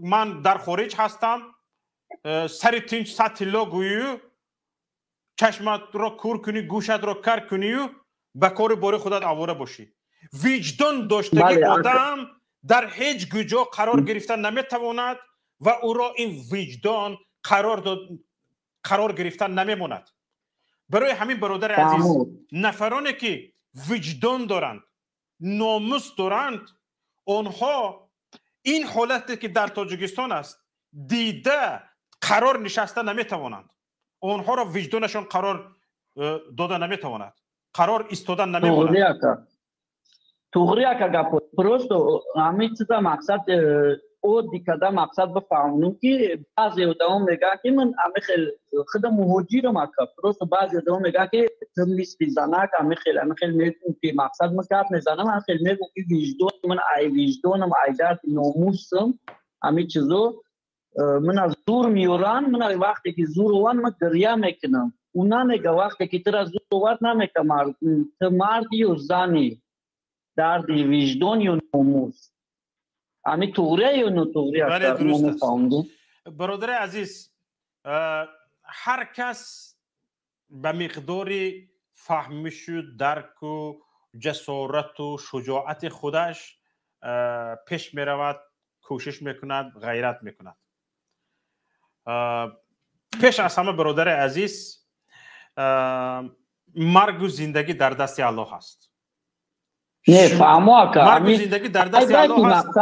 من در خارج هستم، سری تینچ سطلا گویی، چشمت را کور کنی، گوشت را کر کنی و به کار باری خودت آواره باشی. وجدان داشتگی آدم در هیچ گوجا قرار گرفتن نمیتواند و او را این وجدان قرار گرفتن نمیموند. برای همین برادر عزیز، نفرانی که وجدان دارند، ناموس دارند، آنها این حالتی که در تاجیکستان است دیده قرار نشسته نمیتوانند. آنها را وجدانشان قرار داده نمیتواند، قرار ایستادن نمیموند. توغریا که گپ پروستو همین چیزا مقصد او دیکدا مقصد بفهمونم که بعضی ادعا میگه که من خیلی خودم مهاجرم اکا پروستو بعضی ادعا میگه که تمیز زنک خیلی میگم که مقصد مکات میزنم، من خیلی میگم که وجدان من وجدانم درد ناموسم همین چیزو من از زور میورن، من وقتی که زور وان من گریه میکنم. اونا میگه وقتی که تو زور وان نمیگه مردی و زنی، درد وجدان یا ناموس. امی توغریه یا نو توغریه؟ بله درست است. برادر عزیز، هر کس به مقدار فهمش و درک و جسارت و شجاعت خودش پیش می رود، کوشش میکند، غیرت میکند. پیش از همه برادر عزیز، مرگ و زندگی در دست الله است. نه فهمو اکا مرگ و زندگی در دست الله است.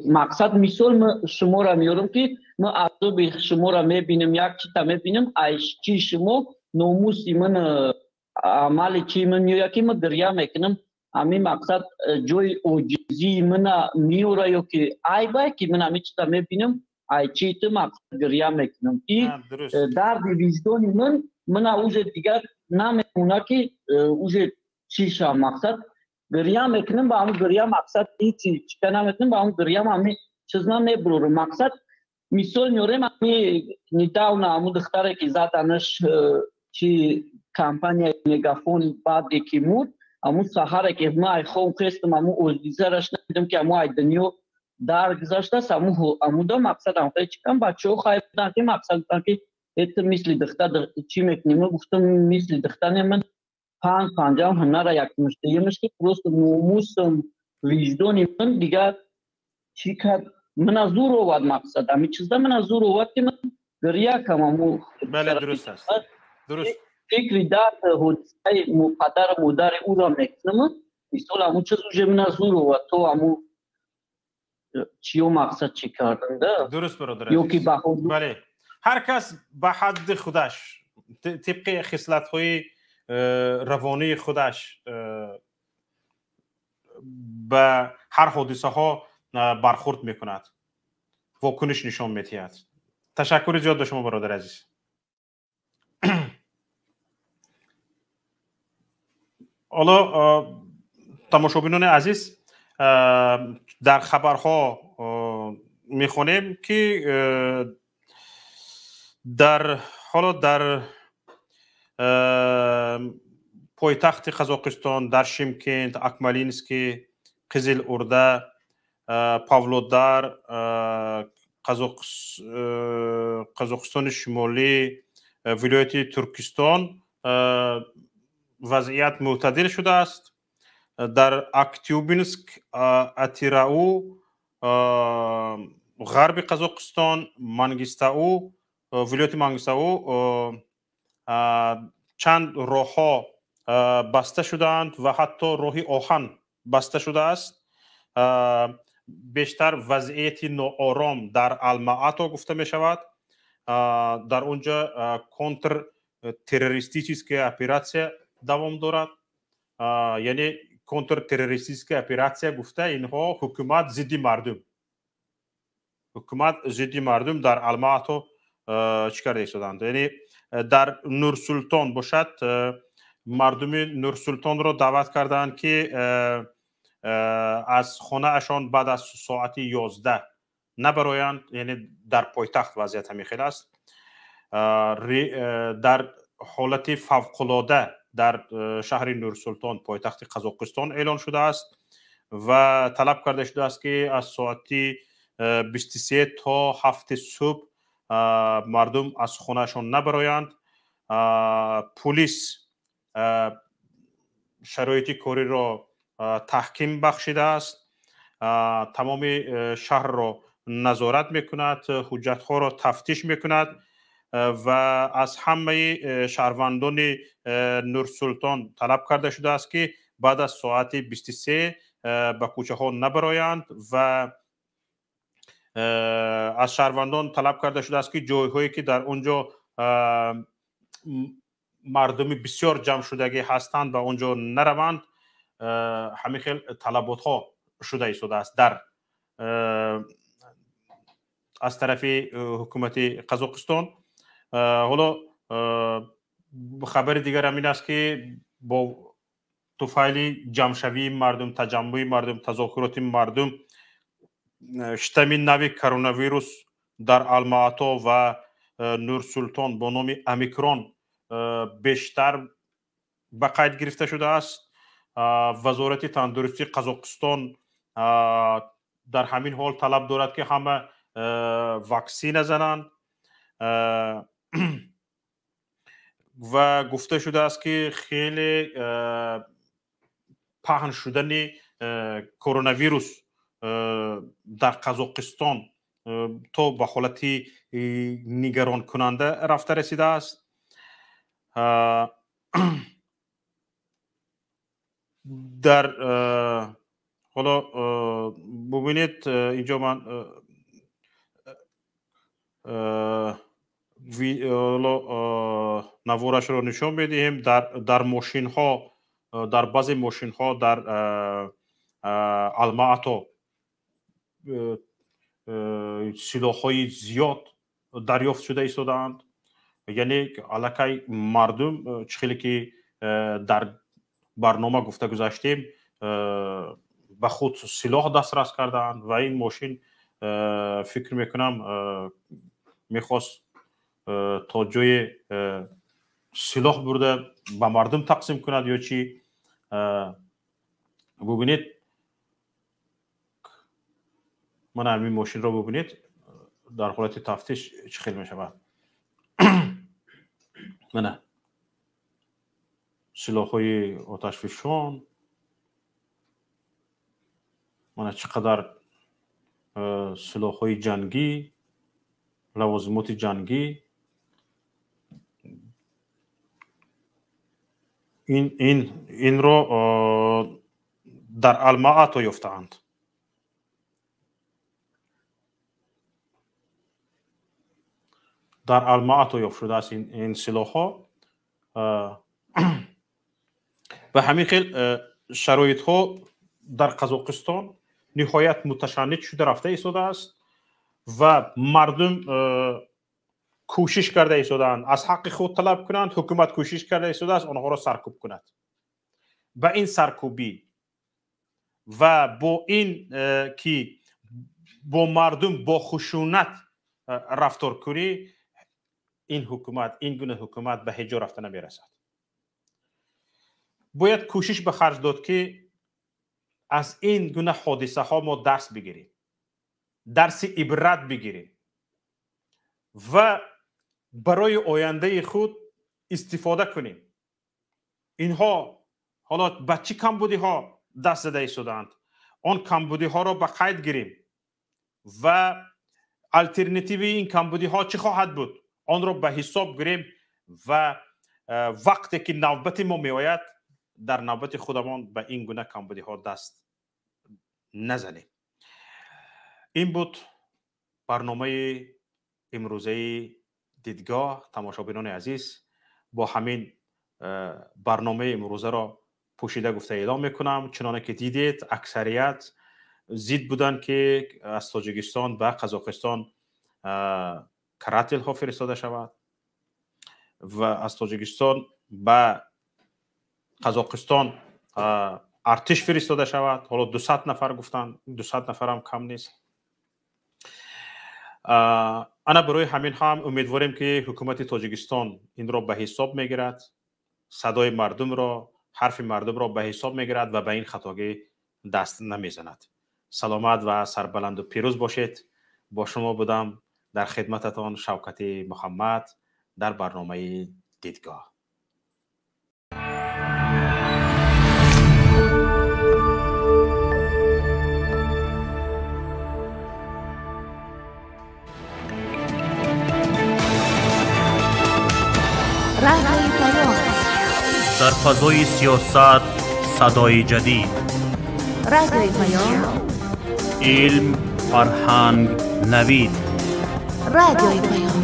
مقصد مثال شما را میارم که ما عذاب شما را میبینیم، یک چیتا میبینیم ایش چی شما ناموسی من عمل چی من میویا که ما دریا میکنم. همین مقصد جوی اوجیزی من میوره یا که ای بای که من همین چیتا میبینم ای چی تو مقصد دریا میکنم که درد وجدانی من اوز دیگر نمیمونه که اوز چیشا مقصد دریا میکنم با همون دریا مقصد ایچی چکنه میکنم با همون دریا همین چیزنا میبرورم. مقصد مثال میارم همین نیتاونا همون دختره که زدنش چی کمپانی میگافون بعد که مود همون سحره که ما ای خوم خستم همون اوزیزرش ندیدم که همون ای دنیو در گذاشته است. همون دو مقصد هم خیلی چکم بچه ها خواهی بودن که مقصد بودن که ایتا مثل دختر چی میکنیم گفتم مثل دختر من پنجام هنر یک مشتیمش که پروست نوموسم وجدانی من دیگر چی کرد من از دور آورد. مقصد همین چیزده من از دور آورد که من گریه کم همون. بله درست است. درست. فکری درد حدیثه پدر مادر او را میکنم مثال همون چیز اوجه من از دور آورد. تو همون چیو مقصد چی کردن ده؟ درست برادر عزیز. بله هر کس به حد خودش طبق خصلت های روانی خودش به هر حادثه ها برخورد میکند، واکنش نشان میدهد. تشکر زیاد به شما برادر عزیز. حالا تماشابینان عزیز در خبرها میخونیم که در پایتخت قزاقستان در شیمکند، اکمالینسکی، قزل ارده، پاولودار، قزاقستان شمالی، ولایت ترکستان وضعیت معتدل شده است. در اکتیوبینسک، اتیراو، غرب قزاقستان، منگیستاو، ولایت منگیستاو چند راه ها بسته شدند و حتی راه آهن بسته شده است. بیشتر وضعیت ناآرام در الماتا گفته می شود. در اونجا کنتر تروریستیک اپراسیا دوام دارد. یعنی کنتر تروریستیک اپراسیا گفته اینها حکومت ضد مردم در الماتا چیکار شدند. یعنی در نورسلطان باشد مردم نورسلطان را دعوت کردند که از خانه اشان بعد از ساعت 11 نبرایند. یعنی در پایتخت وضعیت همین خیلی است. در حالت فوق‌العاده در شهر نورسلطان پایتخت قزاقستان اعلان شده است و طلب کرده شده است که از ساعت 23 تا 7 صبح مردم از خانهشان نبرایند. پلیس شرایط کاری را تحکیم بخشیده است. تمام شهر را نظارت میکند، حجت ها را تفتیش میکند و از همه شهروندان نورسلطان طلب کرده شده است که بعد از ساعت 23 به کوچه ها نبرایند و از شهروندان طلب کرده شده است که جایهایی که در اونجا مردم بسیار جمع شدگی هستند و اونجا نروند. همین خیلی طلبات ها شده است در از طرف حکومت قزاقستان. حالا خبر دیگر همین است که با توفیل جمعشوی مردم، تجمع مردم، تظاهرات مردم، شتم نوی کرونا ویروس در الماتا و نورسلطان با نام اومیکرون بیشتر به قید گرفته شده است. وزارت تندرستی قزاقستان در همین حال طلب دارد که همه واکسین زنند و گفته شده است که خیلی پهن شدن کرونا ویروس در قزاقستان تا به حالتی نگران کننده رفته رسیده است. در حالا ببینید اینجا من نوارش رو نشان میدیم. در ماشین ها، در بعضی ماشین ها در الماتا سلاح های زیاد دریافت شده ایستادند. یعنی علاقه مردم چخیلی که در برنامه گفته گذاشتیم به خود سلاح دسترس کردند و این ماشین فکر میکنم میخواست تا جای سلاح برده به مردم تقسیم کند یا چی. ببینید من همین ماشین رو ببینید در حالت تفتیش چخیل می شود. من سلاح های آتش فشان، من چقدر سلاح های جنگی، لوازمات جنگی، این رو در الماتا یافتند. در الماتا یافت شده است این سلاح ها. به همین خیل شرایط ها در قزاقستان نهایت متشنج شده رفته ایستاده است و مردم کوشش کرده ایستادند از حق خود طلب کنند. حکومت کوشش کرده ایستاده است آنها را سرکوب کند. با این سرکوبی و با این که با مردم با خشونت رفتار کنی، این حکومت، این گونه حکومت به هیچ جا رفته نمیرسد. باید کوشش به خرج داد که از این گونه حادثه ها ما درس بگیریم، درس عبرت بگیریم و برای آینده خود استفاده کنیم. اینها حالا به چه کمبودی ها دست زده ایستادند، آن کمبودی ها را به قید گیریم و الटरनेटिव این کمبودی ها چه خواهد بود آن را به حساب گیریم و وقتی که نوبت ما می آید در نوبت خودمان به این گونه کمبودی ها دست نزنیم. این بود برنامه امروزه دیدگاه. تماشابینان عزیز، با همین برنامه امروزه را پوشیده گفته اعلام میکنم. چنانه که دیدید اکثریت ضد بودن که از تاجیکستان و قزاقستان کراتل ها فرستاده شود و از تاجیکستان به قزاقستان ارتش فرستاده شود. حالا 200 نفر گفتن، 200 نفر هم کم نیست. انا برای همین هم امیدواریم که حکومت تاجیکستان این را به حساب میگیرد، صدای مردم را، حرف مردم را به حساب میگیرد و به این خطاگی دست نمیزند. سلامت و سربلند و پیروز باشید. با شما بودم در خدمتتان شوکت محمد در برنامه دیدگاه. رادیوی پیام، در فضای سیاست صدای جدید. رادیوی پیام، علم، فرهنگ، نوید. رادیوی پیام،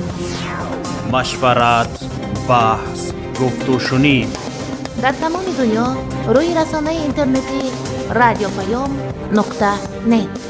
مشورت، بحث، گفت و شنید. در تمام دنیا روی رسانه اینترنتی رادیو پیام .net.